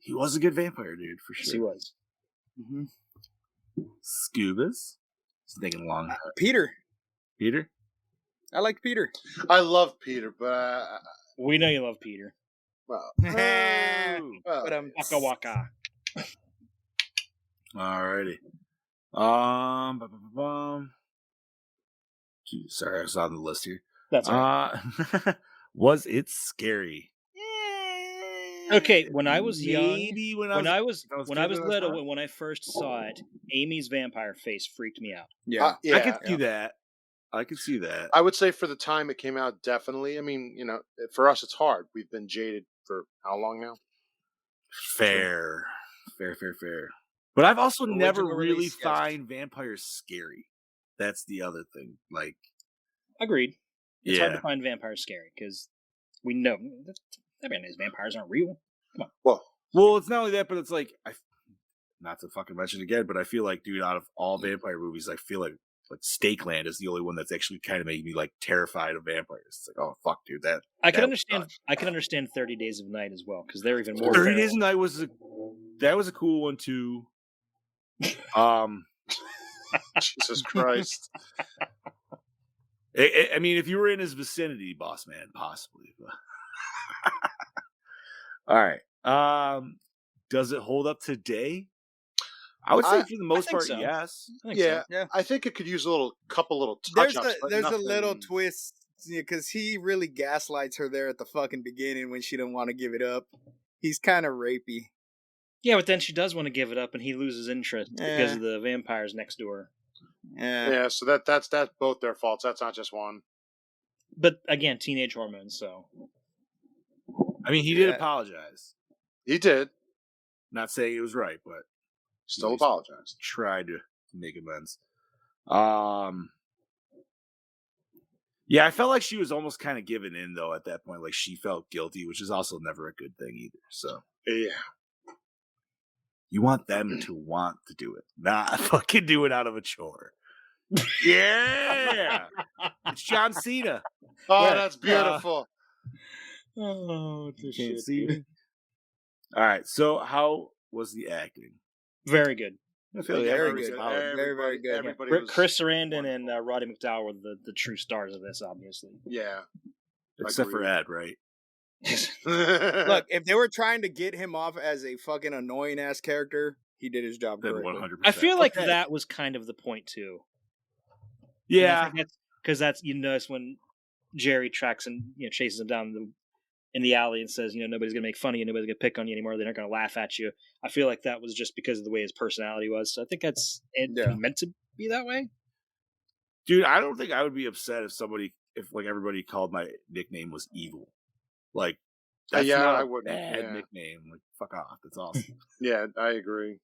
He was a good vampire, dude, for sure. Yes, he was. Mm-hmm. Scubas. He's thinking long. Peter. Peter? I liked Peter. I love Peter, but we know you love Peter. Well, But Waka waka. Alrighty. Sorry, I was on the list here. That's all right. Was it scary? Okay, when I was young, Maybe when when I I was was kid, little, not. when I first saw it, Amy's vampire face freaked me out. yeah. yeah, I could see that. I could see that. I would say for the time it came out, definitely. I mean, for us, it's hard. We've been jaded for how long now? Fair. But I've also never Original really release, yes. find vampires scary. That's the other thing. Like, Agreed. It's hard to yeah. find vampires scary because we know everyone knows vampires aren't real. Well, it's not only that, but it's like, not to fucking mention it again, but I feel like, dude, out of all vampire movies, I feel like Stakeland is the only one that's actually kind of making me like terrified of vampires. It's like, oh fuck, dude, I can that understand. sucks. I can understand 30 Days of Night as well because they're even more. 30 Days feral. of Night was a cool one too. Jesus Christ. I mean, if you were in his vicinity, boss man, possibly. All right. Does it hold up today? I would say for the most think part, so. yes. I think Yeah, so. Yeah. I think it could use a couple little There's touch-ups. but a little nothing- twist because he really gaslights her there at the fucking beginning when she didn't want to give it up. He's kind of rapey. Yeah, but then she does want to give it up, and he loses interest because Yeah. of the vampires next door. Yeah, so that's both their faults. That's not just one. But again, teenage hormones. So I mean, he did Yeah. apologize. He did. Not saying it was right, but Still Nice. apologized. tried to make amends. Yeah, I felt like she was almost kind of giving in though at that point. Like she felt guilty, which is also never a good thing either. So Yeah. you want them to want to do it, not fucking do it out of a chore. Yeah, it's John Cena. Oh, Yeah. that's beautiful. oh, You can't see me. All right, so how was the acting? very good. I feel like Very everything was good. solid. Very good. Everybody was Chris Sarandon and wonderful. Roddy McDowell were the true stars of this, obviously. Yeah. Except for Agreed. Ed, right? Look, if they were trying to get him off as a fucking annoying ass character, he did his job Then correctly. 100%. I feel like Okay. that was kind of the point too. Yeah, because that's you notice when Jerry tracks and chases him down in the alley and says, nobody's gonna make fun of you, nobody's gonna pick on you anymore, they're not gonna laugh at you. I feel like that was just because of the way his personality was. So I think that's meant to be that way. dude, I don't think I would be upset if everybody called my nickname was Evil. Like, that's Yeah, not I a wouldn't, bad yeah. nickname. Like, fuck off. That's awesome. Yeah, I agree.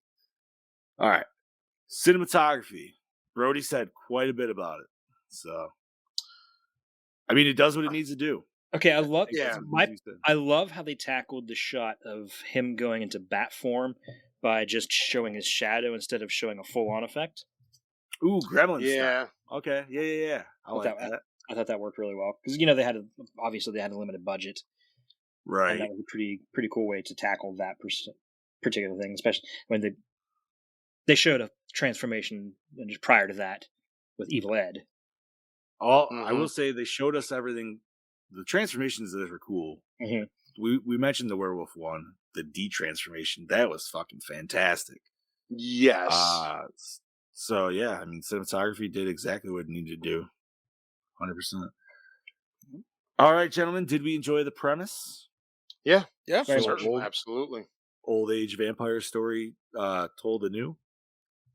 All right, cinematography. Brody said quite a bit about it. So, I mean, it does what it needs to do. Okay, I love Yeah. I love how they tackled the shot of him going into bat form by just showing his shadow instead of showing a full-on effect. Ooh, Gremlins. Yeah. Style. Okay. Yeah. I like that. I thought that worked really well because they had a limited budget, Right. and that was a pretty cool way to tackle that particular thing. Especially when they showed a transformation just prior to that with Evil Ed. I will say they showed us everything. The transformations that were cool. Mhm. We mentioned the werewolf one, the de-transformation. That was fucking fantastic. Yes. So yeah, I mean, cinematography did exactly what it needed to do. 100%. All right, gentlemen, did we enjoy the premise? Yeah. Yeah. Very So much. old, Absolutely. old age vampire story told anew.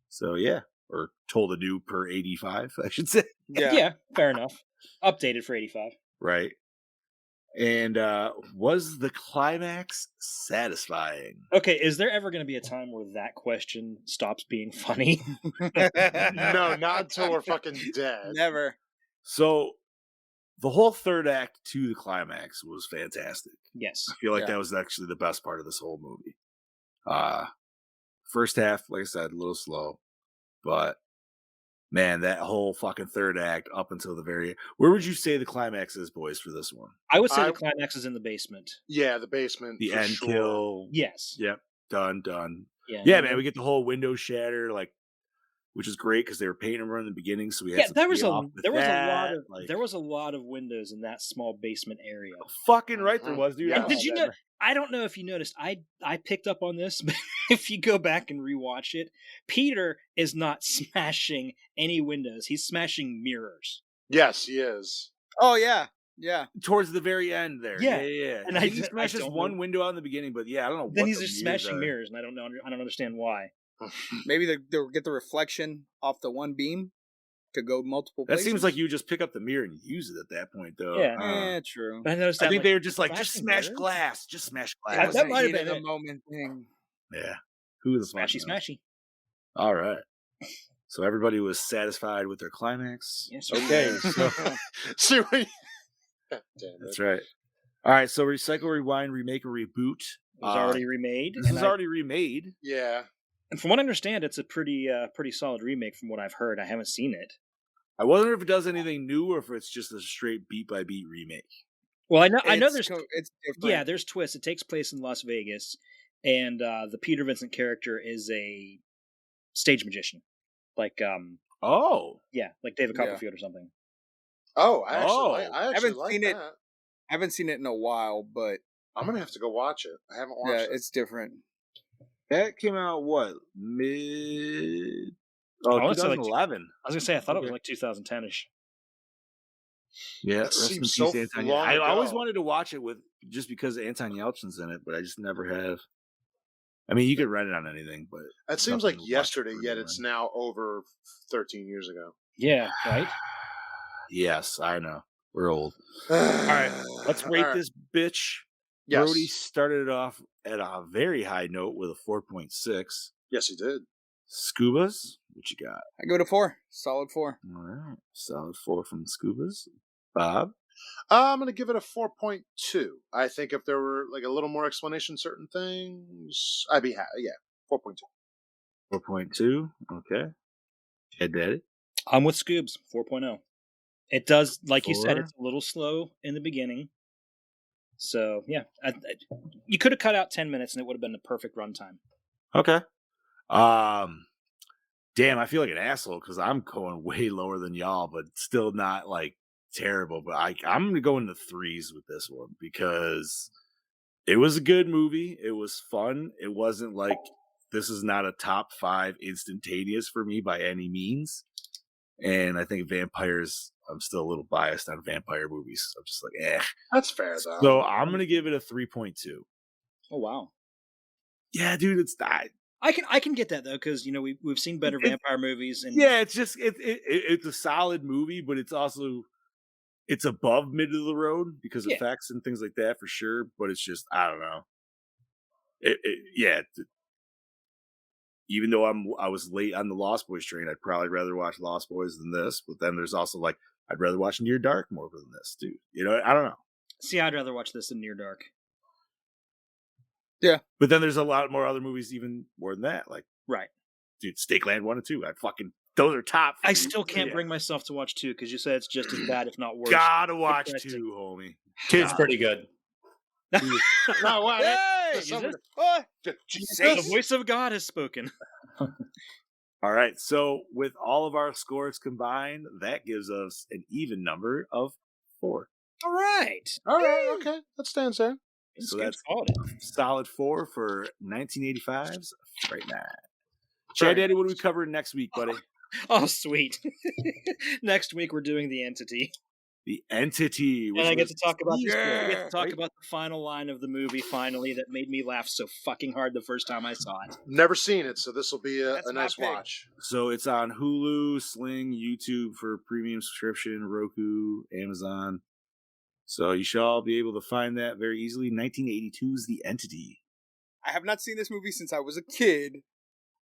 So yeah, or told anew per 85, I should say. Yeah, fair enough. Updated for 85. Right. And was the climax satisfying? Okay, is there ever going to be a time where that question stops being funny? No, not until we're fucking dead. Never. So the whole third act to the climax was fantastic. Yes. I feel like Yeah. that was actually the best part of this whole movie. First half, like I said, a little slow, but man, that whole fucking third act up until the very. Where would you say the climax is, boys, for this one? I would say I- the climax is in the basement. Yeah, the basement. The for end sure. kill. Yes. Yep. Done. Yeah, Yeah, man, we get the whole window shatter, like, which is great because they were painting them in the beginning, so we had Yeah, some there was payoff with a lot that, of like- there was a lot of windows in that small basement area. Fucking right there was, dude. Yeah. And did you know? I don't know if you noticed, I picked up on this, but if you go back and rewatch it, Peter is not smashing any windows. He's smashing mirrors. Yes, he is. Oh yeah, yeah. Towards the very end there. Yeah. Yeah. And I I think he don't smashes one know. window out in the beginning, but yeah, I don't know Then what he's the just mirrors smashing are. mirrors, and I don't understand why. Maybe they'll get the reflection off the one beam to go multiple That places. seems like you just pick up the mirror and use it at that point, though. Yeah. True. But I noticed I that, think like, they were just like, just flashing smash mirrors? glass. Just smash It glass. was that a might have heat been of the it. moment thing. Yeah. Who the fuck Smashy, knows? smashy. All right. So everybody was satisfied with their climax. Yes, Okay. So See what you- Damn that's it. right. All right. So recycle, rewind, remake, or reboot. It was already remade. This is already remade. Yeah. And from what I understand, it's a pretty solid remake from what I've heard. I haven't seen it. I wonder if it does anything new or if it's just a straight beat by beat remake. Well, I know there's it's different. yeah, there's twists. It takes place in Las Vegas, and the Peter Vincent character is a stage magician, like Oh. yeah, like David Yeah. Copperfield or something. Oh, I actually haven't like seen that. it. I haven't seen it in a while, but I'm gonna have to go watch it. I haven't yeah, watched it. it's different. That came out what? Mid I wanna say, like, 2011. I was gonna say I thought it was Okay. like 2010ish. Yeah, That rest in seems peace, so Anton. long I always ago. wanted to watch it with just because Anton Yelchin's in it, but I just never have. I mean, you could rent it on anything, but It seems nothing like to watch yesterday, for yet anyone. it's now over 13 years ago. Yeah, right. Yes, I know. We're old. All right, let's rate this bitch. Yes. Brody started it off at a very high note with a 4.6. Yes, he did. Scubas, what you got? I go to 4, solid 4. All right, solid 4 from Scubas. Bob? I'm going to give it a 4.2. I think if there were like a little more explanation, certain things, I'd be happy. Yeah, 4.2. 4.2. Okay. Head Daddy? I'm with Scoobs 4.0. It does, like you said, 4. it's a little slow in the beginning. So yeah, you could have cut out 10 minutes and it would have been the perfect runtime. Okay. Damn, I feel like an asshole because I'm going way lower than y'all, but still not like terrible. But I'm going to go into 3s with this one because it was a good movie. It was fun. It wasn't like this is not a top 5 instantaneous for me by any means. And I think vampires, I'm still a little biased on vampire movies. I'm just like, eh. That's fair, though. So I'm going to give it a 3.2. Oh wow. Yeah, dude, it's not. I can get that though, because we've seen better vampire movies, and Yeah, it's just it's a solid movie, but it's also it's above middle of the road because of Yeah. effects and things like that for sure. But it's just I don't know. Even though I was late on the Lost Boys train, I'd probably rather watch Lost Boys than this. But then there's also like I'd rather watch Near Dark more than this, dude. I don't know. see, I'd rather watch this than Near Dark. Yeah, but then there's a lot more other movies even more than that. Like, right, dude, Stakeland 1 and 2. Those are top. I still can't bring myself to watch 2 because you said it's just as bad, if not worse. Gotta watch Interesting. 2, homie. 2's pretty good. No, what? Hey, The voice of God has spoken. All right, so with all of our scores combined, that gives us an even number of 4. All right, All right, okay. That stands there. So that's solid 4 for 1985's Fright Night. Chad Daddy, what are we covering next week, buddy? Oh, sweet. Next week we're doing The Entity. The Entity. And I get to talk about Yeah, I get to talk right? about the final line of the movie finally that made me laugh so fucking hard the first time I saw it. Never seen it, so this will be That's a my nice pick. watch. So it's on Hulu, Sling, YouTube for premium subscription, Roku, Amazon. So you shall all be able to find that very easily. 1982's The Entity. I have not seen this movie since I was a kid,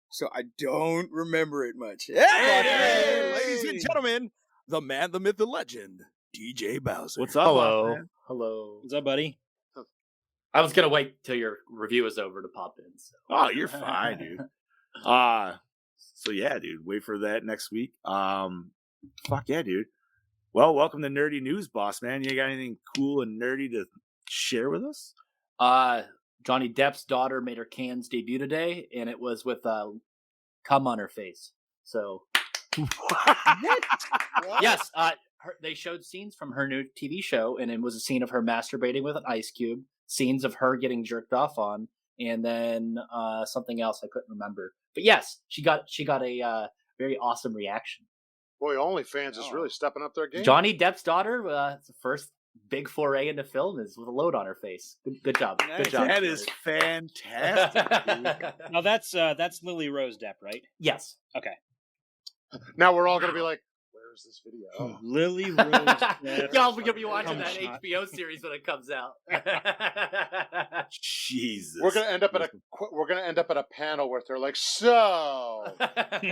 so I don't remember it much. Yeah, Ladies and gentlemen, the man, the myth, the legend, DJ Bowser. What's up, Hello. man? Hello. What's up, buddy? I was going to wait till your review is over to pop in. So. Oh, you're fine, dude. So yeah, dude, wait for that next week. Fuck yeah, dude. Well, welcome to Nerdy News, boss man. You got anything cool and nerdy to share with us? Johnny Depp's daughter made her Cannes debut today, and it was with cum on her face. So, yes, they showed scenes from her new TV show, and it was a scene of her masturbating with an ice cube, scenes of her getting jerked off on, and then something else I couldn't remember. But yes, she got a very awesome reaction. Boy, OnlyFans is really stepping up their game. Johnny Depp's daughter, it's the first big foray into film, is with a load on her face. Good job. Nice. Good job. That is fantastic. Now that's Lily Rose Depp, right? Yes. Okay. Now we're all going to be like, where's this video? Lily Rose Depp. Y'all are gonna be watching Come that on. HBO series when it comes out. Jesus. We're gonna end up at a panel where they're like, so we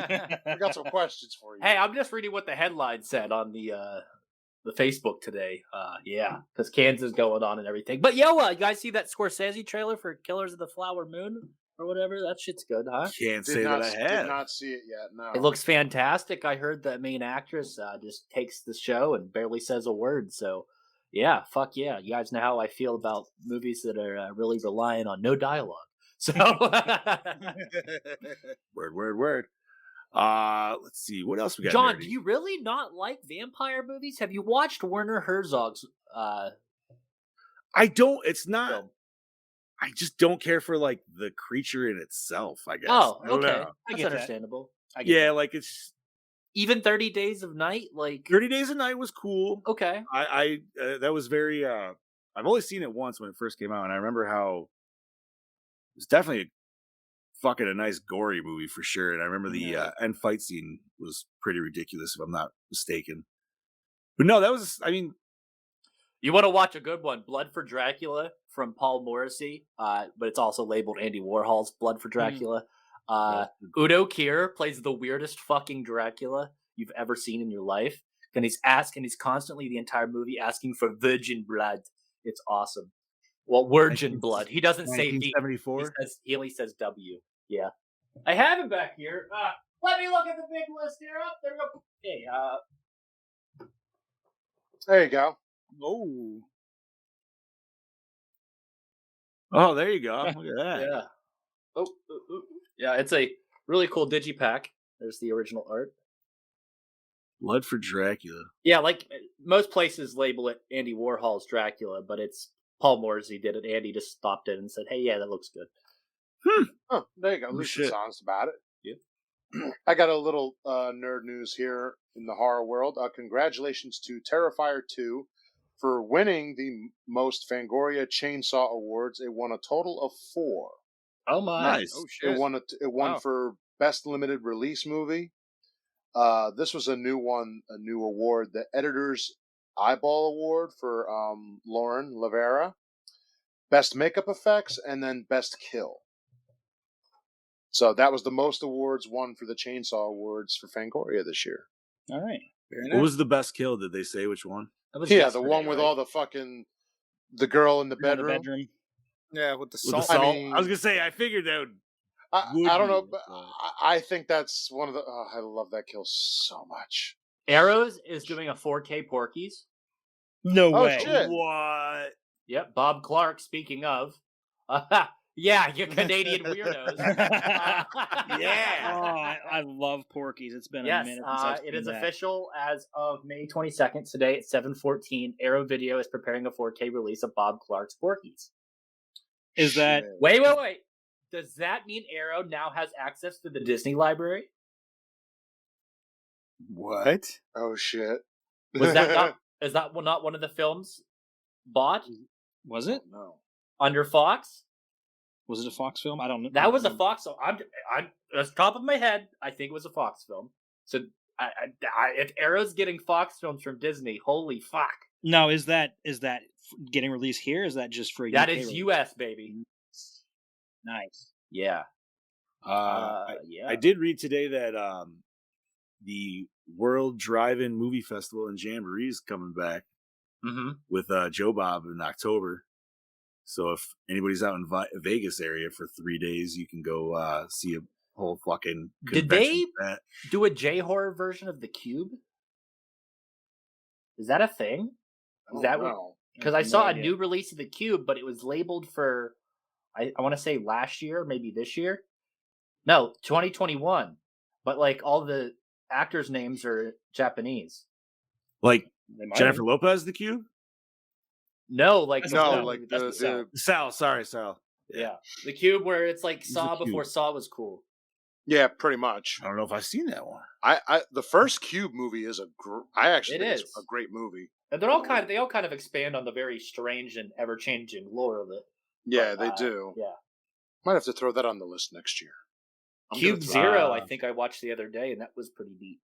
got some questions for you. Hey, I'm just reading what the headline said on the Facebook today. Yeah, because Kansas is going on and everything. But yo, you guys see that Scorsese trailer for Killers of the Flower Moon or whatever? That shit's good, huh? Can't say that I have. Did not see it yet. No. It looks fantastic. I heard the main actress just takes the show and barely says a word. So, yeah, fuck yeah. You guys know how I feel about movies that are really relying on no dialogue. So, Word. Let's see. What else we got? John, nerdy? do you really not like vampire movies? Have you watched Werner Herzog's I don't. It's not. film? I just don't care for like the creature in itself. I guess. Oh, I don't okay. know. That's get that. understandable. I get Yeah, that. like it's Even 30 Days of Night, like 30 Days a Night was cool. okay. I that was very. I've only seen it once when it first came out, and I remember how it was definitely fucking a nice gory movie for sure. And I remember the end fight scene was pretty ridiculous, if I'm not mistaken. But no, that was. I mean, You want to watch a good one, Blood for Dracula from Paul Morrissey, but it's also labeled Andy Warhol's Blood for Dracula. Udo Kier plays the weirdest fucking Dracula you've ever seen in your life. And he's constantly the entire movie asking for virgin blood. It's awesome. Well, virgin blood. He doesn't say V. 1974. He only says W. Yeah. I have him back here. Let me look at the big list here. Up there. Okay. There you go. Oh, there you go. Look at that. Yeah. Yeah, it's a really cool digipack. There's the original art. Blood for Dracula. Yeah, like most places label it Andy Warhol's Dracula, but it's Paul Morrissey did it. Andy just stopped it and said, "Hey, yeah, that looks good." Oh, there you go. At Oh, least shit. it's honest about it. Yeah. I got a little nerd news here in the horror world. Congratulations to Terrifier 2 for winning the most Fangoria Chainsaw Awards. It won a total of 4. Oh my! Nice. Oh shit. It won Wow. for Best Limited Release Movie. This was a new award, the Editor's Eyeball Award for Lauren Lavera, Best Makeup Effects, and then Best Kill. So that was the most awards won for the Chainsaw Awards for Fangoria this year. All right. What was the best kill? Did they say which one? That was Yeah, the yesterday, one with right? all the girl in the In the bedroom. bedroom. Yeah, with the With the salt. salt? mean- I was gonna say. I figured that would. I don't know, be, but but- I think that's one of the. Oh, I love that kill so much. Arrows is doing a 4K Porky's. No Oh, way. shit. What? Yep, Bob Clark. Speaking of, yeah, you Canadian weirdos. Yeah. Oh, I love Porky's. It's been a Yes, minute since I've it seen is that. official as of May 22nd. Today at 7:14, Arrow Video is preparing a 4K release of Bob Clark's Porky's. Is that Shit. Wait. Does that mean Arrow now has access to the Disney library? What? Oh shit! Was that not? Is that not one of the films bought was it? No. under Fox? Was it a Fox film? I don't know. That was a Fox. So I'm at the top of my head. I think it was a Fox film. So if Arrow's getting Fox films from Disney, holy fuck! No, is that getting released here? Is that just for That UK is release? U.S. baby. Nice. Yeah. Yeah. I did read today that the World Drive-In Movie Festival and Jamboree is coming back Mm-hmm. with Joe Bob in October. So if anybody's out in Vegas area for 3 days, you can go see a whole fucking Did convention they for that. do a J-horror version of The Cube? Is that a thing? Is that what? Because I saw a new release of The Cube, but it was labeled for, I want to say last year, maybe this year. No, 2021. But like all the actors' names are Japanese. Like They might Jennifer have. Lopez, The Cube? No, like That's the a No, Saw. like That's the Saw. Sal, sorry, Sal. yeah, the Cube where it's like He's Saw a before Cube. Saw was cool. yeah, pretty much. I don't know if I've seen that one. I the first Cube movie is I actually It think it's is. a great movie. And they all kind of expand on the very strange and ever changing lore of it. Yeah, But, they do. Yeah. Might have to throw that on the list next year. Cube Zero, I think I watched the other day, and that was pretty neat.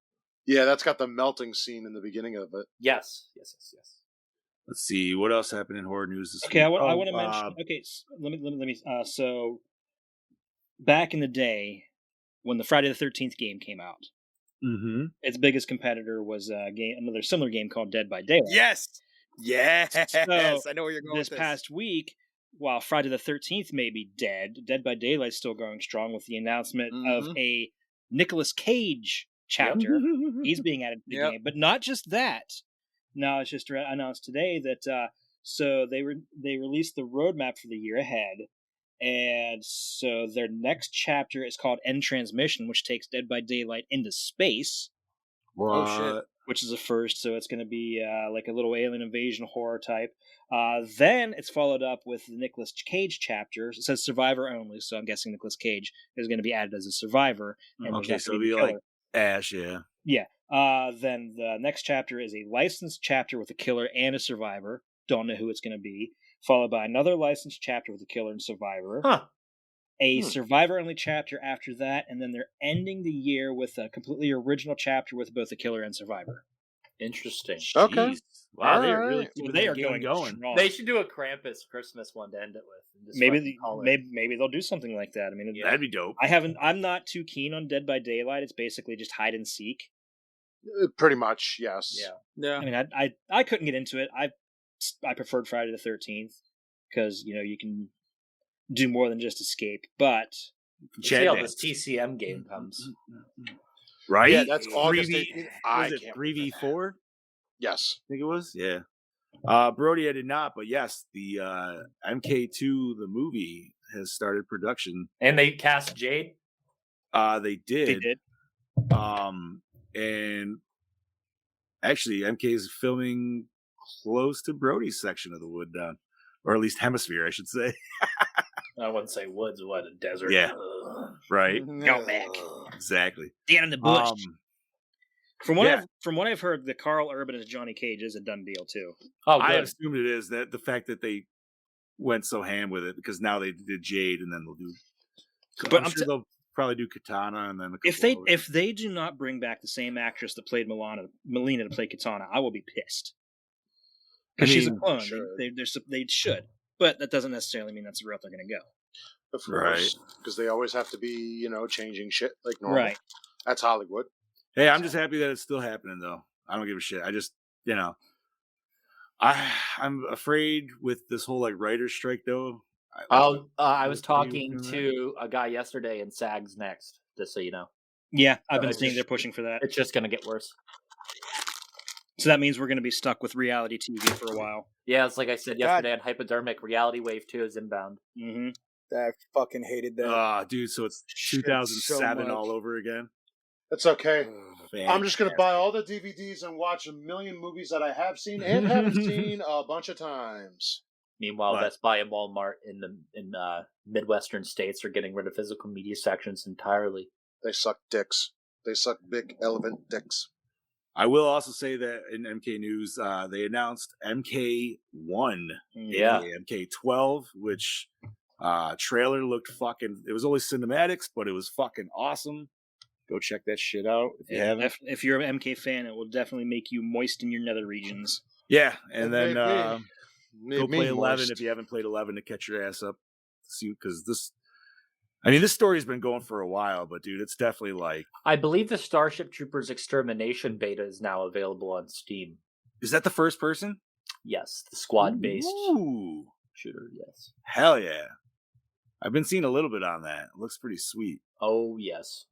Yeah, that's got the melting scene in the beginning of it. Yes. Let's see what else happened in horror news this Okay, week. I want to mention. Okay, let me. So back in the day, when the Friday the 13th game came out, its biggest competitor was another similar game called Dead by Daylight. Yes. So, I know where you're going this with this. past week, while Friday the 13th may be dead, Dead by Daylight's still going strong with the announcement of a Nicolas Cage chapter. He's being added to the game, but not just that. No, it's just announced today that so they released the roadmap for the year ahead, and so their next chapter is called End Transmission, which takes Dead by Daylight into space. Oh shit! Which is a first, so it's going to be like a little alien invasion horror type. Then it's followed up with the Nicolas Cage chapter. It says survivor only, so I'm guessing Nicolas Cage is going to be added as a survivor. And Okay, so it'll be like Ash, yeah. Yeah. Then the next chapter is a licensed chapter with a killer and a survivor. Don't know who it's going to be. Followed by another licensed chapter with a killer and survivor. A survivor-only chapter after that, and then they're ending the year with a completely original chapter with both a killer and survivor. Interesting. Okay. Jeez. Wow, they're really They are going. strong. They should do a Krampus Christmas one to end it with. And just Maybe they'll do something like that. I mean, that'd be dope. I'm not too keen on Dead by Daylight. It's basically just hide and seek. Pretty much, yes. Yeah. I mean, I couldn't get into it. I preferred Friday the 13th because you can do more than just escape. But see how this TCM game comes, right? Yeah, that's August 18th. Was it 3v4? Yes, I think it was. Yeah. Brody, I did not, but yes, the MK2 the movie has started production, and they cast Jade. They did. They did. And actually, MK is filming close to Brody's section of the wood down, or at least hemisphere, I should say. I wouldn't say woods. What, a desert? Yeah. Right. Go back. Exactly. Down in the bush. From what I've heard, the Carl Urban as Johnny Cage is a done deal too. Oh, good. I assumed it is that the fact that they went so ham with it because now they did Jade and then they'll do. But I'm sure they'll probably do Katana and then if they do not bring back the same actress that played Melina to play Katana, I will be pissed because she's a clone. They should, but that doesn't necessarily mean that's the route they're going to go. Of course, because they always have to be changing shit like normal. Right. That's Hollywood. Hey, I'm just happy that it's still happening, though. I don't give a shit. I just, I'm afraid with this whole writer's strike, though. I was talking to a guy yesterday, and SAG's next. Just so you know. Yeah, I've been seeing they're pushing for that. It's just going to get worse. So that means we're going to be stuck with reality TV for a while. Yeah, it's like I said yesterday on Hypodermic. Reality Wave 2 is inbound. Mm-hmm. I fucking hated that. Dude, so it's 2007 so all over again. It's okay. Fantastic. I'm just going to buy all the DVDs and watch a million movies that I have seen and haven't seen a bunch of times. Meanwhile, Best Buy and Walmart in Midwestern states are getting rid of physical media sections entirely. They suck dicks. They suck big elephant dicks. I will also say that in MK News, they announced MK1, MK12, which trailer looked fucking. It was only cinematics, but it was fucking awesome. Go check that shit out if you haven't. If you're an MK fan, it will definitely make you moist in your nether regions. Yeah, and then go play 11 moist. if you haven't played 11 to catch your ass up. See, because this story's been going for a while, but dude, it's definitely I believe the Starship Troopers Extermination beta is now available on Steam. Is that the first person? Yes, the squad-based Ooh. shooter. Yes. Hell yeah! I've been seeing a little bit on that. It looks pretty sweet. Oh yes.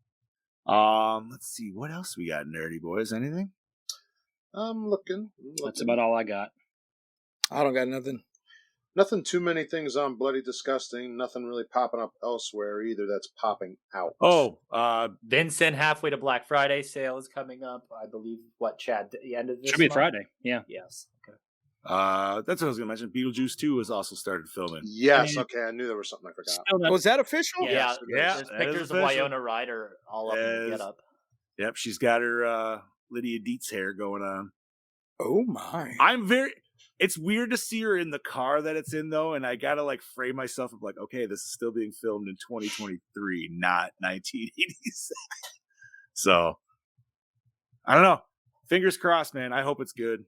Let's see what else we got, nerdy boys. Anything? I'm looking. That's about all I got. I don't got nothing. Nothing too many things on Bloody Disgusting. Nothing really popping up elsewhere either that's popping out. Oh, Vincent halfway to Black Friday sale is coming up. I believe, Chad, the end of this Should be month? Friday. Yeah. Yes. Okay. That's what I was gonna mention. Beetlejuice 2 has also started filming. Yes, okay, I knew there was something I forgot. Still not- Was that official? Yeah, Yeah, there's that is pictures of official. Winona Ryder all up in the Yes. get up. Yep, she's got her Lydia Dietz hair going on. Oh my! It's weird to see her in the car that it's in though, and I gotta like frame myself of like, okay, this is still being filmed in 2023, not 1980s. So I don't know. Fingers crossed, man. I hope it's good.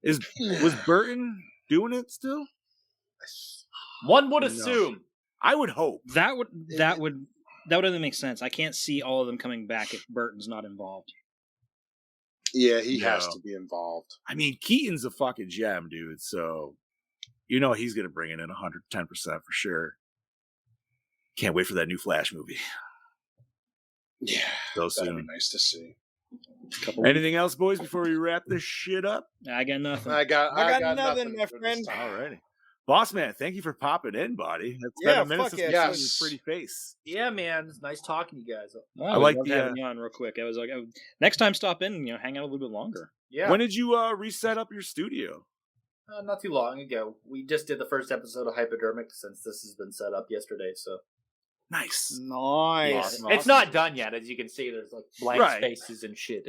Was Burton doing it still? One would No. assume. I would hope. That would only make sense. I can't see all of them coming back if Burton's not involved. Yeah, he has No. to be involved. I mean, Keaton's a fucking gem, dude. So you know he's gonna bring it in 110% for sure. Can't wait for that new Flash movie. Yeah, So that'd be soon. nice to see. Anything else, boys, before we wrap this shit up? I got nothing. I got nothing, my for this friend. time. Alrighty. Boss man, thank you for popping in, buddy. It's Yeah, been a minute fuck since yeah, we saw yes. your pretty face. Yeah, man. It's nice talking to you guys. Well, I we like loved the, having you on real quick. I was like, next time stop in and hang out a little bit longer. Yeah. When did you reset up your studio? Not too long ago. We just did the first episode of Hypodermic since this has been set up yesterday. So Nice. Nice. It's not done yet, as you can see. There's like blank Right. spaces and shit.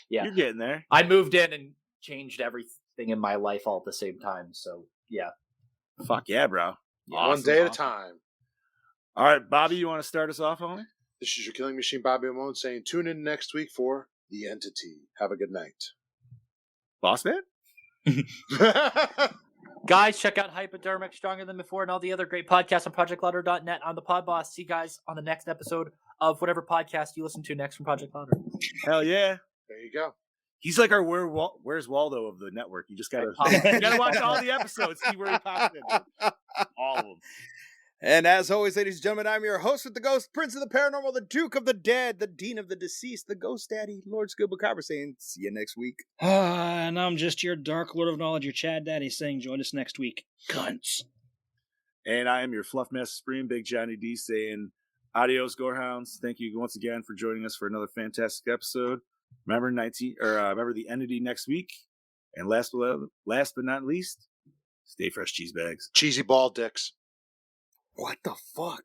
You're getting there. I moved in and changed everything in my life all at the same time. So yeah. Fuck yeah, bro. One day at a time. All right, Bobby, you want to start us off, homie? This is your Killing Machine, Bobby Amone, saying tune in next week for The Entity. Have a good night. Boss man? Guys, check out Hypodermic, Stronger Than Before, and all the other great podcasts on ProjectLouder.net. On the Pod Boss. See you guys on the next episode of whatever podcast you listen to next from Project Louder. Hell yeah. There you go. He's like our Where's Waldo of the network. You just gotta watch all the episodes, see where he pops in. All of them. And as always, ladies and gentlemen, I'm your host with the Ghost, Prince of the Paranormal, the Duke of the Dead, the Dean of the Deceased, the Ghost Daddy, Lord Scuba saying, see you next week. And I'm just your Dark Lord of Knowledge, your Chad Daddy, saying join us next week. Cunts. And I am your Fluff Master Supreme, Big Johnny D, saying adios, Gorehounds. Thank you once again for joining us for another fantastic episode. Remember the Entity next week. And last but not least, stay fresh, cheese bags. Cheesy ball dicks. What the fuck?